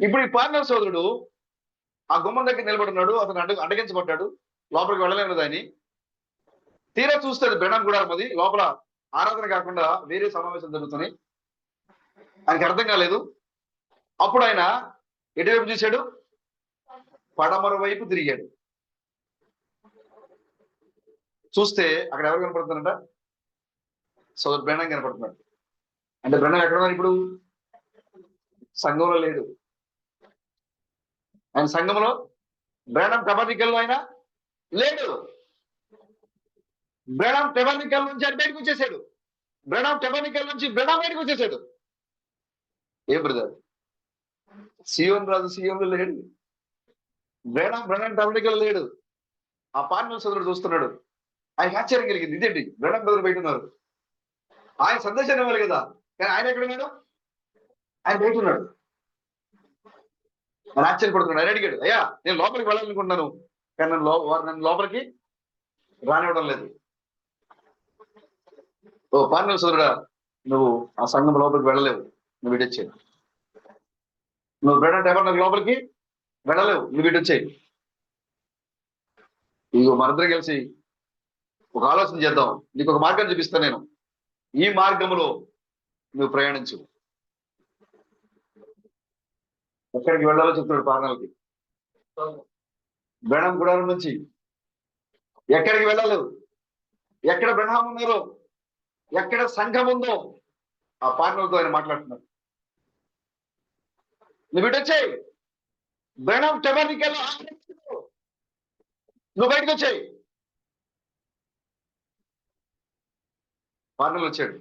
ఇప్పుడు ఈ పార్ట్నర్ సోదరుడు ఆ గుమ్మం దగ్గర నిలబడున్నాడు. అతను అడ్డగించబడ్డాడు, లోపలికి వెళ్ళలేను. దాన్ని తీరా చూస్తే అది బ్రహ్మ గుడారం. అది లోపల ఆరాధన కాకుండా వేరే సమావేశం జరుగుతున్నాయి. ఆయనకి అర్థం కాలేదు. అప్పుడు ఆయన ఎటువైపు చూశాడు? పడమర వైపు తిరిగాడు. చూస్తే అక్కడ ఎవరు కనపడుతున్నారంట? సోదరు బ్రహ్మ కనపడుతున్నాడు. అంటే బ్రహ్మ ఎక్కడ ఉన్నారు ఇప్పుడు? సంఘంలో లేడు. ఆయన సంఘంలో బ్రానమ్ టెబర్నికల్ లో ఆయన లేడు. బ్రానమ్ టెబర్నికల్ నుంచి ఆయన బయటకు వచ్చేసాడు. బ్రానమ్ టెబర్నికల్ నుంచి బ్రానమ్ బయటకు వచ్చేసాడు. ఏ బ్రదర్? సియోన్ రాజు సియోన్లో లేడు. బ్రానమ్ టెబర్నికల్ లేడు. ఆ పార్ట్నర్ సోదరుడు చూస్తున్నాడు. ఆయనకి ఆశ్చర్యం కలిగింది, ఇదేంటి బ్రానమ్ బ్రదర్ బయట ఉన్నారు, ఆయన సందేశాన్ని ఇవ్వాలి కదా, కానీ ఆయన ఎక్కడ ఉన్నాడు? ఆయన బయట ఉన్నాడు. ఆయన ఆశ్చర్యపడుతున్నాడు. ఆయన అడిగాడు, అయ్యా నేను లోపలికి వెళ్ళాలనుకుంటున్నాను, కానీ నన్ను లోపలికి రానివ్వడం లేదు. ఓ పార్నల్ సోదరుడా, నువ్వు ఆ సంఘం లోపలికి వెళ్ళలేవు, నువ్వు ఇటొచ్చేయి. నువ్వు బ్రానమ్ లోపలికి వెళ్ళలేవు, నువ్వు ఇటొచ్చేయి. ఇదిగో మనందరం కలిసి ఒక ఆలోచన చేద్దాం. నీకు ఒక మార్గం చూపిస్తాను నేను. ఈ మార్గంలో నువ్వు ప్రయాణించు. ఎక్కడికి వెళ్ళాలో చెప్తున్నాడు పార్నల్కి. బ్రహ్మ గుడారం నుంచి ఎక్కడికి వెళ్ళాలి, ఎక్కడ బ్రహ్మ ఉన్నారో, ఎక్కడ సంఘం ఉందో ఆ పార్నల్తో ఆయన మాట్లాడుతున్నారు. నువ్వు ఇటొచ్చేయి, బ్రహ్మ టెబర్నికల్ నువ్వు బయటకు వచ్చాయి. పార్నల్ వచ్చాడు.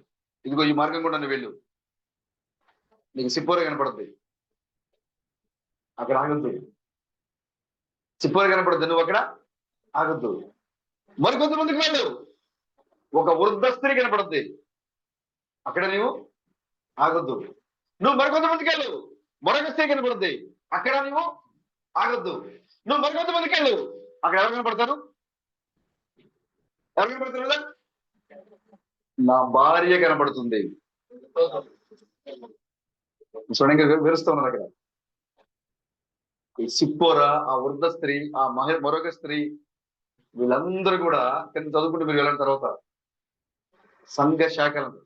ఇదిగో ఈ మార్గం కూడా నువ్వు వెళ్ళు, నీకు సిప్పోర కనపడుతుంది, అక్కడ ఆగద్దు. సిప్పోర కనపడుతుంది, నువ్వు అక్కడ ఆగద్దు. మరికొంతమందికి వెళ్ళు, ఒక వృద్ధ స్త్రీ కనపడుతుంది, అక్కడ నీవు ఆగొద్దు. నువ్వు మరికొంతమందికి వెళ్ళు, మరొక స్త్రీ కనపడుతుంది, అక్కడ నీవు ఆగొద్దు. నువ్వు మరికొంతమందికి వెళ్ళు. అక్కడ ఎవరు కనపడతారు? ఎవరు కనపడతారు కదా? నా భార్య కనపడుతుంది. చూడండి, వివరిస్తూ ఉన్నారు అక్కడ. ఈ సిప్పోరా, ఆ వృద్ధ స్త్రీ, ఆ మరొక స్త్రీ, వీళ్ళందరూ కూడా కింద చదువుకుంటూ మీరు వెళ్ళిన తర్వాత సంఘ శాఖలను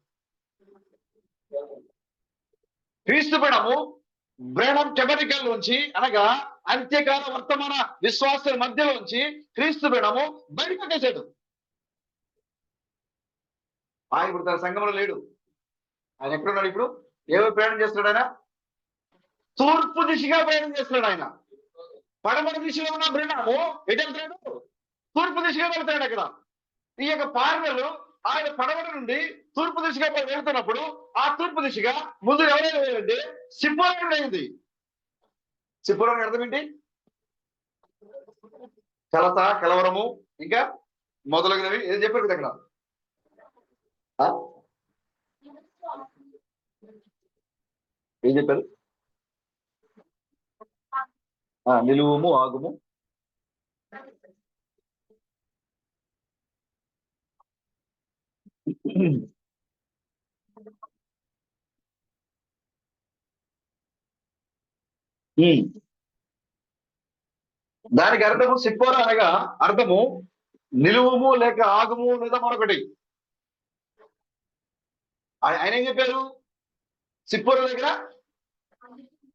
క్రీస్తు పీడము బ్రేడం టెబరికల్ నుంచి, అనగా అంత్యకాల వర్తమాన విశ్వాసుల మధ్యలోంచి క్రీస్తు పీడము బయటకు వచ్చేసాడు. ఆయన ఇప్పుడు తన సంఘంలో లేడు. ఆయన ఎక్కడున్నాడు ఇప్పుడు? ఏవో ప్రయాణం చేస్తున్నాడు ఆయన? తూర్పు దిశగా ప్రయాణం చేస్తున్నాడు ఆయన. పడమర దిశలో ఉన్న బ్రేడము ఎటు వెళ్తాడు? తూర్పు దిశగా వెళ్తాడు. అక్కడ ఈ యొక్క పార్వలు ఆయన పడమర నుండి తూర్పు దిశగా వెళ్తున్నప్పుడు ఆ తూర్పు దిశగా ముందు ఎవరైనా వేయండి, సిప్పోరా అయింది. సిప్పోరా అర్థం ఏంటి? కలత, కలవరము, ఇంకా మొదలగునవి ఏం చెప్పారు కదా అక్కడ. ఏం చెప్పారు? నిలువుము, ఆగుము, దానికి అర్థము సిప్పోరా అనగా అర్థము నిలువుము లేక ఆగుము లేదా మరొకటి. ఆయన ఏం చెప్పారు? సిప్పోరా దగ్గర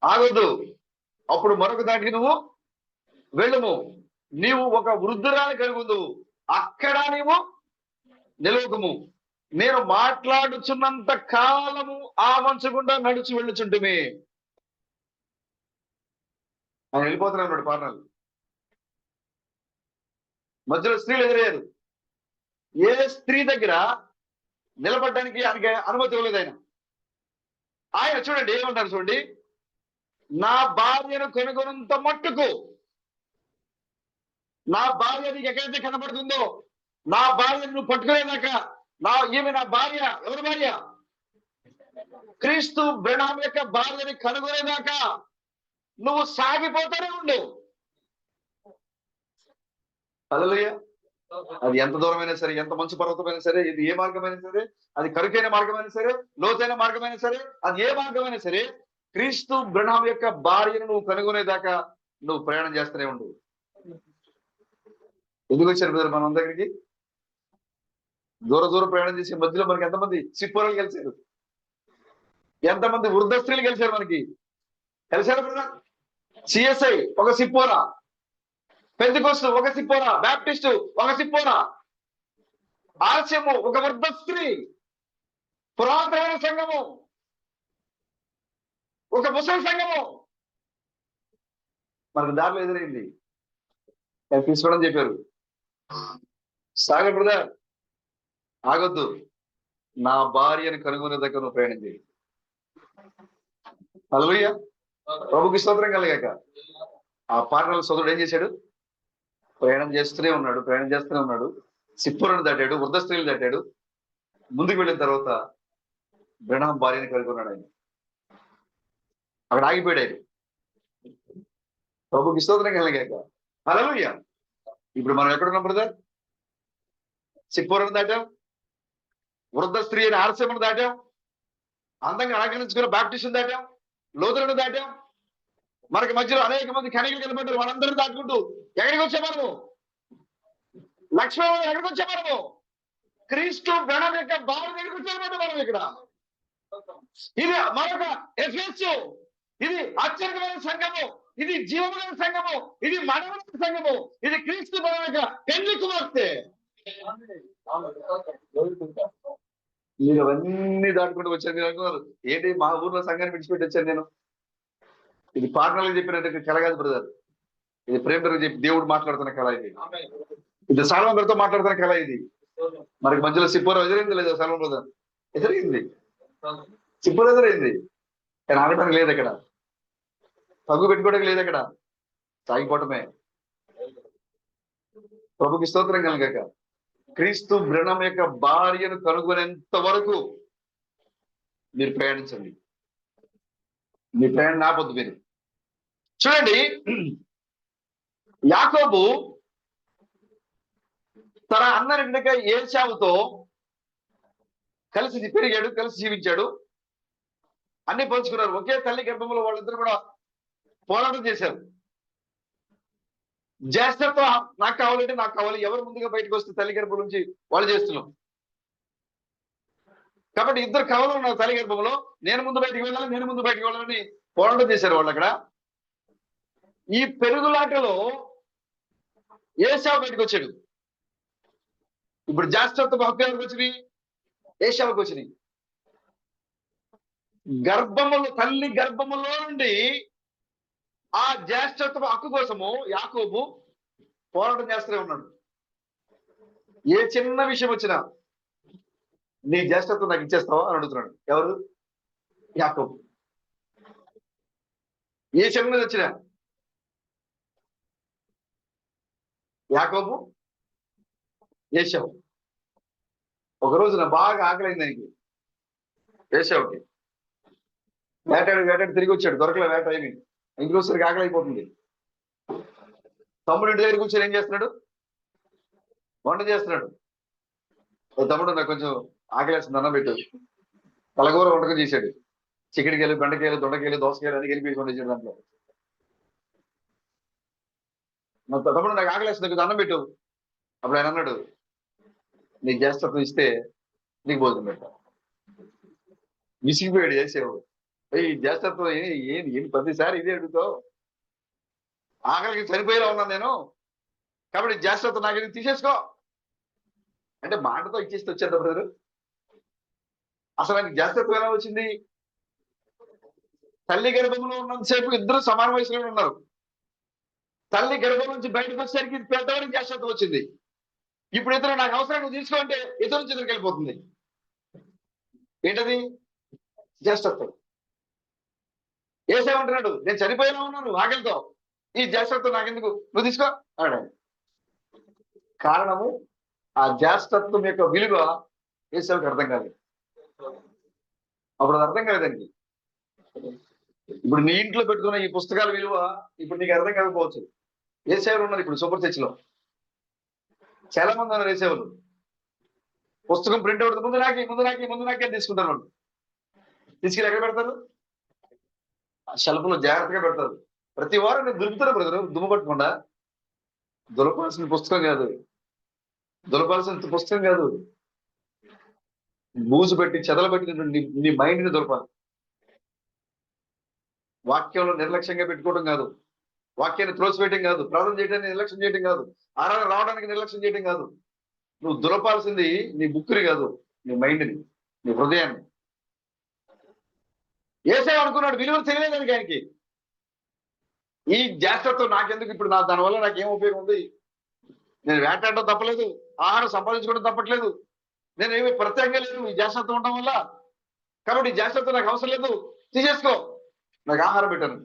ఆగొద్దు, అప్పుడు మరొక దానికి నువ్వు వెళ్ళము, నీవు ఒక వృద్ధురాలు కలుగుదు, అక్కడ నీవు నిలువకము, నేను మాట్లాడుచున్నంత కాలము ఆ మంచు గుండా నడిచి వెళ్ళుచుంటుమే. ఆయన వెళ్ళిపోతున్నాడు పాటలు. మధ్యలో స్త్రీలు ఎదురయ్యారు. ఏ స్త్రీ దగ్గర నిలబడడానికి ఆయనకి అనుమతి ఇవ్వలేదు. ఆయన చూడండి ఏమంటారు, చూడండి, నా భార్యను కనుగొనంత మట్టుకు, నా భార్య నీకు ఎక్కడైతే కనబడుతుందో, నా భార్యను నువ్వు పట్టుకునేదాకా, ఈమె నా భార్య. ఎవరి భార్య? క్రీస్తు బ్రహ్నాం యొక్క భార్యని కనుగొనేదాకా నువ్వు సాగిపోతూనే ఉండు. హల్లెలూయా. అది ఎంత దూరమైనా సరే, ఎంత మంచు పర్వతమైనా సరే, ఇది ఏ మార్గమైనా సరే, అది కరుకైన మార్గమైనా సరే, లోతైన మార్గమైనా సరే, అది ఏ మార్గమైనా సరే, క్రీస్తు బ్రహ్నాం యొక్క భార్యను నువ్వు కనుగొనేదాకా నువ్వు ప్రయాణం చేస్తూనే ఉండు. ఎందుకు వచ్చారు బ్రదర్ మనం దగ్గరికి? దూర ప్రయాణం చేసే మధ్యలో మనకి ఎంతమంది సిప్పోరాలు కలిశారు? ఎంతమంది వృద్ధ స్త్రీలు కలిశారు మనకి? కలిశారు బ్రదర్? సిఎస్ఐ ఒక సిప్పోరా, పెంతెకోస్తు ఒక సిప్పోరా, బాప్టిస్టు ఒక సిప్పోరా, ఆలస్యము ఒక వృద్ధ స్త్రీ, పురాతనమైన సంఘము ఒక ముసలి సంఘము మనకు దారిలో ఎదురైంది. తీసుకోవడం చెప్పారు. సాగర్ బ్రదర్, ఆగొద్దు, నా భార్యను కనుగొనే దగ్గర నువ్వు ప్రయాణం చేయి. హల్లెలూయా. ప్రభుకి స్తోత్రం కలగాక. ఆ పాటల సోదరుడు ఏం చేశాడు? ప్రయాణం చేస్తూనే ఉన్నాడు. సిప్పోరాను దాటాడు, వృద్ధ స్త్రీలు దాటాడు. ముందుకు వెళ్ళిన తర్వాత బ్రహ్నాం భార్యని కనుగొన్నాడు. ఆయన అక్కడ ఆగిపోయాడు. ఆయన ప్రభుకి స్తోత్రం కలగాక. హల్లెలూయా. ఇప్పుడు మనం ఎక్కడున్నాం బ్రదర్? సిప్పోరాను దాటాం, వృద్ధ స్త్రీ అని ఆర్సెమను దాటాం, అందంగా అలంకరించుకున్న బాప్టిస్టుని దాటాం, లోతులను దాటాం. మనకి మధ్యలో అనేక మంది కనికలు కనబడ్డారు. మనందరూ దాటుకుంటూ ఎక్కడికి వచ్చే మనము? లక్ష్మీ ఎక్కడికి వచ్చే మనము? క్రీస్తు బ్రహ్నాం యొక్క భార్య దగ్గరికి వచ్చామన్నమాట మనం ఇక్కడ. ఇది మరొక ఎఫెసు, ఇది ఆశ్చర్యమైన సంఘము, ఇది జీవమైన సంఘము, ఇది మనమైన సంఘము, ఇది క్రీస్తు బ్రహ్నాం యొక్క పెళ్లి కుమార్తె. మీరు అవన్నీ దాటుకుంటూ వచ్చారు. మీరు అనుకున్నారు ఏంటి మా ఊర్లో సంఘాన్ని విడిచిపెట్టి వచ్చాను నేను? ఇది పాటలకు చెప్పినట్టు కళ కాదు బ్రదర్. ఇది ప్రేమ చెప్పి దేవుడు మాట్లాడుతున్న కళ. ఇది సాల్మన్ గారితో మాట్లాడుతున్న కళ. ఇది మనకి మధ్యలో సిప్పోరా ఎదురైంది లేదా? సాల్మన్ బ్రదర్ ఎదురైంది, సిప్పోరా ఎదురైంది. కానీ ఆగటానికి లేదు అక్కడ, తగ్గు పెట్టుకోవడానికి లేదు అక్కడ, సాగిపోవటమే. ప్రభుకి స్తోత్రం కలగాక. క్రీస్తు బ్రహ్నాం యొక్క భార్యను కనుగొనేంత వరకు మీరు ప్రయాణించండి. మీ ప్రయాణం ఆపొద్దు. మీరు చూడండి, యాకోబు తన అన్న రెండుగా ఏశావుతో కలిసి పెరిగాడు, కలిసి జీవించాడు, అన్ని పంచుకున్నారు. ఒకే తల్లి గర్భంలో వాళ్ళిద్దరు కూడా పోరాటం చేశారు. జ్యేష్ఠతో నాకు కావాలంటే నాకు కావాలి, ఎవరు ముందుగా బయటకు వస్తే తల్లి గర్భం నుంచి వాళ్ళు చేస్తున్నాం. కాబట్టి ఇద్దరు కవలు ఉన్నారు తల్లి గర్భంలో. నేను ముందు బయటికి వెళ్ళాలి, నేను ముందు బయటికి వెళ్ళాలని పోరాటం చేశారు వాళ్ళు అక్కడ. ఈ పెరుగులాటలో ఏశావు బయటకు వచ్చాడు. ఇప్పుడు జ్యేష్ఠత్వ హక్కు ఎవరికి వచ్చినాయి? ఏశావుకి వచ్చినాయి. గర్భములో, తల్లి గర్భములో నుండి ఆ జ్యేష్ఠత్వ హక్కు కోసము యాకోబు పోరాటం చేస్తూనే ఉన్నాడు. ఏ చిన్న విషయం వచ్చినా నీ జ్యేష్ఠత్వం నాకు ఇచ్చేస్తావా అని అడుగుతున్నాడు. ఎవరు? యాకోబు. ఏ చిన్నది వచ్చినా యాకోబు, ఏశావు. ఒక రోజున బాగా ఆకలైంది దానికి, ఏశావుకి. వేటాడు తిరిగి వచ్చాడు, దొరకలే వేట ఏమి. ఇంటికి వచ్చేసరికి ఆకలి అయిపోతుంది. తమ్ముడు ఇంటి దగ్గర కూర్చొని ఏం చేస్తున్నాడు? వంట చేస్తున్నాడు. తమ్ముడు నాకు కొంచెం ఆకలేస్తుంది, అన్నం పెట్టు. తలగూర వంటకం చేశాడు. చికెడికాయలు, బెండకాయలు, దొండకాయలు, దోసకాయలు అన్ని కలిపి వండించాడు దాంట్లో. నా తమ్ముడు నాకు ఆకలేస్తుంది, కొంచెం అన్నం పెట్టు. అప్పుడు ఆయన అన్నాడు, నీకు జ్యేష్ఠత్వం ఇస్తే నీకు భోజనం పెట్టా. విసిగిపోయాడు చేసేవు. ఈ జ్యేష్ఠత్వం ఏం ప్రతిసారి ఇదే అడుగుతావు? ఆకలికి చనిపోయేలా ఉన్నాను నేను, కాబట్టి జ్యేష్ఠత్వం నాకు తీసేసుకో అంటే మాటతో ఇచ్చేస్తే వచ్చేద్దా బ్రదరు? అసలు ఆయనకి జ్యేష్ఠత్వం ఎలా వచ్చింది? తల్లి గర్భంలో ఉన్నంతసేపు ఇద్దరు సమాన వయసులో ఉన్నారు. తల్లి గర్భం నుంచి బయటకు వచ్చేసరికి పెద్దవారికి జ్యేష్ఠత్వం వచ్చింది. ఇప్పుడు ఇద్దరు నాకు అవసరం, నువ్వు తీసుకోంటే ఇద్దరు నుంచి ఇద్దరికి వెళ్ళిపోతుంది. ఏంటది? జ్యేష్ఠత్వం. ఏసేమంటున్నాడు, నేను చనిపోయినా ఉన్నాను ఆకలితో, ఈ జ్యేష్ఠత్వం నాకెందుకు, నువ్వు తీసుకో అన్నాడు. కారణము ఆ జ్యేష్ఠత్వం యొక్క విలువ ఏసేవుకి అర్థం కాదు. అప్పుడు అది అర్థం కాలేదండి. ఇప్పుడు నీ ఇంట్లో పెట్టుకున్న ఈ పుస్తకాల విలువ ఇప్పుడు నీకు అర్థం కాకపోవచ్చు. ఏసేవులు ఉన్నారు ఇప్పుడు సూపర్ చర్చిలో, చాలా మంది ఉన్నారు ఏసేవులు. పుస్తకం ప్రింట్ అవుతుంది, ముందు నాకే తీసుకుంటారు వాళ్ళు. తీసుకెళ్ళి ఎక్కడ పెడతారు? షెల్ఫ్ లో జాగ్రత్తగా పెడతారు. ప్రతి వారం నేను దులుపుతారు బ్రదరు, దుమ్ము పట్టకుండా. దులపాల్సిన పుస్తకం కాదు, దులపాల్సిన పుస్తకం కాదు, బూజు పెట్టి చెదలు పెట్టి నీ మైండ్ ని దులపాలి. వాక్యంలో నిర్లక్ష్యంగా పెట్టుకోవడం కాదు, వాక్యాన్ని త్రోసివేయటం కాదు, ప్రార్థన చేయడానికి నిర్లక్ష్యం చేయడం కాదు, ఆరాధన రావడానికి నిర్లక్ష్యం చేయడం కాదు. నువ్వు దులపాల్సింది నీ బుక్కుని కాదు, నీ మైండ్ని, నీ హృదయాన్ని. ఏసేవ్ అనుకున్నాడు, విలువ తెలియలేదని ఆయనకి. ఈ జ్యేష్ఠత్వం నాకెందుకు, ఇప్పుడు దానివల్ల నాకేం ఉపయోగం ఉంది? నేను వేటాడడం తప్పలేదు, ఆహారం సంపాదించుకోవడం తప్పట్లేదు, నేను ఏమి ప్రత్యేకంగా లేదు ఈ జ్యేష్ఠత్వం ఉండడం వల్ల. కాబట్టి ఈ జ్యేష్ఠత్వం నాకు అవసరం లేదు, తీసేసుకో, నాకు ఆహారం పెట్టాను.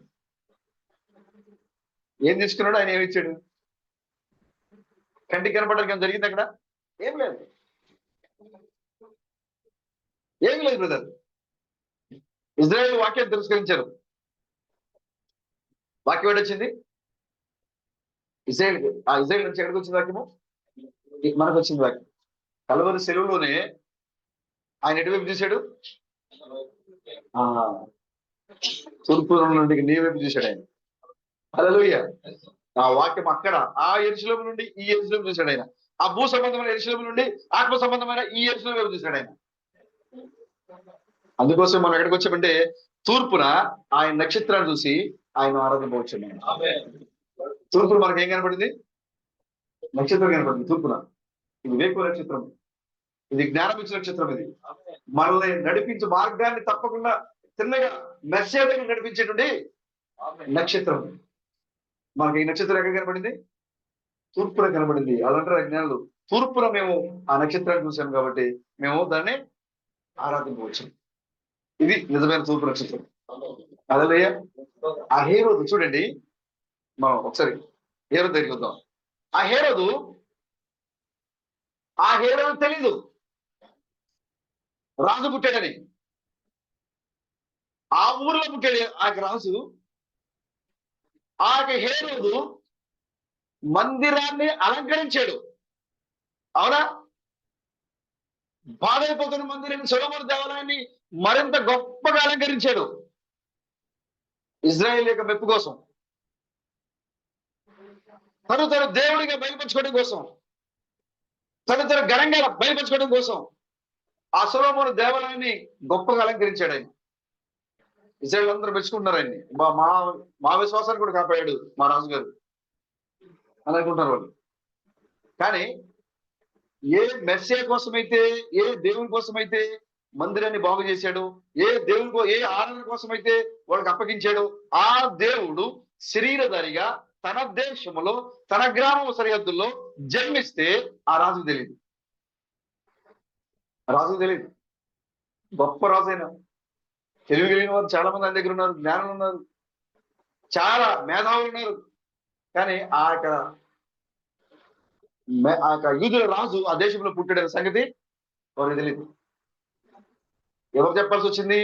ఏం తీసుకున్నాడు ఆయన? ఏమి ఇచ్చాడు? కంటికి కనపడడానికి ఏం జరిగింది అక్కడ? ఏం లేదు, ఏమి లేదు బ్రదర్. ఇజ్రాయేల్ వాక్యాన్ని తిరస్కరించారు. వాక్యం ఏంటొచ్చింది? ఇజ్రాయేల్ నుంచి ఎక్కడికి వచ్చింది వాక్యము? మనకు వచ్చింది వాక్యం. కల్వరి సెలవులోనే ఆయన ఎటువైపు చూశాడు? తూర్పు నుండి నీ వైపు చూశాడు ఆయన. హల్లెలూయా. ఆ వాక్యం అక్కడ ఆ యెరూషలేము నుండి ఈ యెరూషలేము చూశాడు ఆయన. ఆ భూ సంబంధమైన యెరూషలేము నుండి ఆత్మ సంబంధమైన ఈ యెరూషలేము వైపు చూశాడు ఆయన. అందుకోసం మనం ఎక్కడికి వచ్చామంటే తూర్పున ఆయన నక్షత్రాన్ని చూసి ఆయన ఆరాధించవచ్చు. తూర్పున మనకి ఏం కనపడింది? నక్షత్రం కనపడింది తూర్పున. ఇది వేకువ నక్షత్రం, ఇది జ్ఞానం ఇచ్చే నక్షత్రం. ఇది మనల్ని నడిపించే మార్గాన్ని తప్పకుండా చిన్నగా మెర్సేదగా నడిపించేటువంటి నక్షత్రం. మనకి ఈ నక్షత్రం ఎక్కడ కనపడింది? తూర్పున కనబడింది. అలాంటి జ్ఞానులు తూర్పున మేము ఆ నక్షత్రాన్ని చూసాం కాబట్టి మేము దాన్ని ఆరాధించవచ్చు. ఇది నిజమైన తూర్పు నక్షత్రం. హల్లెలూయా. ఆ హేరోదు చూడండి, మనం ఒకసారి హేరోదు దగ్గరికి వద్దాం. ఆ హేరోదు తెలీదు రాజు పుట్టాడని. ఆ ఊర్లో పుట్టాడు ఆ రాజు. ఆ హేరోదు మందిరాన్ని అలంకరించాడు. అవునా? పాడైపోతున్న మందిరాన్ని, సొలొమోను దేవాలయాన్ని మరింత గొప్పగా అలంకరించాడు ఇజ్రాయేల్ యొక్క మెప్పు కోసం, తను దేవుడిగా బయలుపరచుకోవడం కోసం, తను ఘనంగా బయలుపరచుకోవడం కోసం ఆ సొలొమోను దేవాలయాన్ని గొప్పగా అలంకరించాడు ఆయన. ఇజ్రాయేల్ అందరూ మెచ్చుకుంటున్నారు ఆయన్ని. మా మా మా విశ్వాసాన్ని కూడా కాపాడాడు మా రాజుగారు అని అనుకుంటున్నారు వాళ్ళు. కానీ ఏ మెస్సియా కోసమైతే, ఏ దేవుని కోసమైతే మందిరాన్ని బాగు చేశాడు, ఏ ఆరాధన కోసమైతే వాళ్ళకి అప్పగించాడు, ఆ దేవుడు శరీరధారిగా తన దేశంలో తన గ్రామం సరిహద్దుల్లో జన్మిస్తే ఆ రాజుకు తెలియదు. గొప్ప రాజైన, తెలివి కలిగిన వారు చాలా మంది ఆయన దగ్గర ఉన్నారు, జ్ఞానులు ఉన్నారు, చాలా మేధావులు ఉన్నారు. కానీ ఆ యొక్క యూదుల రాజు ఆ దేశంలో పుట్టాడనే సంగతి ఎవరికి తెలియదు. ఎవరు చెప్పాల్సి వచ్చింది?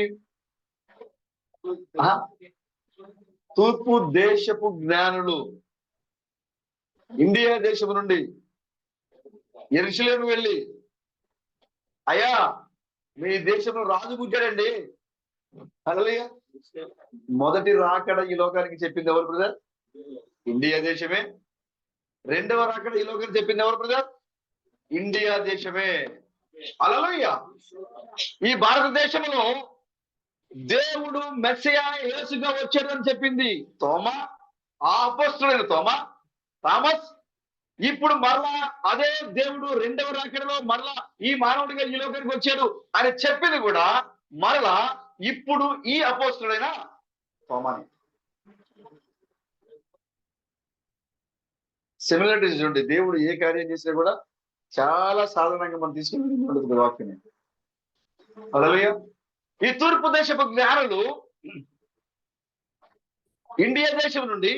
తూర్పు దేశపు జ్ఞానులు ఇండియా దేశం నుండి యెరూషలేము వెళ్ళి, అయ్యా మీ దేశంలో రాజు పుట్టాడండి, హల్లెలూయా, మొదటి రాకడ ఈ లోకానికి చెప్పింది ఎవరు బ్రదర్? ఇండియా దేశమే. రెండవ రాకడ ఈ లోకానికి చెప్పింది ఎవరు బ్రదర్? ఇండియా దేశమే. హల్లెలూయా. ఈ భారతదేశంలో దేవుడు మెస్సియా యేసుగా వచ్చాడు అని చెప్పింది తోమా, ఆ అపోస్తలుడైన థామస్. ఇప్పుడు మరలా అదే దేవుడు రెండవ రాకడలో మరలా ఈ మానవుడిగా ఈ లోకానికి వచ్చాడు అని చెప్పింది కూడా మరలా ఇప్పుడు ఈ అపోస్తలుడైన తోమాని. సిమిలారిటీస్ ఉండే. దేవుడు ఏ కార్యం చేసినా కూడా చాలా సాధారణంగా మనం తీసుకుని వాక్యం. హల్లెలూయా. ఈ తూర్పు దేశపు జ్ఞానులు ఇండియా దేశం నుండి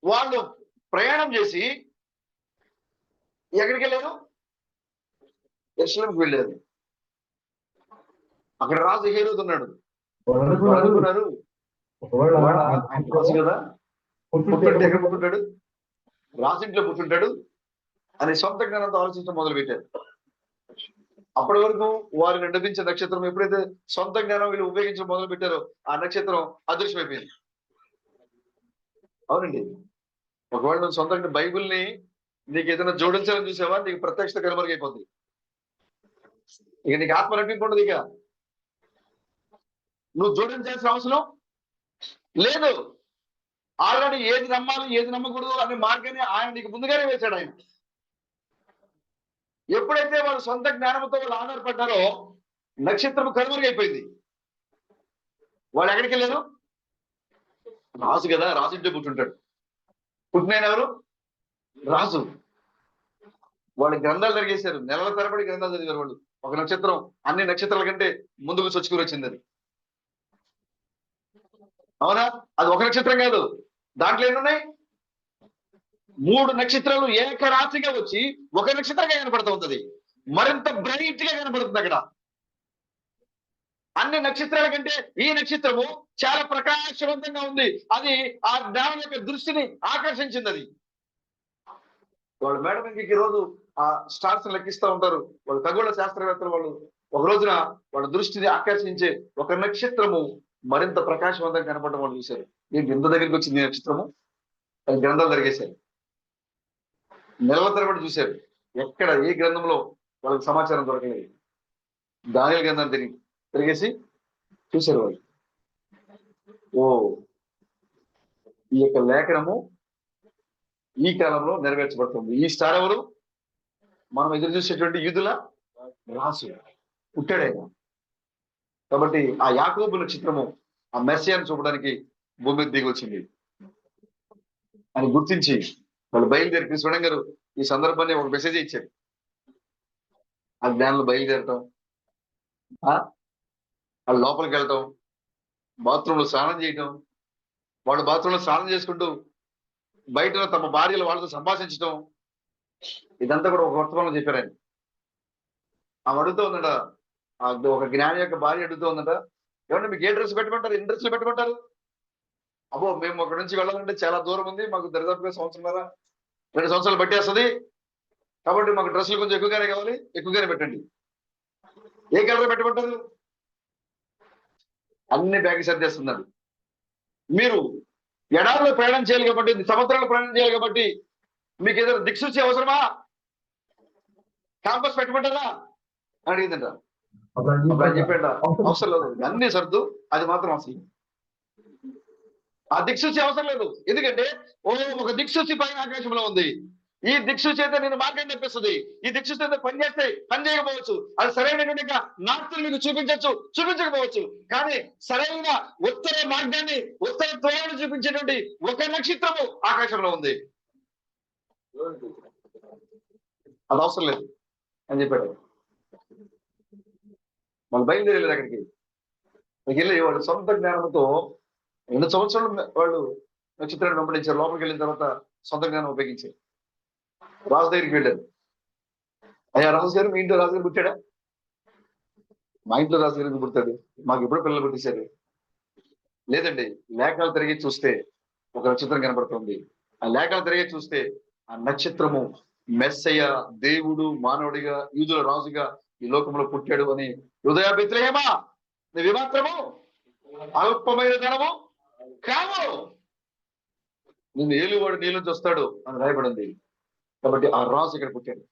వాళ్ళు ప్రయాణం చేసి ఎక్కడికి వెళ్ళారు? యెరూషలేముకి వెళ్ళారు. అక్కడ రాజు హేరోదు ఉన్నాడు. అనుకున్నారు రాజు కదా, పుట్టుంటే ఎక్కడ పుట్టుంటాడు? రాజుంట్లో పుట్టుంటాడు అని సొంత జ్ఞానంతో ఆలోచించడం మొదలు పెట్టారు. అప్పటి వరకు వారిని నడిపించే నక్షత్రం ఎప్పుడైతే సొంత జ్ఞానం వీళ్ళు ఉపయోగించడం మొదలు పెట్టారో ఆ నక్షత్రం అదృశ్యమైపోయింది. అవునండి. ఒకవేళ నువ్వు సొంతంగా బైబిల్ని నీకు ఏదైనా జోడించాలని చూసావా, నీకు ప్రత్యక్షత కనుమరుగైపోద్ది. ఇక నీకు ఆత్మ నడిపింపఉండదు. ఇక నువ్వు జోడించాల్సిన అవసరం లేదు. ఆల్రెడీ ఏది నమ్మాలి ఏది నమ్మకూడదు అనే మార్గాన్ని ఆయన నీకు ముందుగానే వేశాడు. ఆయన ఎప్పుడైతే వాళ్ళు సొంత జ్ఞానంతో వాళ్ళు ఆధారపడ్డారో నక్షత్రం కనుమరుగైపోయింది. వాళ్ళు ఎక్కడికి వెళ్ళారు? రాజు కదా, రాజు ఇంట్లో పుట్టుంటాడు. పుట్టిన ఎవరు? రాజు. వాళ్ళు గ్రంథాలు జరిగేశారు, నెలల తరబడి గ్రంథాలు చదివారు వాళ్ళు. ఒక నక్షత్రం అన్ని నక్షత్రాల కంటే ముందుకు చొచ్చుకుని వచ్చింది అది. అవునా? అది ఒక నక్షత్రం కాదు, దాంట్లో ఎన్నున్నాయి? 3 నక్షత్రాలు ఏకరాశిగా వచ్చి ఒక నక్షత్రంగా కనపడుతూ ఉంటుంది. మరింత బ్రైట్ గా కనపడుతుంది అక్కడ. అన్ని నక్షత్రాల కంటే ఈ నక్షత్రము చాలా ప్రకాశవంతంగా ఉంది. అది ఆ జ్ఞానం యొక్క దృష్టిని ఆకర్షించింది. అది వాళ్ళు మేడం ఇంక రోజు ఆ స్టార్స్ లెక్కిస్తూ ఉంటారు వాళ్ళు, ఖగోళ శాస్త్రవేత్తలు. వాళ్ళు ఒక రోజున వాళ్ళ దృష్టిని ఆకర్షించే ఒక నక్షత్రము మరింత ప్రకాశవంతంగా కనపడడం వాళ్ళు చూశారు. ఇంత దగ్గరికి వచ్చింది నక్షత్రము, అది గ్రంథాలు జరిగేశారు. నెలల తరబడి చూశారు, ఎక్కడ ఏ గ్రంథంలో వాళ్ళకి సమాచారం దొరకలేదు. దానియేలు గ్రంథం తిరిగేసి చూశారు వాళ్ళు. ఓ, ఈ యొక్క లేఖనము ఈ కాలంలో నెరవేర్చబడుతుంది. ఈ స్టార్ ఎవరు? మనం ఎదురు చూసేటువంటి యూదుల రాజు పుట్టాడైనా. కాబట్టి ఆ యాకోబు నక్షత్రము ఆ మెస్సియాను చూపడానికి భూమి దిగి వచ్చింది అని గుర్తించి వాళ్ళు బయలుదేరి, కృష్ణ గారు ఈ సందర్భాన్ని ఒక మెసేజ్ ఇచ్చారు. ఆ జ్ఞానంలో బయలుదేరటం, వాళ్ళ లోపలికి వెళ్ళటం, బాత్రూంలో స్నానం చేయటం, వాళ్ళు బాత్రూంలో స్నానం చేసుకుంటూ బయట తమ భార్యలు వాళ్ళతో సంభాషించడం, ఇదంతా కూడా ఒక వర్తమానం చెప్పారు ఆయన. ఆమె అడుగుతూ ఉందట, ఒక జ్ఞాని యొక్క భార్య అడుగుతూ ఉందట, ఏమన్నా మీకు ఏ డ్రెస్ పెట్టమంటారు, ఎన్ని డ్రెస్సులు పెట్టమంటారు? అబ్బో మేము అక్కడ నుంచి వెళ్ళాలంటే చాలా దూరం ఉంది, మాకు దరిదాపుగా సంవత్సరంన్నర 2 సంవత్సరాలు పట్టేస్తుంది, కాబట్టి మాకు డ్రెస్సులు కొంచెం ఎక్కువగానే కావాలి, ఎక్కువగానే పెట్టండి. ఏ కలర్ పెట్టమంటారు? అన్ని బ్యాగ్ సర్దేస్తున్నారు. మీరు ఎడారిలో ప్రయాణం చేయాలి కాబట్టి, సముద్రంలో ప్రయాణం చేయాలి కాబట్టి మీకు ఏదైనా దిక్సూచి అవసరమా? క్యాంపస్ పెట్టమంటారా అడిగిందంట. అప్పుడు ఆయన చెప్పాడ, అవసరం లేదు, అన్ని సర్దు, అది మాత్రం అవసరం. ఆ దిక్సూచి అవసరం లేదు, ఎందుకంటే ఒక దిక్సూచి పైన ఆకాశంలో ఉంది. ఈ దిక్సూచి అయితే నేను మార్గం తెప్పిస్తుంది. ఈ దిక్సూచి అయితే పని చేస్తే పని చేయకపోవచ్చు, అది సరైనటువంటి నార్తలు మీకు చూపించకపోవచ్చు, కానీ సరైన ఉత్తర మార్గాన్ని, ఉత్తర ద్వారాన్ని చూపించేటువంటి ఒక నక్షత్రము ఆకాశంలో ఉంది. అది అవసరం లేదు అని చెప్పాడు. వాళ్ళు బయలుదేరలేదు అక్కడికి. వెళ్ళి వాళ్ళు సొంత జ్ఞానంతో 2 సంవత్సరాలు వాళ్ళు నక్షత్రాన్ని వెంబడించారు. లోపలికి వెళ్ళిన తర్వాత సొంత జ్ఞానం ఉపయోగించారు. రాజు దగ్గరికి వెళ్ళారు. అయ్యా రాజుగారు, మీ ఇంట్లో రాజుగారు పుట్టాడా? మా ఇంట్లో రాజుగారికి పుడతాడు, మాకు ఎప్పుడు పిల్లలు పుట్టేశారు. లేదండి, లేఖలు తిరిగి చూస్తే ఒక నక్షత్రం కనబడుతుంది. ఆ లేఖలు తిరిగి చూస్తే ఆ నక్షత్రము మెస్సయ్య, దేవుడు మానవుడిగా, యూదుల రాజుగా ఈ లోకంలో పుట్టాడు అని. హృదయ బెత్లెహేమా, నువ్వు మాత్రము అల్పమైన ధనము కావు, నిన్ను ఏలువాడు నీళ్ళ నుంచి వస్తాడు అని రాయబడింది. కాబట్టి ఆ రాజు ఇక్కడ పుట్టాడు.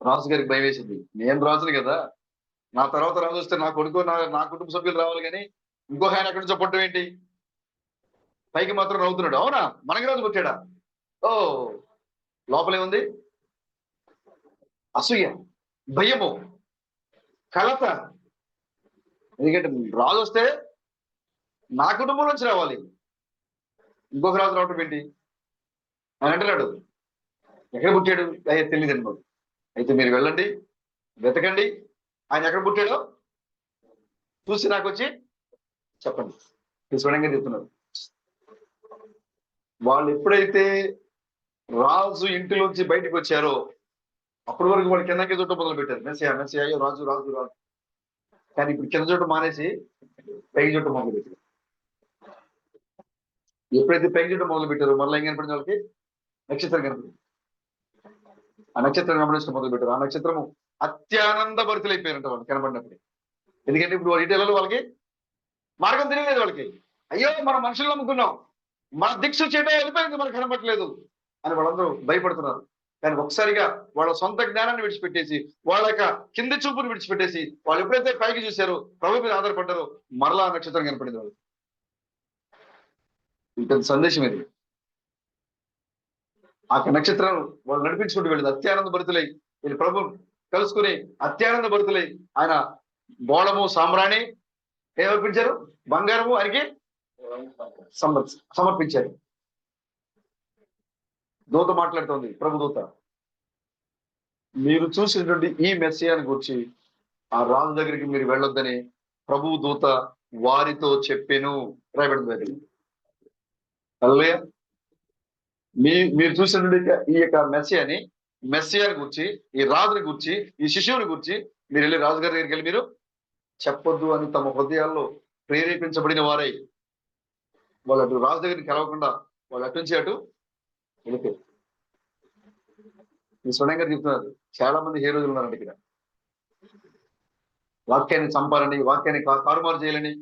రాజు గారికి భయం వేసింది. నేను రాజుని కదా, నా తర్వాత రాజు వస్తే నా కొడుకు, నా కుటుంబ సభ్యులు రావాలి, కానీ ఇంకొక ఆయన ఎక్కడి నుంచో పుట్టడం ఏంటి? పైకి మాత్రం నవ్వుతున్నాడు. అవునా, మనకి రాజు పుట్టాడా? ఓ, లోపలే ఉంది అసూయ, భయము, కలత. ఎందుకంటే రాజు వస్తే నా కుటుంబం నుంచి రావాలి, ఇంకొక రాజు రావటం ఏంటి అని అంటున్నాడు. ఎక్కడ పుట్టాడు? అయ్యే తెలియదు అన్నాడు. అయితే మీరు వెళ్ళండి, వెతకండి, ఆయన ఎక్కడ పుట్టాడో చూసి నాకు వచ్చి చెప్పండి. స్వయంగా చెప్తున్నారు. వాళ్ళు ఎప్పుడైతే రాజు ఇంటిలోంచి బయటకు వచ్చారో అప్పటి వరకు వాళ్ళు కిందకి చూడటం మొదలు పెట్టారు. మెస్సియా మెస్సియా, అయ్యో రాజు రాజు రాజు. కానీ ఇప్పుడు కింద చూడటం మానేసి పైకి చూడటం మొదలు పెట్టారు. ఎప్పుడైతే పైకి చూడటం మొదలు పెట్టారో మళ్ళీ ఏం కనపడింది వాళ్ళకి? నక్షత్రం కనపడింది. ఆ నక్షత్రం గమనించడం మొదలు పెట్టారు. ఆ నక్షత్రము అత్యానంద భరితులైపోయారంట వాళ్ళు కనపడినప్పుడు. ఎందుకంటే ఇప్పుడు వాళ్ళ ఇటీవల వాళ్ళకి మార్గం తెలియలేదు. వాళ్ళకి అయ్యో మనం మనుషులు నమ్ముకున్నాం, మన దిక్సు చేయడం వెళ్ళిపోయింది, మనకు కనపట్లేదు అని వాళ్ళందరూ భయపడుతున్నారు. కానీ ఒకసారిగా వాళ్ళ సొంత జ్ఞానాన్ని విడిచిపెట్టేసి, వాళ్ళ యొక్క కింది చూపును విడిచిపెట్టేసి, వాళ్ళు ఎప్పుడైతే పైకి చూశారో, ప్రభు మీద ఆధారపడ్డారో, మరలా నక్షత్రం కనపడింది వాళ్ళు. ఇంత సందేశం ఇది. ఆ నక్షత్రం వాళ్ళు నడిపించుకుంటూ వెళ్ళింది. అత్యానంద భరితులై వీళ్ళు ప్రభు కలుసుకుని అత్యానంద భరితులై ఆయన బోళము, సామ్రాణి ఏమర్పించారు? బంగారము ఆయనకి సమర్పించారు. దూత మాట్లాడుతోంది, ప్రభు దూత, మీరు చూసినటువంటి ఈ మెస్సియాని గురించి ఆ రాజు దగ్గరికి మీరు వెళ్ళొద్దని ప్రభు దూత వారితో చెప్పెను రాయబడింది. హల్లెలూయా. మీరు చూసినటువంటి ఈ యొక్క మెస్సియాని గురించి, ఈ రాజుని గురించి, ఈ శిశువుని గురించి మీరు వెళ్ళి రాజుగారి దగ్గరికి వెళ్ళి మీరు చెప్పొద్దు అని తమ హృదయాల్లో ప్రేరేపించబడిన వారై వాళ్ళు అటు రాజు దగ్గరికి కలవకుండా వాళ్ళు అటు నుంచి అటు వెళ్ళిపోయారు. ఈ స్వయంగా చెప్తున్నారు. చాలా మంది హీరోలు ఉన్నారండి ఇక్కడ. వాక్యాన్ని చంపాలని, వాక్యాన్ని తారుమారు చేయాలని,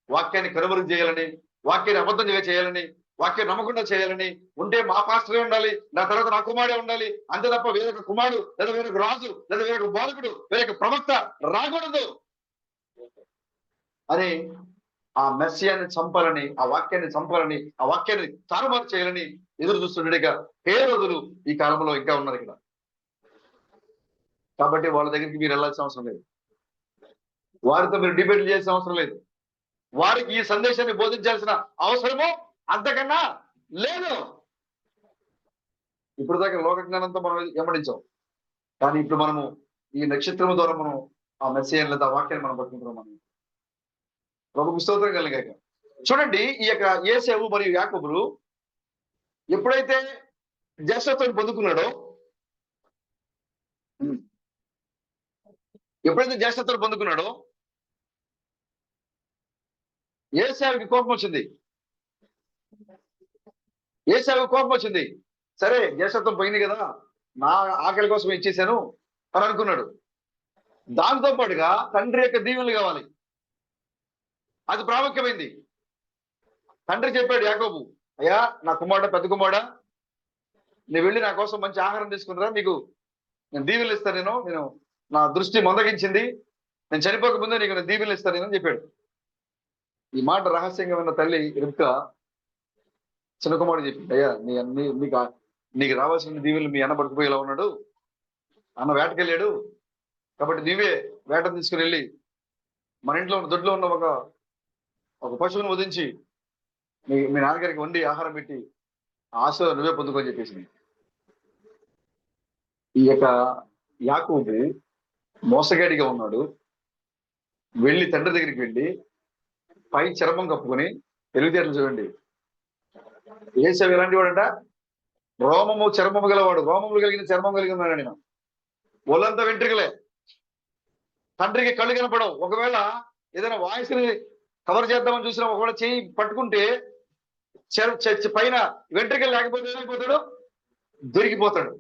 వాక్యాన్ని కనుమరుగు చేయాలని, వాక్యాన్ని అబద్ధం చేయాలని, వాక్యం నమ్మకుండా చేయాలని, ఉంటే మా పాస్టరే ఉండాలి, నా తర్వాత నా కుమారుడే ఉండాలి, అంతే తప్ప వేరొక కుమారుడు లేదా వేరొక రాజు లేదా వేరొక బాలకుడు వేరొక ప్రవక్త రాకూడదు అని ఆ మెస్సియాన్ని చంపాలని, ఆ వాక్యాన్ని చంపాలని, ఆ వాక్యాన్ని తారుమారు చేయాలని ఎదురు చూస్తుండేగా హేరోదులు ఈ కాలంలో ఇంకా ఉన్నారు ఇక్కడ. కాబట్టి వాళ్ళ దగ్గరికి మీరు వెళ్ళాల్సిన అవసరం లేదు, వారితో మీరు డిబేట్ చేయాల్సిన అవసరం లేదు, వారికి ఈ సందేశాన్ని బోధించాల్సిన అవసరము అంతకన్నా లేదు. ఇప్పుడు దాకా లోక జ్ఞానంతో మనం వెంబడించాం, కానీ ఇప్పుడు మనము ఈ నక్షత్రం ద్వారా మనం ఆ మెస్సియన్ లేదా వాక్యాన్ని మనం పట్టుకుంటున్నాం. మనం ప్రభుకు స్తోత్రం కలిగాక. చూడండి, ఈ యొక్క యేసేవు మరియు యాకోబులు ఎప్పుడైతే జ్యేష్ఠత్వాన్ని పొందుకున్నాడో, ఏశావుకి కోపం వచ్చింది. ఏశావుకి కోపం వచ్చింది. సరే జ్యేష్ఠత్వం పోయింది కదా, నా ఆకలి కోసం ఇచ్చేసాను అని అనుకున్నాడు. దాంతో పాటుగా తండ్రి యొక్క దీవెనలు కావాలి, అది ప్రాముఖ్యమైంది. తండ్రి చెప్పాడు యాకోబు, అయ్యా నా కుమారుడు, పెద్ద కుమారుడా, నువ్వు వెళ్ళి నా కోసం మంచి ఆహారం తీసుకుంటారా, నీకు నేను దీవెనలు ఇస్తాను, నేను నా దృష్టి మందగించింది, నేను చనిపోక ముందే నీకు నేను దీవెనలు ఇస్తాను నేను అని చెప్పాడు. ఈ మాట రహస్యంగా ఉన్న తల్లి రిబ్కా చిన్న కుమారుడు చెప్పింది, అయ్యా నీకు రావాల్సిన దీవెనలు మీ అన్న పట్టుకుపోయేలా ఉన్నాడు, అన్న వేటకెళ్ళాడు, కాబట్టి నీవే వేటను తీసుకుని వెళ్ళి మన ఇంట్లో దొడ్లో ఉన్న ఒక పశువును వధించి మీ నాన్నగారికి వండి ఆహారం పెట్టి ఆశ నువ్వే పొందుకొని చెప్పేసింది. ఈ యొక్క యాకోబు మోసగాడిగా ఉన్నాడు. వెళ్ళి తండ్రి దగ్గరికి వెళ్ళి పై చర్మం కప్పుకొని, తెలివితేటలు చూడండి, ఏశావు ఎలాంటి వాడంట, రోమము చర్మము గలవాడు, రోమములు కలిగిన చర్మం కలిగి ఉన్నాడు. నేను ఒళ్ళంతా వెంట్రుకలే, తండ్రికి కళ్ళు కనపడవు. ఒకవేళ ఏదైనా వాయిస్ ని కవర్ చేద్దామని చూసినా, ఒకవేళ చేయి పట్టుకుంటే పైన వెంట్రుకలు లేకపోతే ఏమైపోతాడు, దొరికిపోతాడు.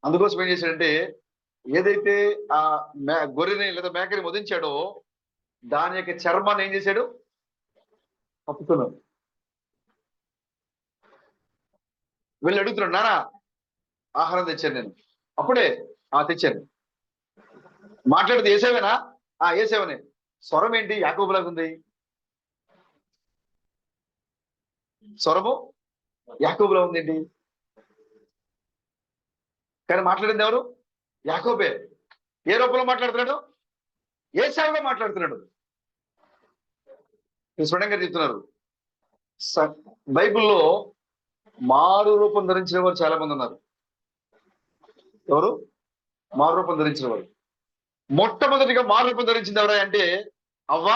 అందుకోసం ఏం చేశాడంటే, ఏదైతే ఆ గొర్రెని లేదా మేకని వధించాడో దాని యొక్క చర్మాన్ని ఏం చేశాడు, కప్పుతున్నాడు. వెళ్ళి అడుగుతున్నాడు, నానా ఆహారం తెచ్చాను నేను. అప్పుడే తెచ్చాను. మాట్లాడితే ఏసేవేనా? ఏసేవనే. స్వరం ఏంటి యాకోబులాగా ఉంది, స్వరము యాకోబులా ఉందేంటి, కానీ మాట్లాడింది ఎవరు? యాకోబే. ఏ రూపంలో మాట్లాడుతున్నాడు? ఏశావుగా మాట్లాడుతున్నాడు. స్పష్టంగా చెప్తున్నారు. బైబిల్లో మారు రూపం ధరించిన వారు చాలా మంది ఉన్నారు. ఎవరు మారు రూపం ధరించిన వారు? మొట్టమొదటిగా మారు రూపం ధరించింది ఎవరా అంటే అవ్వ,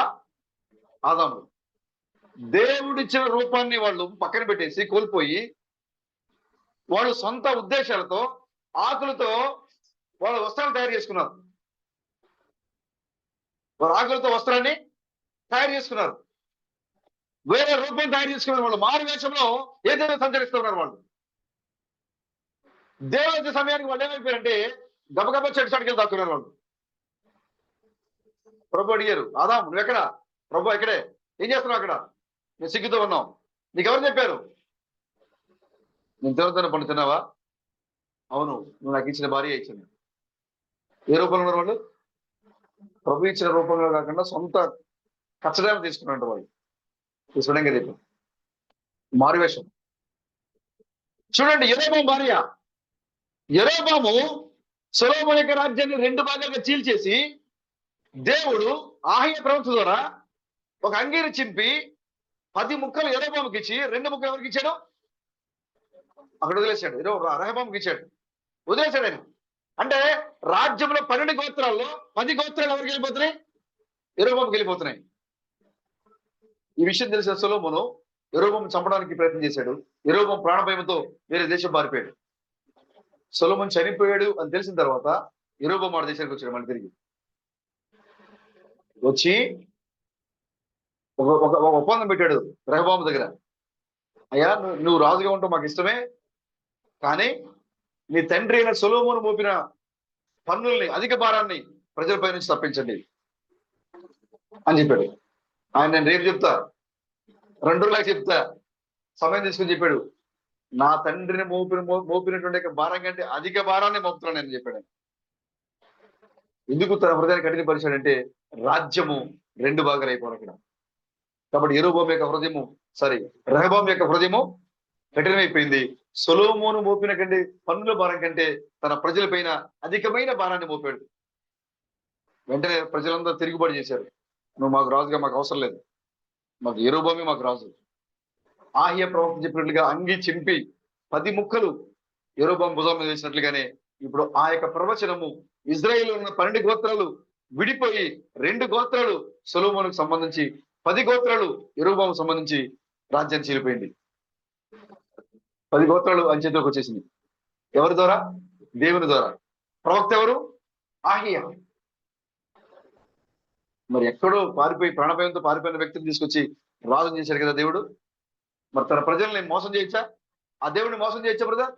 ఆదాము. దేవుడిచ్చిన రూపాన్ని వాళ్ళు పక్కన పెట్టేసి కోల్పోయి, వాళ్ళు సొంత ఉద్దేశాలతో ఆకులతో వాళ్ళ వస్త్రాలు తయారు చేసుకున్నారు. వారు ఆకులతో వస్త్రాన్ని తయారు చేసుకున్నారు, వేరే రూపం తయారు చేసుకున్నారు. వాళ్ళు మారు వేషంలో ఏదైనా సంచరిస్తున్నారు. వాళ్ళు దేవుడి సమయానికి వాళ్ళు ఏమైపోయారంటే గబగబా చెట్టు చాటుకెళ్ళి దాక్కున్నారు. వాళ్ళు ప్రభు అడిగారు, ఆదాం నువ్వెక్కడ? ప్రభు ఎక్కడే, ఏం చేస్తున్నావు అక్కడ? నేను సిగ్గుతో ఉన్నావు. నీకెవరు చెప్పారు? నేను తినొద్దన్న పండు తిన్నావా? అవును, నువ్వు నాకు ఇచ్చిన భార్య ఇచ్చింది. ఏ రూపంలో ఉన్నారు వాళ్ళు? ప్రభు ఇచ్చిన రూపంలో కాకుండా సొంత కచ్చడాలు తీసుకున్నారు వాళ్ళు. చూడంగా చెప్పారు మారువేషం. చూడండి, యెరోబాము భార్య. యెరోబాము సొలొమోను యొక్క రాజ్యాన్ని 2 భాగాలుగా చీల్చేసి, దేవుడు ఆహయ ప్రవక్త ద్వారా ఒక అంగీని చింపి 10 ముక్కలు యెరోబాముకి ఇచ్చి 2 ముక్కలు ఎవరికి ఇచ్చాడు? అక్కడ వదిలేశాడు. రెహబాముకి ఇచ్చాడు, వదిలేశాడు ఆయన. అంటే రాజ్యంలో 12 గోత్రాల్లో 10 గోత్రాలు ఎవరికి వెళ్ళిపోతున్నాయి? యెరోబాముకి వెళ్ళిపోతున్నాయి. ఈ విషయం తెలిసిన సొలొమోను యెరోబామును చంపడానికి ప్రయత్నం చేశాడు. యెరోబాము ప్రాణభయంతో వేరే దేశం పారిపోయాడు. సొలొమోను చనిపోయాడు అని తెలిసిన తర్వాత యెరోబాము ఆ దేశానికి వచ్చాడు. మళ్ళీ తిరిగి వచ్చి ఒక ఒప్పందం పెట్టాడు రెహబాము దగ్గర. అయ్యా, నువ్వు రాజుగా ఉంటావు మాకు ఇష్టమే, కానీ నీ తండ్రి అయిన సొలొమోను మోపిన పన్నుల్ని, అధిక భారాన్ని ప్రజలపై నుంచి తప్పించండి అని చెప్పాడు. ఆయన నేను రేపు చెప్తా, 2 రోజులకు చెప్తా, సమయం తీసుకుని చెప్పాడు. నా తండ్రిని మోపినటువంటి భారం కంటే అధిక భారాన్ని మోపుతున్నాను నేను చెప్పాడు. ఎందుకు తన హృదయాన్ని కఠినపరిచాడంటే రాజ్యము 2 భాగాలు అయిపోవాలి అక్కడ. కాబట్టి యెరోబాము యొక్క హృదయము రెహబాము యొక్క హృదయము కఠినమైపోయింది. సొలొమోను మోపిన కంటే పన్నుల భారం కంటే తన ప్రజల పైన అధికమైన భారాన్ని మోపాడు. వెంటనే ప్రజలందరూ తిరుగుబాటు చేశారు. నువ్వు మాకు రాజుగా మాకు అవసరం లేదు, మాకు యెరోబామే మాకు రాజు. ఆహ్య ప్రవక్త చెప్పినట్లుగా అంగి చింపి 10 ముక్కలు యెరోబాము భుజం మీద వేసినట్లుగానే ఇప్పుడు ఆ యొక్క ప్రవచనము ఇజ్రాయేల్ ఉన్న 12 గోత్రాలు విడిపోయి 2 గోత్రాలు సొలొమోనుకు సంబంధించి, 10 గోత్రాలు యెరోబాముకు సంబంధించి రాజ్యాన్ని చీలిపోయింది. 10 గోత్రాలు ఆయన చేతిలోకి వచ్చేసింది. ఎవరి ద్వారా? దేవుని ద్వారా. ప్రవక్త ఎవరు? ఆహియా. మరి ఎక్కడో పారిపోయి ప్రాణభయంతో పారిపోయిన వ్యక్తిని తీసుకొచ్చి రాజుని చేశాడు కదా దేవుడు. మరి తన ప్రజల్ని మోసం చేయొచ్చా? ఆ దేవుడిని మోసం చేయొచ్చా బ్రదర్?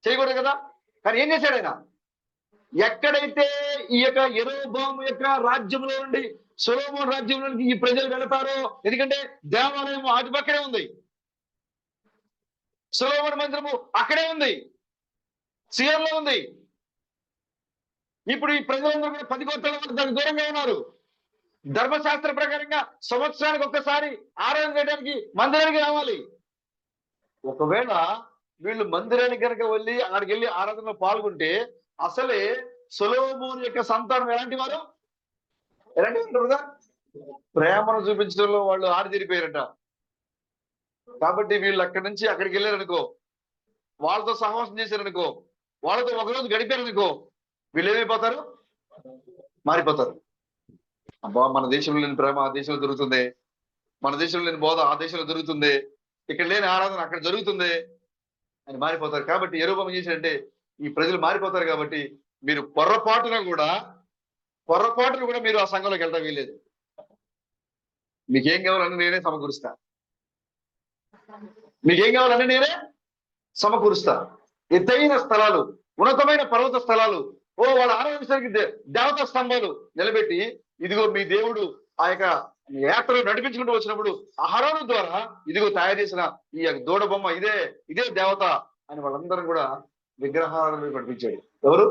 చేయకూడదు కదా. కానీ ఏం చేశాడు ఆయన? ఎక్కడైతే ఈ యొక్క యెరొబోము యొక్క రాజ్యంలో నుండి సొలొమోను రాజ్యంలోనికి ఈ ప్రజలు వెళతారో, ఎందుకంటే దేవాలయం అటు పక్కనే ఉంది, సొలొమోను మందిరము అక్కడే ఉంది, సియోనులో ఉంది. ఇప్పుడు ఈ ప్రజలందరూ కూడా 10 గోత్రాల వరకు దానికి దూరంగా ఉన్నారు. ధర్మశాస్త్ర ప్రకారంగా సంవత్సరానికి ఒక్కసారి ఆరాధన చేయడానికి మందిరానికి రావాలి. ఒకవేళ వీళ్ళు మందిరానికి కనుక వెళ్ళి అక్కడికి వెళ్ళి ఆరాధనలో పాల్గొంటే అసలే సొలొమోను యొక్క సంతానం ఎలాంటి వారు కదా, ప్రేమను చూపించడంలో వాళ్ళు ఆరితేరిపోయారట. కాబట్టి వీళ్ళు అక్కడి నుంచి అక్కడికి వెళ్ళారనుకో, వాళ్ళతో సహవాసం చేశారనుకో, వాళ్ళతో ఒకరోజు గడిపారనుకో, వీళ్ళు ఏమైపోతారు? మారిపోతారు. అబ్బా, మన దేశంలో లేని ప్రేమ ఆ దేశంలో దొరుకుతుంది, మన దేశంలో లేని బోధ ఆ దేశంలో దొరుకుతుంది, ఇక్కడ లేని ఆరాధన అక్కడ జరుగుతుంది అని మారిపోతారు. కాబట్టి యెరొబోము చేశాడంటే ఈ ప్రజలు మారిపోతారు. కాబట్టి మీరు పొర్రపాటున కూడా మీరు ఆ సంఘంలోకి వెళ్ళడం వీలేదు. మీకేం కావాలని నేనే సమకూరుస్తా, మీకేం కావాలని నేనే సమకూరుస్తా. ఎత్తైన స్థలాలు, ఉన్నతమైన పర్వత స్థలాలు, వాళ్ళ ఆరాధించడానికి దేవతా స్తంభాలు నిలబెట్టి, ఇదిగో మీ దేవుడు ఆ యొక్క యాత్రలు నడిపించుకుంటూ వచ్చినప్పుడు అహరోను ద్వారా ఇదిగో తయారు చేసిన ఈ దూడ బొమ్మ ఇదే దేవత అని వాళ్ళందరం కూడా విగ్రహాలను నడిపించాడు. ఎవరు?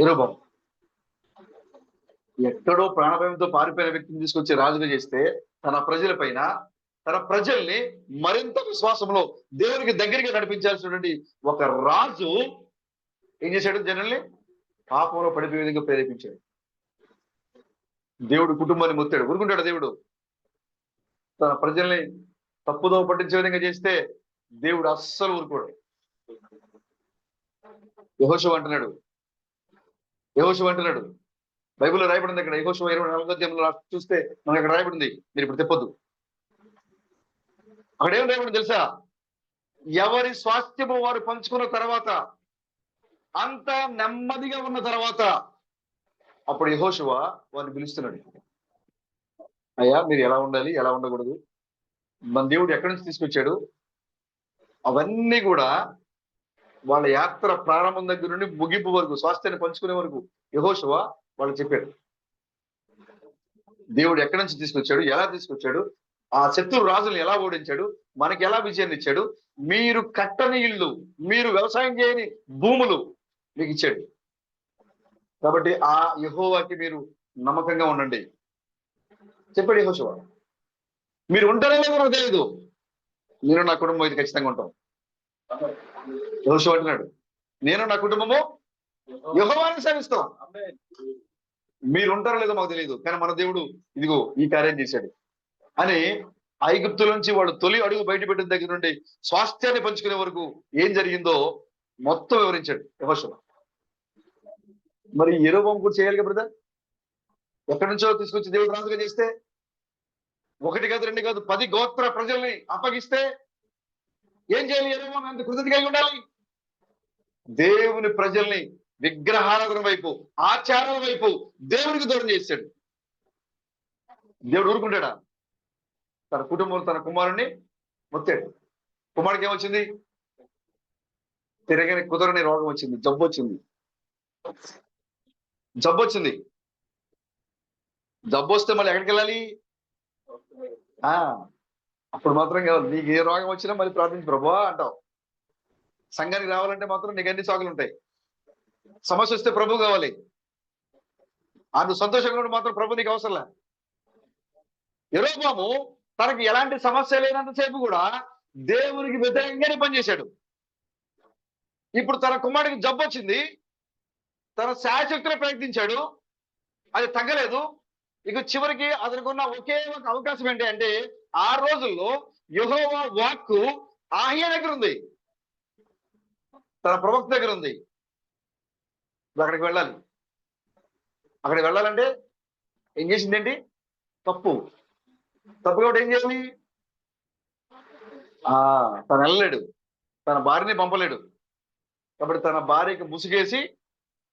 యెరొబోము. ఎక్కడో ప్రాణభయంతో పారిపోయిన వ్యక్తిని తీసుకొచ్చి రాజుగా చేస్తే తన ప్రజల పైన, తన ప్రజల్ని మరింత విశ్వాసంలో దేవునికి దగ్గరగా నడిపించాల్సినటువంటి ఒక రాజు ఏం చేశాడు? జనుల్ని పాపంలో పడిపోయే విధంగా ప్రేరేపించాడు. దేవుడు కుటుంబాన్ని మొత్తాడు. ఊరుకుంటాడు దేవుడు? తన ప్రజల్ని తప్పుదోవ పట్టించే విధంగా చేస్తే దేవుడు అస్సలు ఊరుకోడు. యెహోషువ అంటున్నాడు బైబిల్లో రాయబడింది అక్కడ, యెహోషువ 24వ అధ్యాయంలో చూస్తే మనకి అక్కడ రాయబడింది. మీరు ఇప్పుడు తెప్పొద్దు. అక్కడ ఏం రాయబడింది తెలుసా? ఎవరి స్వాస్థ్యము వారు పంచుకున్న తర్వాత, అంత నెమ్మదిగా ఉన్న తర్వాత, అప్పుడు యెహోషువ వారిని పిలుస్తున్నాడు. అయ్యా, మీరు ఎలా ఉండాలి, ఎలా ఉండకూడదు, మన దేవుడు ఎక్కడి నుంచి తీసుకొచ్చాడు, అవన్నీ కూడా వాళ్ళ యాత్ర ప్రారంభం దగ్గర నుండి ముగింపు వరకు, స్వాస్థ్యాన్ని పంచుకునే వరకు యెహోషువ వాళ్ళు చెప్పాడు. దేవుడు ఎక్కడి నుంచి తీసుకొచ్చాడు, ఎలా తీసుకొచ్చాడు, ఆ శత్రు రాజులను ఎలా ఓడించాడు, మనకి ఎలా విజయాన్ని ఇచ్చాడు, మీరు కట్టని ఇళ్ళు, మీరు వ్యవసాయం చేయని భూములు మీకు ఇచ్చాడు. కాబట్టి ఆ యెహోవాకి మీరు నమ్మకంగా ఉండండి చెప్పాడు యెహోషువ. మీరు ఉంటారో లేదో నాకు తెలియదు, నేను నా కుటుంబం ఇది ఖచ్చితంగా ఉంటాం. యెహోషువ అంటున్నాడు, నేను నా కుటుంబము యెహోవాని సేవిస్తాం. మీరు ఉంటారో లేదో మాకు తెలియదు, కానీ మన దేవుడు ఇదిగో ఈ కార్యం చేశాడు అని ఐగుప్తుల నుంచి వాళ్ళు తొలి అడుగు బయట పెట్టిన దగ్గర నుండి స్వాస్థ్యాన్ని పంచుకునే వరకు ఏం జరిగిందో మొత్తం వివరించాడు యెహోషువ. మరి యెరొబోము కూడా చేయాలి కదా బ్రదర్? ఎక్కడి నుంచో తీసుకొచ్చి దేవుడు రాజుగా చేస్తే, 1 కాదు 2 కాదు 10 గోత్ర ప్రజల్ని అప్పగిస్తే ఏం చేయాలి? యెరొబోము ఎంత కృతజ్ఞత కలిగి ఉండాలి? దేవుని ప్రజల్ని విగ్రహారాధన వైపు, ఆచారాల వైపు దేవునికి దూరం చేశాడు. దేవుడు ఊరుకుంటాడా? తన కుటుంబం, తన కుమారుణ్ణి మొత్తాడు. కుమారుడికి ఏమొచ్చింది? తిరగని కుదరని రోగం వచ్చింది, జబ్బు వచ్చింది. జబ్బు వస్తే మళ్ళీ ఎక్కడికి వెళ్ళాలి? అప్పుడు మాత్రం కావాలి. నీకు ఏ రోగం వచ్చినా మళ్ళీ ప్రార్థించి ప్రభువా అంటావు. సంఘానికి రావాలంటే మాత్రం నీకు అన్ని సాగులు ఉంటాయి. సమస్య వస్తే ప్రభు కావాలి. నువ్వు సంతోషంగా ఉంటే మాత్రం ప్రభు నీకు అవసరంలే. యెరొబోము తనకి ఎలాంటి సమస్య లేనంతసేపు కూడా దేవునికి వ్యతిరేకంగానే పనిచేశాడు. ఇప్పుడు తన కుమారుడికి జబ్బు వచ్చింది, తన శాయశక్తిలో ప్రయత్నించాడు, అది తగ్గలేదు. ఇక చివరికి అతనికి ఉన్న ఒకే ఒక అవకాశం ఏంటి అంటే, ఆ రోజుల్లో యెహోవా వాక్కు ఆహియా దగ్గర ఉంది, తన ప్రవక్త దగ్గర ఉంది. అక్కడికి వెళ్ళాలి. అక్కడికి వెళ్ళాలంటే ఏం చేసిందేంటి? తప్పు కాబట్టి ఏం చేయాలి? తను వెళ్ళలేడు, తన భార్యని పంపలేడు. కాబట్టి తన భార్యకి ముసుగేసి,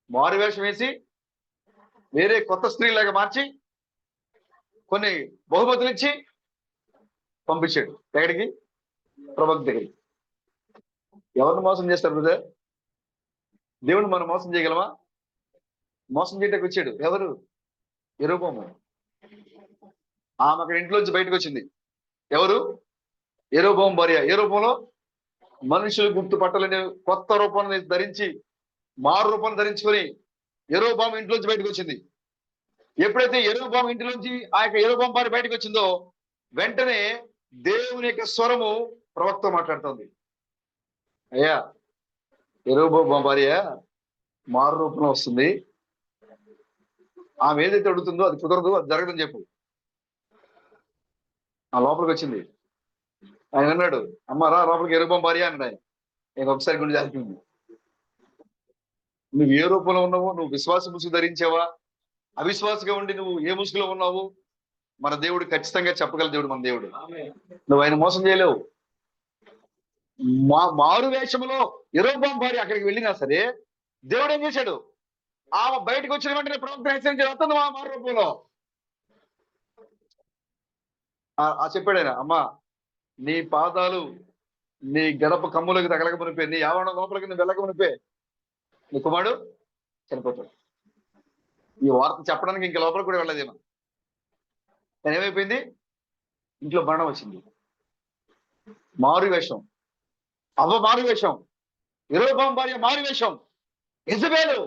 మారువేషం వేసి, వేరే కొత్త స్త్రీలాగా మార్చి కొన్ని బహుమతులు ఇచ్చి పంపించాడు. ఎక్కడికి? ప్రవక్త దగ్గరికి. ఎవరిని మోసం చేస్తారు బ్రదర్? దేవుడు మనం మోసం చేయగలమా? మోసం చేయడానికి వచ్చాడు. ఎవరు? యెరొబోము. ఆమె అక్కడ ఇంట్లోంచి బయటకు వచ్చింది. ఎవరు? యెరొబోము భార్య. ఏ రూపంలో? మనుషులు గుర్తుపట్టలేని కొత్త రూపాన్ని ధరించి, మారు రూపాన్ని ధరించుకొని యెరొబోము ఇంట్లోంచి బయటకు వచ్చింది. ఎప్పుడైతే యెరొబోము ఇంటిలోంచి ఆ యొక్క యెరొబోము భార్య బయటకు వచ్చిందో, వెంటనే దేవుని యొక్క స్వరము ప్రవక్త మాట్లాడుతోంది. అయ్యా, యెరొబోము భార్య మారు రూపంలో వస్తుంది. ఆమె ఏదైతే అడుగుతుందో అది కుదరదు, అది జరగదని చెప్పు. ఆ లోపలికి వచ్చింది. ఆయన అన్నాడు, అమ్మ రా లోపలికి, యెరొబోము భార్య అన్నాడు ఆయన. నేను ఒకసారి గుండె జారిపోయింది. నువ్వు ఏ రూపంలో ఉన్నావు? నువ్వు విశ్వాస ముసుగు ధరించావా? అవిశ్వాసగా ఉండి నువ్వు ఏ ముసుగులో ఉన్నావు? మన దేవుడు ఖచ్చితంగా చెప్పగల దేవుడు మన దేవుడు. నువ్వు ఆయన మోసం చేయలేవు. మారు వేషములో యెరొబోము భార్య అక్కడికి వెళ్ళినా సరే, దేవుడు ఏం చేశాడు? ఆమె బయటకు వచ్చిన వెంటనే ప్రవక్త హెచ్చరించి వస్తుంది మా మారు రూపంలో. చెప్పాడు ఆయన, అమ్మా నీ పాదాలు నీ గడప కమ్ములకు తగలక మునిపే, నీ యావన లోపలికి నువ్వు వెళ్ళక మునిపే నీ కుమారుడు చనిపోతాడు. ఈ వార్త చెప్పడానికి ఇంకా లోపలికి కూడా వెళ్ళదేమో. కానీ ఏమైపోయింది? ఇంట్లో మరణం వచ్చింది. మారు వేషం, అవ్వ మారు వేషం, యెరొబోము భార్య మారు వేషం. యెజబెలు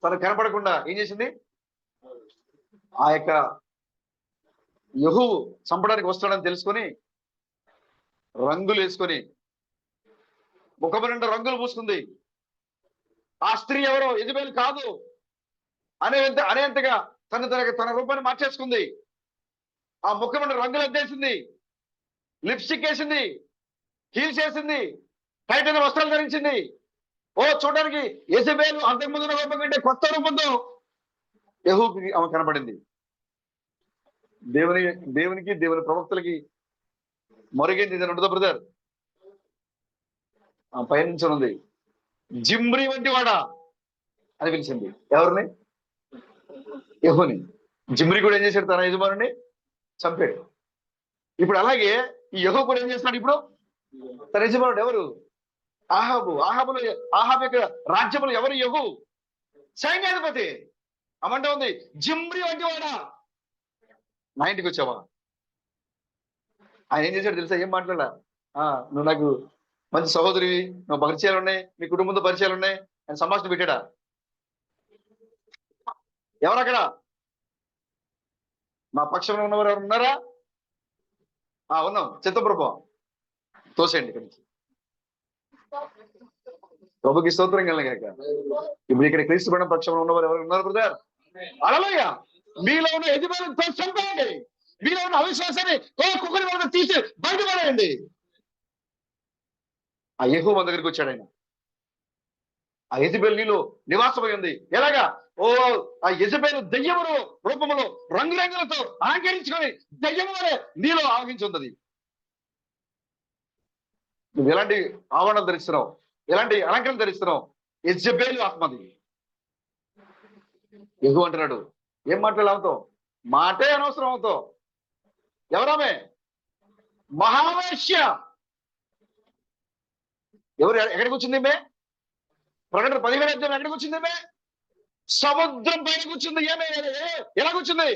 తను కనపడకుండా ఏం చేసింది? ఆ యొక్క యెహూవు చంపడానికి వస్తాడని తెలుసుకొని రంగులు వేసుకొని ముఖము నిండా రంగులు పూసుకుంది. ఆ స్త్రీ ఎవరో? యెజబెలు కాదు అనేంతగా తన రూపాన్ని మార్చేసుకుంది. ఆ ముఖం నిండా రంగులు అద్దేసింది, లిప్స్టిక్ వేసింది, హీల్స్ వేసింది, టైట్ అయిన వస్త్రాలు ధరించింది. చూడడానికి యెజబెలు అంతకుముందు రూపం కంటే కొత్త రూపంతో యెహూకి ఆమె కనపడింది. దేవునికి దేవుని ప్రవక్తలకి మరుగైంది ఇది ఉండదు బ్రదర్. ఆ పైనుంచి ఉంది, జిమ్రీ వంటి వాడా అని పిలిచింది. ఎవరిని? యెహూని. జిమ్రీ కూడా ఏం చేశాడు? తన యజమానుని చంపాడు. ఇప్పుడు అలాగే ఈ యెహూ కూడా ఏం చేస్తున్నాడు? ఇప్పుడు తన యజమానుడు ఎవరు? ఆహాబు. ఆహాబు యొక్క రాజ్యములు ఎవరు? యెహూ సైన్యాధిపతి. అమంట ఉంది, జిమ్రీ వంటి వాడా నా ఇంటికి వచ్చావా? ఆయన ఏం చేశాడు తెలుసా? ఏం మాట్లాడా? నువ్వు నాకు మంచి సహోదరివి, నువ్వు పరిచయాలు ఉన్నాయి, మీ కుటుంబంతో పరిచయాలు ఉన్నాయి అని సంభాషణ పెట్టాడా? ఎవరక్కడ? మా పక్షంలో ఉన్నవారు ఎవరు ఉన్నారా? ఉన్నాం. చిత్తప్రభు తోసేయండి ఇక్కడి నుంచి. ప్రభుకి స్తోత్రం కలగాక. ఇప్పుడు ఇక్కడ క్రీస్తు పడిన పక్షంలో ఉన్నవారు ఎవరు ఉన్నారు బ్రదర్? హల్లెలూయా. మీలో ఉన్న యజమానులతో చంపేయండి. మీలో ఉన్న అవిశ్వాసాన్ని కుక్కని వల్ల తీసి బయటపడేయండి. ఆ యెహూ మన దగ్గరికి వచ్చాడు. ఆయన ఆ యెజబెలు నీలో నివాసమై ఉంది. ఎలాగా? ఆ యెజబెలు దెయ్యమును రూపములో రంగురంగులతో అలంకరించుకొని దెయ్యము వలె నీలో ఆవహించున్నది. నువ్వు ఎలాంటి ఆవరణ ధరిస్తున్నావు? ఎలాంటి అలంకరణ ధరిస్తున్నావు? యెజబెలు ఆత్మది. యెహూ అంటున్నాడు, ఏం మాట్లాడావుతో? మాటే అనవసరం అవుతో. ఎవరామే? మహావేశ్య. ఎవరు? ఎక్కడికి వచ్చింది? ప్రకటన 15 అధ్యాయం ఎక్కడికి వచ్చింది? సముద్రం పైన కూర్చుంది. ఎలా కూర్చుంది?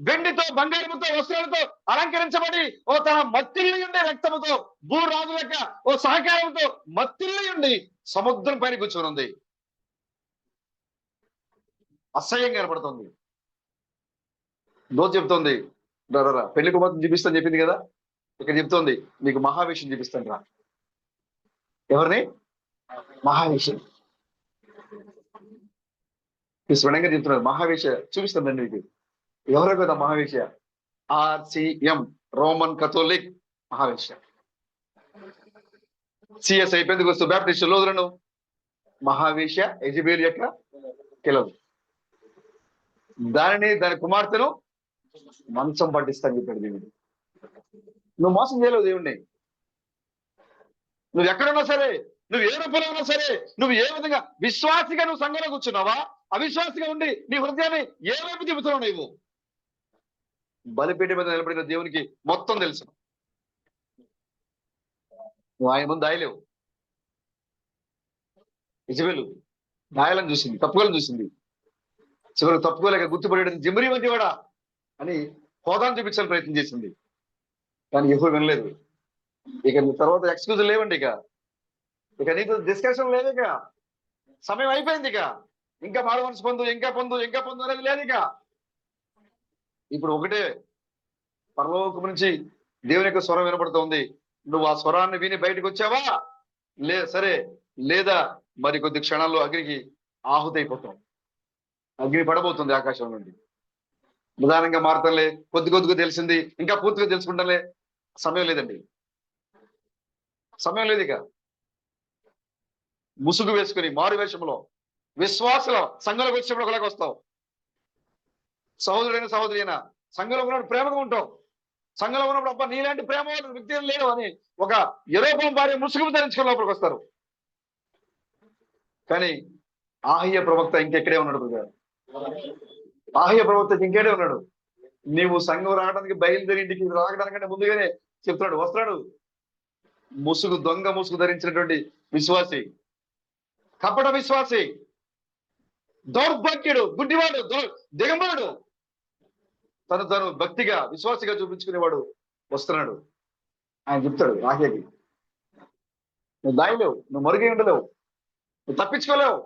వెండితో బంగారముతో వస్త్రాలతో అలంకరించబడి తన మత్తిల్లి ఉండే రక్తముతో భూరాజు యొక్క సహకారంతో మత్తిల్లి ఉండి సముద్రం పైన కూర్చొని ఉంది. అసహ్యం కనపడుతుంది. దోచ చెప్తోంది, రా పెళ్లి కుమార్తెను చూపిస్తాను చెప్పింది కదా, ఇక్కడ చెప్తోంది మీకు మహావేషం చూపిస్తాను రా. ఎవరిని? మహావేషం. స్వయంగా చెప్తున్నారు, మహావేష చూపిస్తుందండి మీకు. ఎవరో కదా మహావేష? RCM, రోమన్ కథోలిక్ మహావేష. CSI పెంతెకోస్తు బాప్టిస్టు లూథరను మహావేష యెజబెలు యొక్క కిలలు. దాని కుమార్తెను మంచం పట్టిస్తాను చెప్పాడు దేవుడు. నువ్వు మోసం చేయలేవు దేవుణ్ణి. నువ్వు ఎక్కడున్నా సరే, నువ్వు ఏ రూపంలో ఉన్నా సరే, నువ్వు ఏ విధంగా విశ్వాసిగా నువ్వు సంఘంలో కూర్చున్నావా, అవిశ్వాసిగా ఉండి నీ హృదయాన్ని ఏ వైపు చెబుతున్నావు? నువ్వు బలిపీఠం మీద నిలబడిన దేవునికి మొత్తం తెలుసు. నువ్వు ఆయన ముందు దాయలేవు. యెజబెలు దాయాలని చూసింది, తప్పుకోవాలని చూసింది. చివరికి తప్పుకోలేక గుర్తుపడేది జిమ్రీ వంటి వాడా అని హోదాను చూపించాలని ప్రయత్నం చేసింది. కానీ యెహోవా వినలేదు. ఇక తర్వాత ఎక్స్క్యూజ్ లేవండి. ఇక నీకు డిస్కషన్ లేదు. ఇక సమయం అయిపోయింది. ఇంకా మారు మనసు పొందు, ఇంకా పొందు అనేది లేదు. ఇప్పుడు ఒకటే, పరలోకం నుంచి దేవుని యొక్క స్వరం వినపడుతోంది. నువ్వు ఆ స్వరాన్ని విని బయటకు వచ్చావా? సరే, లేదా మరి కొద్ది క్షణాల్లో అగ్నికి ఆహుతైపోతాం. అగ్ని పడబోతుంది ఆకాశం నుండి. నిదానంగా మారుతంలే, కొద్దిగా తెలిసింది, ఇంకా పూర్తిగా తెలుసుకుంటాలే. సమయం లేదండి, సమయం లేదు. ఇక ముసుగు వేసుకుని మారు వేషంలో విశ్వాసంలో సంఘంలోకి వచ్చినప్పుడు ఒకలాగా వస్తావు. సహోదరైనా సంఘంలో ఉన్నప్పుడు ప్రేమగా ఉంటావు. సంఘంలో ఉన్నప్పుడు అబ్బా నీలాంటి ప్రేమ వ్యక్తి లేవు అని ఒక యూరోపం భార్య ముసుగు ధరించుకుని లోపలికి వస్తారు. కానీ ఆహ్య ప్రవక్త ఇంకెక్కడే ఉన్నాడు. ఆహ్య ప్రవక్త ఇంకేడే ఉన్నాడు. నీవు సంఘం రావడానికి బయలుదేరి ఇంటికి రావడానికంటే ముందుగానే చెప్తున్నాడు, వస్తున్నాడు. దొంగ ముసుగు ధరించినటువంటి విశ్వాసి, కపట విశ్వాసి, దౌర్భాగ్యుడు, గుడ్డివాడు, దిగంబరుడు, తను భక్తిగా విశ్వాసిగా చూపించుకునేవాడు వస్తున్నాడు. ఆయన చెప్తాడు ఆహ్యకి, నువ్వు దాయలేవు, నువ్వు మరుగై ఉండలేవు, నువ్వు తప్పించుకోలేవు.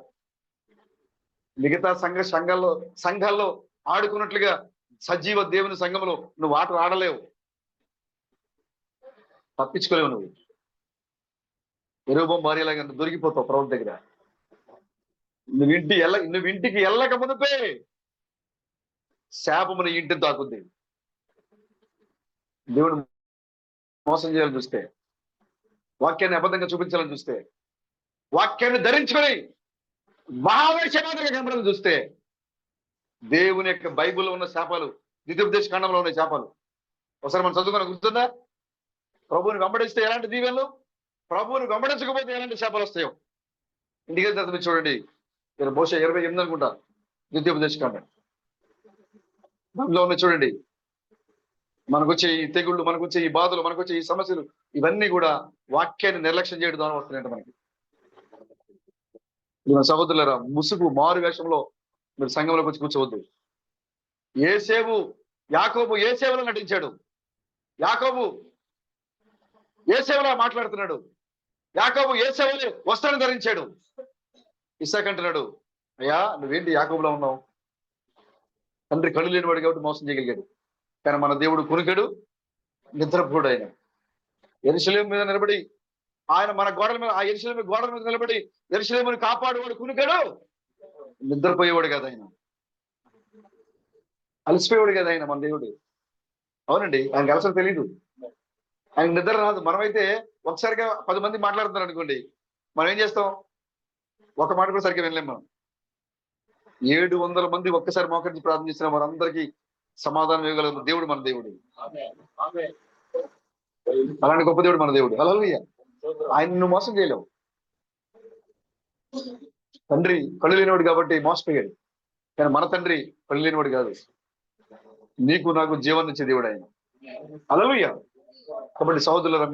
మిగతా సంఘాల్లో ఆడుకున్నట్లుగా సజీవ దేవుని సంఘంలో నువ్వు ఆటలు ఆడలేవు, తప్పించుకోలేవు. నువ్వు ఎరుబం భార్యలాగా దొరికిపోతావు ప్రభువు దగ్గర. నువ్వు ఇంటికి వెళ్ళక మునిపే శాపముని ఇంటిని తాకుద్ది. దేవుడు మోసం చేయాలని చూస్తే, వాక్యాన్ని అబద్ధంగా చూపించాలని చూస్తే, వాక్యాన్ని ధరించుకొని మహావేషమాదిగా కనపడాలని చూస్తే, దేవుని యొక్క బైబిల్లో ఉన్న శాపాలు, ద్వితీయోపదేశ కాండంలో ఉన్న శాపాలు ఒకసారి మనం చదువుకుని గుర్తుందా? ప్రభువుని వెంబడిస్తే ఎలాంటి దీవెనలు, ప్రభువుని వెంబడించకపోతే ఎలాంటి శాపాలు వస్తాయో ఇంటికి వెళ్తే చూడండి. బహుశా 28 అనుకుంటా ద్వితీయోపదేశ కాండం. దాంట్లో ఉన్న చూడండి, మనకొచ్చే ఈ తెగుళ్ళు, మనకొచ్చే ఈ బాధలు, మనకొచ్చే ఈ సమస్యలు, ఇవన్నీ కూడా వాక్యాన్ని నిర్లక్ష్యం చేయడం ద్వారా వస్తున్నాయంట మనకి. సహోదరులారా, ముసుగు మారు వేషంలో మీరు సంఘంలోకి వచ్చి కూర్చోవద్దు. యాకోబు ఏసేవలో నటించాడు. యాకోబు ఏసేవలా మాట్లాడుతున్నాడు. యాకోబు ఏసేవలే వస్త్రం ధరించాడు. ఇస్సాకు అంటున్నాడు, అయ్యా నువ్వేంటి యాకోబులా ఉన్నావు? తండ్రి కళ్ళు లేనివాడు కాబట్టి మోసం చేయగలిగాడు. కానీ మన దేవుడు కునికెడు, నిద్రపోడు. ఆయన యెరూషలేము మీద నిలబడి, ఆయన మన గోడల మీద, ఆ యెరూషలేము గోడల మీద నిలబడి యెరూషలేమును కాపాడువాడు కునికెడు, నిద్రపోయేవాడు కదా ఆయన, అలసిపోయేవాడు కదా ఆయన మన దేవుడు. అవునండి, ఆయనకి అలసట తెలీదు, ఆయన నిద్ర రాదు. మనమైతే ఒకసారిగా 10 మంది మాట్లాడుతున్నారు అనుకోండి, మనం ఏం చేస్తాం? ఒక మాట కూడా సరిగ్గా వినలేం. మనం 700 మంది ఒక్కసారి మోకరించి ప్రార్థన చేసిన వారందరికీ సమాధానం ఇవ్వగల దేవుడు మన దేవుడు. అలాంటి గొప్ప దేవుడు మన దేవుడు. హల్లెలూయా. ఆయన మోసం చేయలేవు. తండ్రి కళ్ళు లేనివాడు కాబట్టి మోసపోయాడు, కానీ మన తండ్రి కళ్ళు లేనివాడు కాదు. నీకు నాకు జీవనం ఇచ్చే దేవుడు ఆయన. హల్లెలూయా. కాబట్టి సహోదరులారా,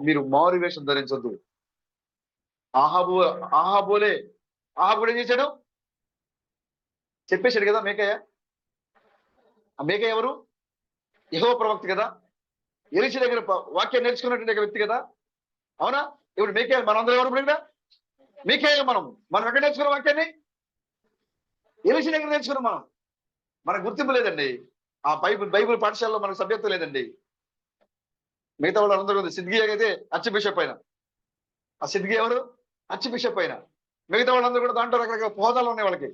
మీరు మారు వేషం ధరించొద్దు. ఆహాబు కూడా ఏం చేశాడు? చెప్పేశాడు కదా మేకయ్య. ఆ మేకయ్య ఎవరు? యెహోవా ప్రవక్త కదా, ఎలీషా దగ్గర వాక్యం నేర్చుకున్నటువంటి వ్యక్తి కదా. అవునా? ఇప్పుడు మేకయ్య మనందరం ఎవరు? ఇప్పుడు మేకయ్య మనం ఎక్కడ నేర్చుకున్న వాక్యాన్ని? ఎలీషా దగ్గర నేర్చుకున్నాం. మనకు గుర్తింపు లేదండి. ఆ బైబిల్ పాఠశాలలో మనకు సభ్యత్వం లేదండి. మిగతా వాళ్ళు అందరూ సిద్గియా అయితే అర్చ్ బిషప్ అయినా, ఆ సిద్గియా ఎవరు? అర్చ్ బిషప్ అయినా. మిగతా వాళ్ళందరూ కూడా దాంట్లో రకరకాల హోదాలు ఉన్నాయి వాళ్ళకి.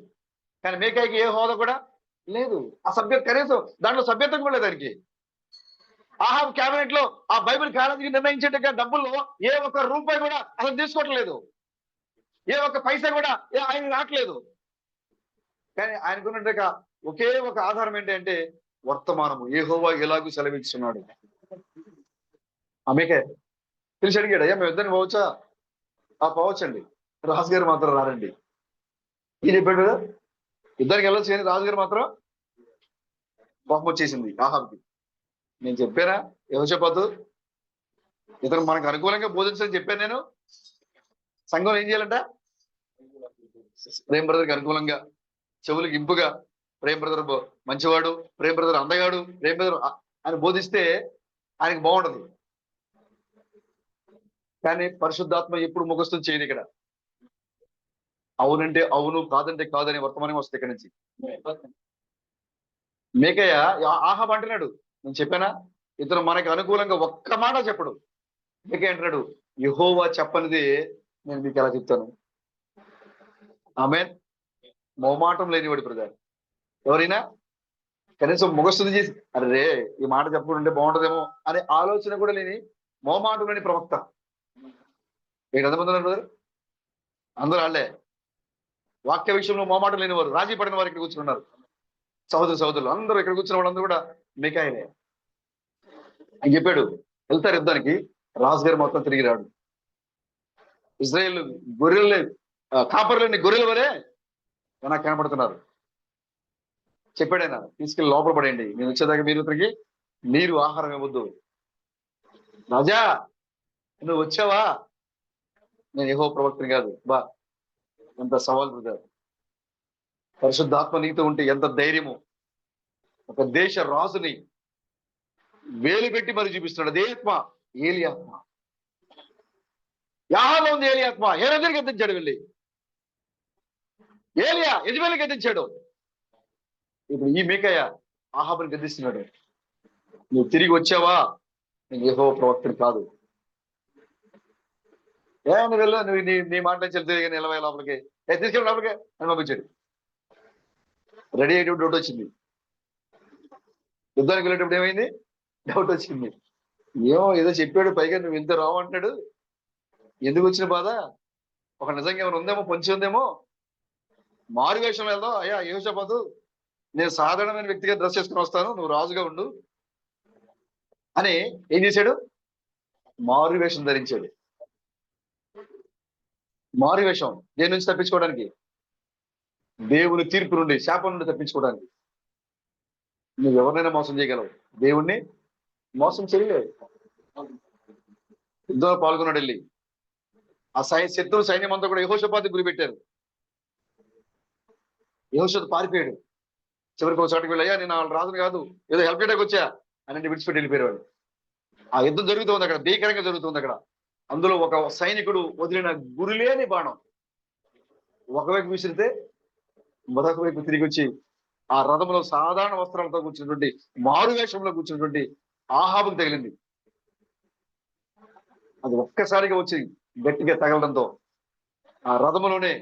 కానీ మేకాయికి ఏ హోదా కూడా లేదు. ఆ కనీసం దాంట్లో సభ్యత్వం కూడా లేదు దానికి. ఆహాబ్ క్యాబినెట్ లో ఆ బైబిల్ కాలేజీకి నిర్ణయించేట డబ్బుల్లో ఏ ఒక్క రూపాయి కూడా అసలు తీసుకోవట్లేదు. ఏ ఒక్క పైసా కూడా ఆయన రావట్లేదు. కానీ ఆయనకున్న ఒకే ఒక ఆధారం ఏంటంటే వర్తమానము. యెహోవా ఎలాగూ సెలవిస్తున్నాడు. ఆమెకే తెలిసి అడిగాడు, అయ్యా మేము ఇద్దరిని పోవచ్చా? పోవచ్చండి, రాజుగారు మాత్రం రారండి. ఈయన చెప్పాడు కదా, ఇద్దరికి వెళ్ళొచ్చు, కానీ రాజుగారు మాత్రం కోపం వచ్చేసింది ఆహాబ్కి. నేను చెప్పానా యెహోషాపాతు ఇతను మనకు అనుకూలంగా బోధించని చెప్పాను నేను. సంఘం ఏం చేయాలంట? ప్రేమ్ బ్రదర్కి అనుకూలంగా, చెవులకు ఇంపుగా, ప్రేమ్ బ్రదర్ మంచివాడు, ప్రేమ్ బ్రదర్ అందగాడు, ప్రేమ్ బ్రదర్ అని బోధిస్తే ఆయనకి బాగుంటది. కానీ పరిశుద్ధాత్మ ఎప్పుడు ముఖస్థం చేయదు ఇక్కడ. అవునంటే అవును, కాదంటే కాదనే వర్తమానం వస్తుంది ఇక్కడ నుంచి. మేకయ్య ఆహాబ్ అంటున్నాడు, నేను చెప్పానా ఇతను మనకి అనుకూలంగా ఒక్క మాట చెప్పడు. మేకయ్య అంటున్నాడు, యెహోవా చెప్పనిది నేను మీకు ఎలా చెప్తాను? ఆమేన్. మొహమాటం లేనివాడు బ్రదర్. ఎవరైనా కనీసం ముఖస్థుతి చేసి అరే ఈ మాట చెప్పుకుంటే బాగుంటదేమో అనే ఆలోచన కూడా లేని మొహమాటం లేని ప్రవక్త. మీకు ఎంతమంది ఉన్నారు బ్రదర్? అందరూ వాళ్ళే. వాక్య విషయంలో మొహమాటం లేని వారు, రాజీ పడిన వారు ఇక్కడ కూర్చున్నారు. సహోదరులు అందరూ ఇక్కడ కూర్చున్న వాళ్ళందరూ కూడా మీకాయనే. అని చెప్పాడు, వెళ్తారు యుద్ధానికి, రాజుగారు మొత్తం తిరిగి రాడు. ఇజ్రాయేల్ గొర్రెలు కాపర్లేని గొర్రెల వరే నాకు కనపడుతున్నారు. చెప్పాడైనా, తీసుకెళ్ళి లోపల పడేయండి, నేను వచ్చేదాకా మీరు ఇతనికి నీరు ఆహారం ఇవ్వద్దు. రాజా నువ్వు వచ్చావా? నేను యెహోవా ప్రవక్తని కాదు. బా ఎంత సవాల్ బ్రదర్. పరిశుద్ధాత్మ నీతో ఉంటే ఎంత ధైర్యము. ఒక దేశ రాజుని వేలు పెట్టి మరి చూపిస్తున్నాడు. అదే ఆత్మ, ఏలి ఆత్మ. యాహాలో ఉంది ఏలి ఆత్మ. హేరోదునికి ఎత్తించాడు వెళ్ళి. ఏలియా యెజెబెలుకి ఎత్తించాడు. ఇప్పుడు ఈ మీకాయ ఆహాబుని గద్దిస్తున్నాడు. నువ్వు తిరిగి వచ్చావా? నేను యెహోవా ప్రవక్తని కాదు. నువ్వు వెళ్ళా, నువ్వు నీ మాట చెల్తే నిలవే లోపలికి, తీసుకెళ్ళి లోపలికి అని పంపించాడు. రెడీ అయ్యేటప్పుడు డౌట్ వచ్చింది. యుద్ధానికి వెళ్ళేటప్పుడు ఏమైంది? డౌట్ వచ్చింది. ఏదో చెప్పాడు, పైగా నువ్వు ఇంత రావు అంటాడు. ఎందుకు వచ్చిన బాధ? ఒక నిజంగా ఏమైనా ఉందేమో, పొంచి ఉందేమో. మారు వేషం వెళ్దాం. అయ్యా యెహోషాపాతు, నేను సాధారణమైన వ్యక్తిగా డ్రెస్ చేసుకుని వస్తాను, నువ్వు రాజుగా ఉండు అని ఏం చేశాడు? మారు వేషం ధరించాడు. మారు వేషం దేని నుంచి తప్పించుకోవడానికి? దేవుని తీర్పు నుండి, శాపం నుండి తప్పించుకోవడానికి. నువ్వు ఎవరినైనా మోసం చేయగలవు, దేవుణ్ణి మోసం చేయలేవు. యుద్ధంలో పాల్గొన్నాడు వెళ్ళి. ఆ శత్రు సైన్యం అంతా కూడా యెహోషాపాతుకి గురిపెట్టారు. యెహోషాపాతు పారిపోయాడు. చివరికి ఒక చోటకి వెళ్ళి, అయ్యా నేను వాళ్ళ రాజును కాదు, ఏదో హెల్ప్ చేయడానికి వచ్చా అని విడిచిపెట్టి వెళ్ళిపోయారు వాళ్ళు. ఆ యుద్ధం జరుగుతుంది అక్కడ, భీకరంగా జరుగుతుంది అక్కడ. అందులో ఒక సైనికుడు వదిలిన గురిలేని బాణం ఒకవైపు విసిరితే మరొక వైపు తిరిగి వచ్చి ఆ రథంలో సాధారణ వస్త్రాలతో కూర్చున్నటువంటి, మారు వేషంలో కూర్చున్నటువంటి ఆహాబుకు తగిలింది. అది ఒక్కసారిగా వచ్చి గట్టిగా తగలడంతో ఆ రథములోనే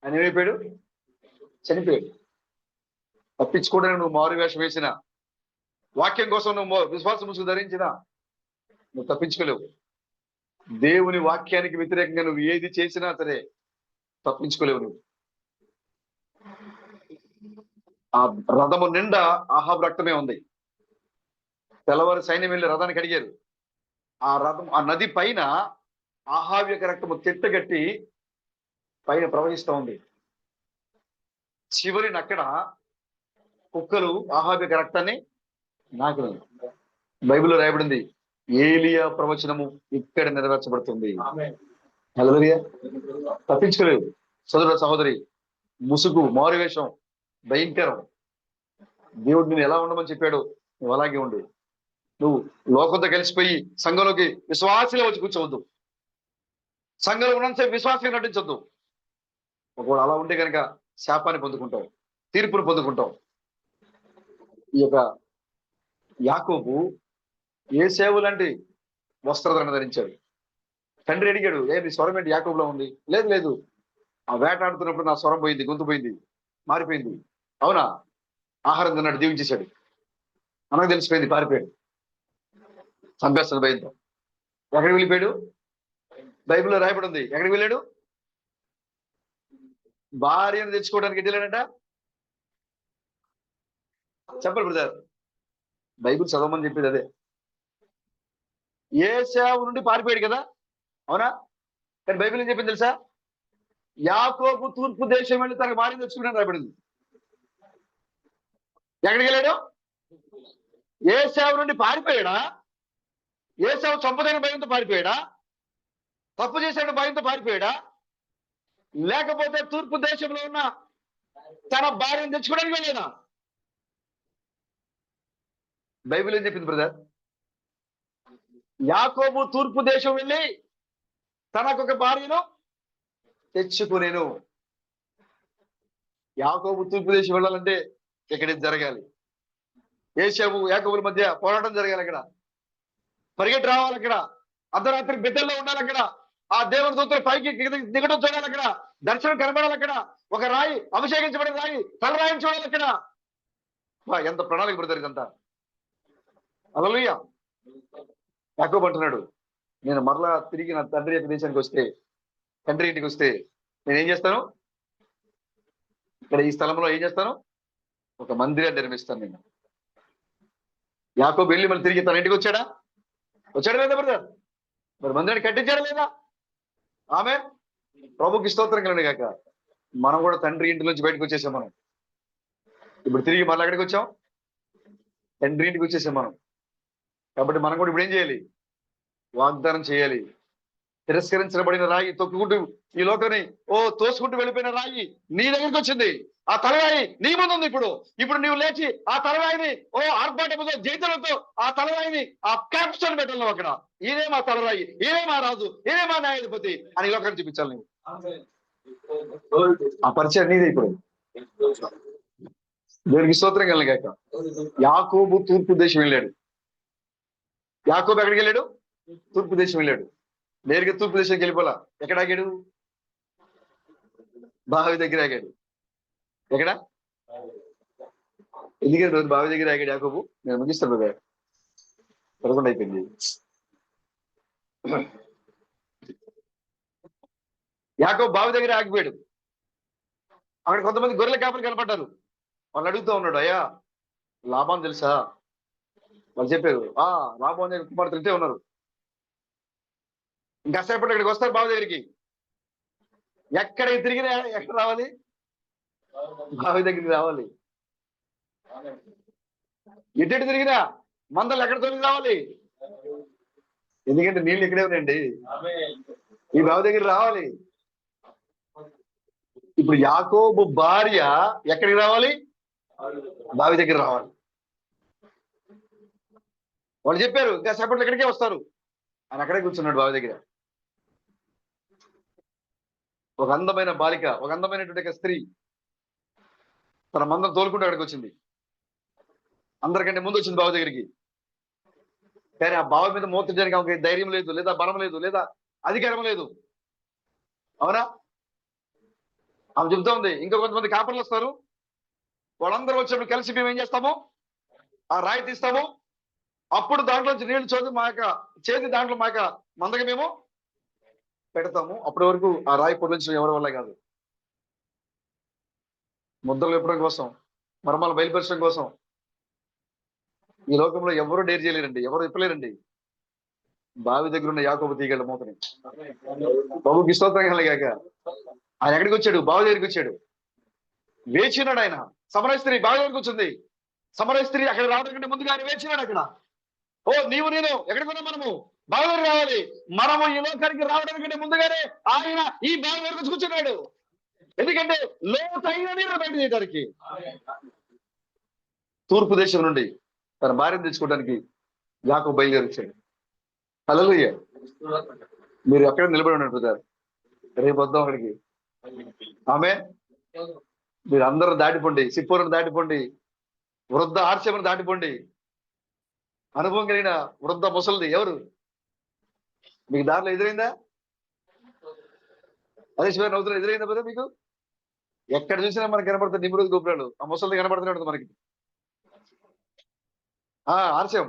ఆయన ఏమైపోయాడు? చనిపోయాడు. తప్పించుకోవడానికి నువ్వు మారు వేషం వేసిన, వాక్యం కోసం నువ్వు విశ్వాస ముసుగు ధరించిన, నువ్వు తప్పించుకోలేవు. దేవుని వాక్యానికి వ్యతిరేకంగా నువ్వు ఏది చేసినా సరే తప్పించుకోలేవు నువ్వు. ఆ రథము నిండా ఆహాబు రక్తమే ఉంది. తెల్లవారు సైన్యం వెళ్ళి రథానికి అడిగారు. ఆ రథం, ఆ నది పైన ఆహాబు యొక్క రక్తము తిట్టగట్టి పైన ప్రవహిస్తూ ఉంది. చివరిని అక్కడ కుక్కలు ఆహాబు యొక్క రక్తాన్ని నాకినాయి. బైబిల్లో రాయబడింది, ఏలియా ప్రవచనము ఇక్కడ నెరవేర్చబడుతుంది. హల్లెలూయా. తప్పించుకోలేవు సహోదరి. ముసుగు, మారువేషం భయంకరం. దేవుడు నేను ఎలా ఉండమని చెప్పాడు, నువ్వు అలాగే ఉండు. నువ్వు లోకంతో కలిసిపోయి సంఘంలోకి విశ్వాసంగా వచ్చి కూర్చోవద్దు. సంఘంలో ఉన్నంతసేపు విశ్వాసంగా నటించొద్దు. ఒకవేళ అలా ఉంటే కనుక శాపాన్ని పొందుకుంటావు, తీర్పును పొందుకుంటావు. ఈ యొక్క యాకోబు ఏశావు లాంటి వస్త్రధరణ ధరించాడు. తండ్రి అడిగాడు, నీ స్వరం ఏంటి యాకోబులో ఉంది? లేదు లేదు, ఆ వేటాడుతున్నప్పుడు నా స్వరం పోయింది, గొంతు పోయింది, మారిపోయింది. అవునా? ఆహారం తిన్నాడు, దీవించేశాడు. మనకు తెలిసిపోయింది, పారిపోయాడు. చంపేస్తుంది భయంతో. ఎక్కడికి వెళ్ళిపోయాడు? బైబిల్లో రాయబడి ఉంది. ఎక్కడికి వెళ్ళాడు? భార్యను తెచ్చుకోవడానికి ఎటు వెళ్ళాడంట? చెప్పండి బ్రదర్. బైబిల్ చదవమని చెప్పేది అదే. ఏశావు నుండి పారిపోయాడు కదా, అవునా? కానీ బైబిల్ ఏం చెప్పింది తెలుసా? యాకోబు తూర్పు దేశం వెళ్ళి తనకు భార్య తెచ్చుకున్నాడు రాయబడింది. ఎక్కడికి వెళ్ళాడు? ఏశావు నుండి పారిపోయాడా? ఏశావు చంపదైన భయంతో పారిపోయాడా? తప్పు చేశాడు భయంతో పారిపోయాడా? లేకపోతే తూర్పు దేశంలో ఉన్న తన భార్యను తెచ్చుకోవడానికి వెళ్ళేదా? బైబిల్ ఏం చెప్పింది బ్రదర్? యాకోబు తూర్పు దేశం వెళ్ళి తనకొక భార్యను తెచ్చుకునేను. యాకోబు తూర్పు దేశం వెళ్ళాలంటే ఇక్కడ ఇది జరగాలి. ఏశావు యాకోబుల మధ్య పోరాటం జరగాలి. అక్కడ పరిగెట్టి రావాలి. అక్కడ అర్ధరాత్రి బిడ్డల్లో ఉండాలి. అక్కడ ఆ దేవుని దూతలు పైకి దిగడం చూడాలి. అక్కడ దర్శనం కనబడాలి. అక్కడ ఒక రాయి, అభిషేకించబడిన రాయి, తలరాయిని చూడాలి. అక్కడ ఎంత ప్రణాళిక బ్రదర్ ఇదంతా. హల్లెలూయా. యాకోబు అంటున్నాడు, నేను మరలా తిరిగి నా తండ్రి యొక్క దేశానికి వస్తే, తండ్రి ఇంటికి వస్తే నేనేం చేస్తాను? ఇక్కడ ఈ స్థలంలో ఏం చేస్తాను? ఒక మందిరాన్ని నిర్మిస్తాను నేను. యాకోబు వెళ్ళి మళ్ళీ తిరిగి తన ఇంటికి వచ్చాడా లేదా బ్రదర్? మరి మందిరాన్ని కట్టించాడా లేదా? ఆమె ప్రభుకి స్తోత్రం కలండి కాక. మనం కూడా తండ్రి ఇంటి నుంచి బయటకు వచ్చేసాం. మనం ఇప్పుడు తిరిగి మళ్ళీ ఎక్కడికి వచ్చాం? తండ్రి ఇంటికి వచ్చేసాం మనం. కాబట్టి మనం కూడా ఇప్పుడు ఏం చేయాలి? వాగ్దానం చేయాలి. తిరస్కరించబడిన రాయి, తొక్కుకుంటూ ఈ లోకాన్ని తోసుకుంటూ వెళ్ళిపోయిన రాయి నీ దగ్గరికి వచ్చింది. ఆ తలరాయి నీ ముందు ఉంది. ఇప్పుడు నీవు లేచి ఆ తలరాయిని ఆర్భాటంతో, జైతులతో ఆ తలరాయిని ఆ క్యాప్స్టోన్ పెట్టాలి. అక్కడ ఇదే మా తలరాయి, ఇదే మా రాజు, ఇదే మా న్యాయాధిపతి అని ఈ లోకాన్ని చూపించాలి. నువ్వు ఆ పరిచయం నీదే. ఇప్పుడు దేవునికి స్తోత్రం కలగాక. యాకోబు తూర్పు దేశం వెళ్ళాడు. యాకోబు ఎక్కడికి వెళ్ళాడు? తూర్పు దేశం వెళ్ళాడు. నేరుగా తూర్పు దేశానికి వెళ్ళిపోలా. ఎక్కడ ఆగాడు? బావి దగ్గర ఆగాడు. ఎక్కడ? ఎందుకంటే రోజు బావి దగ్గర ఆగాడు యాకోబు. నేను ముగిస్తాను కదా, పదకొండు అయిపోయింది. యాకోబు బావి దగ్గర ఆగిపోయాడు. అక్కడ కొంతమంది గొర్రెల కాపలు కనపడ్డారు. వాళ్ళు అడుగుతూ ఉన్నాడు, అయ్యా లాభం తెలుసా? వాళ్ళు చెప్పారు, లాభం అనే కుమార్తె తింటే ఉన్నారు. ఇంకా సేపటి అక్కడికి వస్తారు బావి దగ్గరికి. ఎక్కడికి తిరిగినా ఎక్కడ రావాలి? బావి దగ్గరికి రావాలి. ఎటు తిరిగినా మందలు ఎక్కడ తొలగి రావాలి? ఎందుకంటే నీళ్ళు ఇక్కడే ఉన్నాయండి. ఈ బావి దగ్గర రావాలి. ఇప్పుడు యాకోబు భార్య ఎక్కడికి రావాలి? బావి దగ్గర రావాలి. వాళ్ళు చెప్పారు ఇంకా సేపట్లో ఎక్కడికే వస్తారు. ఆయన అక్కడే కూర్చున్నాడు బావి దగ్గర. ఒక అందమైన బాలిక, ఒక అందమైనటువంటి స్త్రీ తన మందం తోలుకుంటూ అక్కడికి వచ్చింది. అందరికంటే ముందు వచ్చింది బావి దగ్గరికి. కానీ ఆ బావి మీద మోర్చడానికి ఆమెకి ధైర్యం లేదు, లేదా బలం లేదు, లేదా అధికారం లేదు. అవునా? ఆమె చెబుతా ఉంది, ఇంకా కొంతమంది కాపర్లు వస్తారు, వాళ్ళందరూ వచ్చినప్పుడు కలిసి మేము ఏం చేస్తాము? ఆ రాయి తీస్తాము. అప్పుడు దాంట్లోంచి నీళ్లు చోది మా యొక్క చేతి దాంట్లో మా యొక్క మందకి మేము పెడతాము. అప్పటి వరకు ఆ రాయి పొడిలించడం ఎవరి వల్ల కాదు. ముద్రలు విప్పడం కోసం, మర్మాలు బయలుపరచడం కోసం ఈ లోకంలో ఎవరు డేర్ చేయలేరండి, ఎవరు విప్పలేరండి. బావి దగ్గర ఉన్న యాకోబు తీగల మూతని బాబుకి స్తోత్రం కలగాక. ఆయన ఎక్కడికి వచ్చాడు? బావి దగ్గరికి వచ్చాడు. వేచినాడు ఆయన. సమరయ స్త్రీ బావి దగ్గరికి వచ్చింది. సమరయ స్త్రీ అక్కడ రావడం కంటే ముందుగా ఆయన వేచినాడు అక్కడ. నీవు నేను ఎక్కడికి మనము బావి దగ్గర రావాలి. మనము ఈ లోకానికి రావడానికంటే ముందుగానే ఆయన ఈ బావి దగ్గరకు కూర్చున్నాడు. ఎందుకంటే లోతైన నీరు బయట చేయడానికి. తూర్పు దేశం నుండి తన భార్యను తెచ్చుకోవడానికి యాకోబు బయలుదేరి వచ్చాడు. హల్లెలూయా. మీరు ఎక్కడ నిలబడి ఉన్నారు బ్రదర్? రేపు వద్దాం అక్కడికి. ఆమె మీరు అందరూ దాటిపోండి, సిప్పోరును దాటిపోండి, వృద్ధ ఆర్షమును దాటిపోండి. అనుభవం కలిగిన వృద్ధ ముసలిది ఎవరు మీకు దారిలో ఎదురైందా? అదే శివారి నవ్వుతున్నా ఎదురైందా బ్రదర్ మీకు? ఎక్కడ చూసినా మనకు కనబడుతుంది నిమ్రోజు గోపురాలు. ఆ ముసలిది కనబడుతున్నాడు మనకి. ఆర్షం.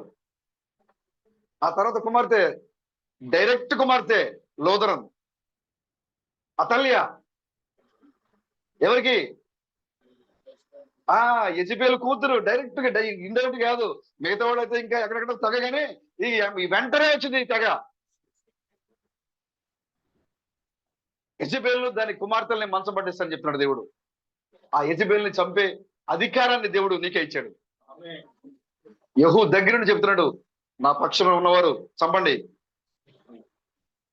ఆ తర్వాత కుమార్తె, డైరెక్ట్ కుమార్తె లోదరన్. అతల్య ఎవరికి? యెజబెలు కూతురు. డైరెక్ట్ గా, ఇండైరెక్ట్ కాదు. మిగతా వాళ్ళు అయితే ఇంకా ఎక్కడెక్కడ తెగ, కానీ ఈ వెంటనే వచ్చింది ఈ తెగ. యెజబెలు దాని కుమార్తెల్ని మంచం పట్టిస్తానని చెప్తున్నాడు దేవుడు. ఆ యెజబెల్ని చంపే అధికారాన్ని దేవుడు నీకే ఇచ్చాడు. యెహూ దగ్గర నుండి చెప్తున్నాడు, నా పక్షంలో ఉన్నవారు చంపండి.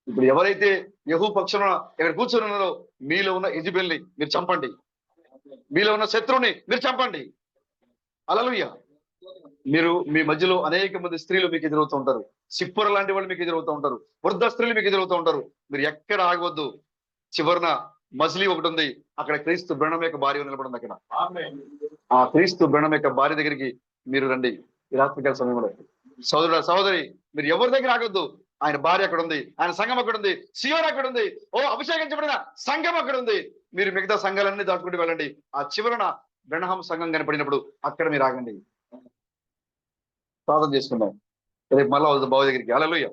ఇప్పుడు ఎవరైతే యెహూ పక్షంలో ఇక్కడ కూర్చొని ఉన్నారో, మీలో ఉన్న యెజెబెల్ని మీరు చంపండి, మీలో ఉన్న శత్రువుని మీరు చంపండి. హల్లెలూయా. మీరు మీ మధ్యలో అనేక మంది స్త్రీలు మీకు ఎదురవుతూ ఉంటారు, సిప్పొర లాంటి వాళ్ళు మీకు ఎదురవుతూ ఉంటారు, వృద్ధ స్త్రీలు మీకు ఎదురవుతూ ఉంటారు. మీరు ఎక్కడ ఆగవద్దు. చివరన మజిలీ ఒకటి ఉంది, అక్కడ క్రీస్తు బ్రహ్మ యొక్క భార్య నిలబడింది. అక్కడ ఆ క్రీస్తు బ్రహ్మ యొక్క భార్య దగ్గరికి మీరు రండి. ఈ రాత్రికాల సమయంలో సోదరుడు సహోదరి, మీరు ఎవరి దగ్గర ఆగొద్దు. ఆయన భార్య అక్కడ ఉంది, ఆయన సంఘం అక్కడ ఉంది, సియోన్ అక్కడ ఉంది, ఓ అభిషేకించబడిన సంఘం అక్కడ ఉంది. మీరు మిగతా సంఘాలన్నీ దాటుకుంటూ వెళ్ళండి. ఆ చివరన బ్రహ్మ సంఘం కనపడినప్పుడు అక్కడ మీరు ఆగండి. ప్రార్థన చేసుకుందాం. రేపు మళ్ళా వద్దు బావ దగ్గరికి. హల్లెలూయా.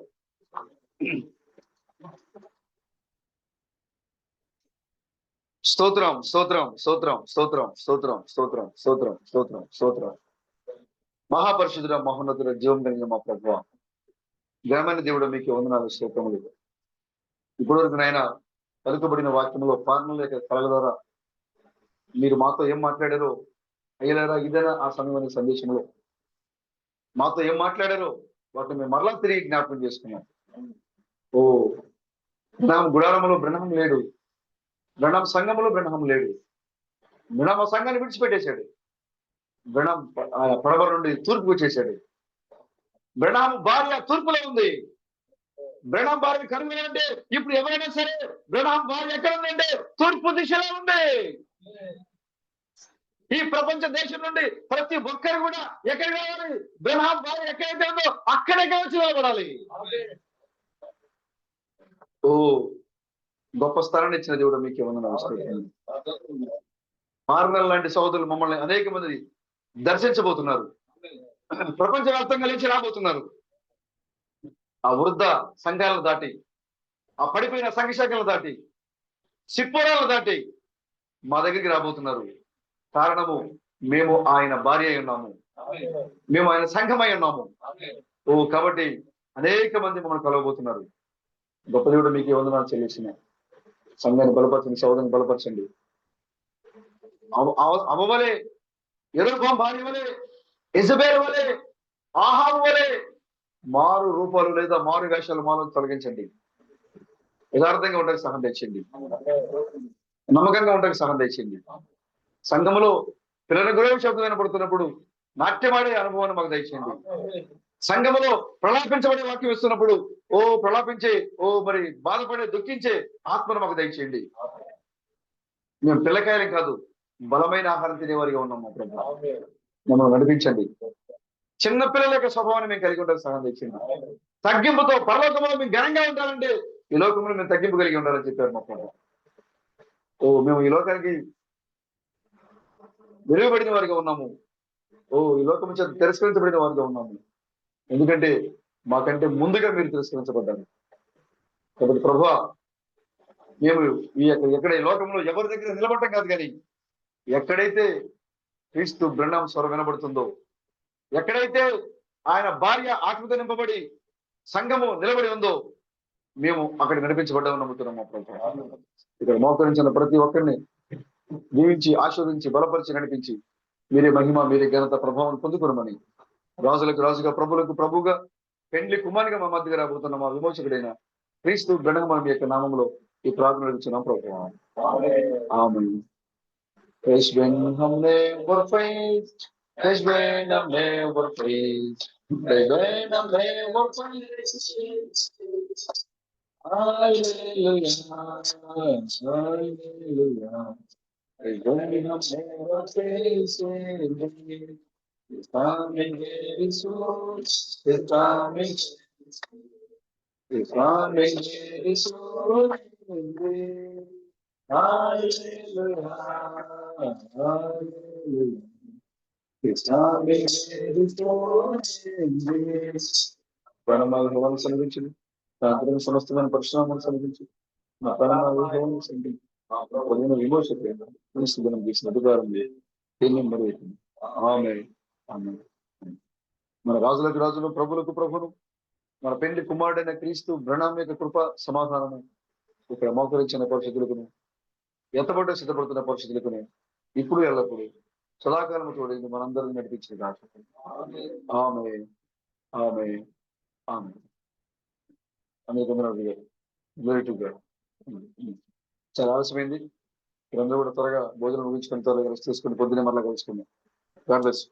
స్తోత్రం స్తోత్రం స్తోత్రం స్తోత్రం స్తోత్రం స్తోత్రం స్తోత్రం స్తోత్రం స్తోత్రం. మహాపరిశుద్ధుడ మహోన్నతుడ జీవం కలిగిన మా ప్రభువా, ఘనమైన దేవుడు మీకు వందనాలు స్తోత్రములు. ఇప్పటి వరకు నాయన పలుకబడిన వాక్యంలో ఫార్ముల యొక్క కళల ద్వారా మీరు మాతో ఏం మాట్లాడారో, అయ్యలారా ఇదేనా ఆ సమయమైన సందేశంలో మాతో ఏం మాట్లాడారో వాటిని మేము మరలా తిరిగి జ్ఞాపకం చేసుకున్నాం. ఓ బ్రహ్మ గుడారంలో బ్రహ్మం లేడు, బ్రహ్మ సంఘంలో బ్రహ్మం లేడు. బ్రహ్మ సంఘాన్ని విడిచిపెట్టేశాడు. బ్రహ్మం పడమర నుండి తూర్పుకు వచ్చేసాడు. బ్రహ్మ భార్య తూర్పులో ఉంది. బ్రహ్మ భార్య కనుగొని అంటే ఇప్పుడు ఎవరైనా సరే బ్రహ్మ భార్య ఎక్కడ ఉందంటే తూర్పు దిశలో ఉంది. ఈ ప్రపంచ దేశం నుండి ప్రతి ఒక్కరు కూడా ఎక్కడ కావాలి, బ్రహ్మ భార్య ఎక్కడైతే ఉందో అక్కడే కావచ్చు నిలబడాలి. ఓ గొప్ప స్థలాన్ని ఇచ్చిన దేవుడు మీకు ఏమన్నా నమస్కారం. మార్నల్ లాంటి సోదరులు మమ్మల్ని అనేక మంది దర్శించబోతున్నారు, ప్రపంచవ్యాప్తంగా లేచి రాబోతున్నారు. ఆ వృద్ధ సంఘాలను దాటి, ఆ పడిపోయిన సంఘ శాఖలను దాటి, సిప్పోరాలను దాటి మా దగ్గరికి రాబోతున్నారు. కారణము మేము ఆయన భార్య అయి ఉన్నాము, మేము ఆయన సంఘమై ఉన్నాము. ఓ కాబట్టి అనేక మంది మమ్మల్ని కలవబోతున్నారు. గొప్ప దేవుడు మీకు వందనాలు చెల్లిస్తున్నా. సంఘాన్ని బలపరచండి, సోదరుని బలపరచండి. అవవలే, యెరొబాము భార్య వలె, యెజెబెలు వలె, ఆహాబు వలె మారు రూపాలు లేదా మారు వేషాలు మాలో తొలగించండి. యథార్థంగా ఉండడానికి సహాయం తెచ్చండి, నమ్మకంగా ఉండడానికి సహాయం తెచ్చండి. సంఘములో పిల్లల గురించి శబ్దం వినపడుతున్నప్పుడు నాట్యమాడే అనుభవాన్ని మాకు దయచేయండి. సంఘములో ప్రలాపించబడే వాక్యం ఇస్తున్నప్పుడు ఓ ప్రలాపించే, ఓ మరి బాధపడే దుఃఖించే ఆత్మను మాకు దయచేయండి. మేము పిల్లకాయలు కాదు, బలమైన ఆహారం తినేవారిగా ఉన్నాం. మా ప్రభు మమ్మల్ని నడిపించండి. చిన్న పిల్లల యొక్క స్వభావాన్ని మేము కలిగి ఉండాలని సహాయం తెచ్చండి. తగ్గింపుతో పరలోకంలో మేము ఘనంగా ఉండాలంటే ఈ లోకంలో మేము తగ్గింపు కలిగి ఉండాలని చెప్పారు మా ప్రభు. ఓ మేము ఈ లోకానికి విలువబడిన వారిగా ఉన్నాము. ఓ ఈ లోకం చేత తిరస్కరించబడిన వారిగా ఉన్నాము. ఎందుకంటే మాకంటే ముందుగా మీరు తిరస్కరించబడ్డారు. కాబట్టి ప్రభువా, మేము ఎక్కడ ఈ లోకంలో ఎవరి దగ్గర నిలబడటం కాదు, కానీ ఎక్కడైతే క్రీస్తు బ్రహ్మ స్వరం వినబడుతుందో, ఎక్కడైతే ఆయన భార్య ఆత్మతో నింపబడి సంఘము నిలబడి ఉందో మేము అక్కడ నడిపించబడ్డామని నమ్ముతున్నాం. మా ప్రభు ఇక్కడ మోకరించిన ప్రతి ఒక్కరిని దీవించి ఆశీర్వదించి బలపరిచి నడిపించి మీరే మహిమ, మీరే ఘనత, ప్రభావం పొందుకున్నామని రాజులకు రాజుగా, ప్రభులకు ప్రభుగా, పెండ్లి కుమారిగా మా మధ్యగా రాబోతున్న మా విమోచకుడైన క్రీస్తు బ్రహ్మ యొక్క నామంలో ఈ ప్రార్థన నడుచున్నాం ప్రభు. ఆమేన్. Has been never faced, has been never faced, has been never faced. Hallelujah, hallelujah. Has been never faced. It's coming very soon. It's coming. It's coming very soon. Hallelujah, hallelujah. It's coming very soon. ప్రణామాలు సమర్పించండి. ప్రార్థన సమస్తమైన పరిశ్రమను సమర్పించి నా ప్రణామాలు సంఖ్య విమోచనం చేసిన అధికారం మరి ఆమేన్. ఆమేన్. మన రాజులకు రాజులు, ప్రభులకు ప్రభును, మన పెండ్లి కుమారుడైన క్రీస్తు బ్రహ్మ యొక్క కృప సమాధానము ఇక్కడ మోకరించిన పరిస్థితులకును, ఎత్తబడ్డ సిద్ధపడుతున్న పరిస్థితులకును ఇప్పుడు ఎల్లప్పుడు సదాకాలము తోడైంది మనందరినీ నడిపించిన కాదు. ఆమె ఆమె ఆమె అనేక గ్లోరీ టు గాడ్. చాలా ఆలస్యమైంది. మీరందరూ కూడా త్వరగా భోజనం ముగించుకొని త్వరగా రెస్ట్ తీసుకొని పొద్దున్నే మరలా కలుసుకుందాం. God bless.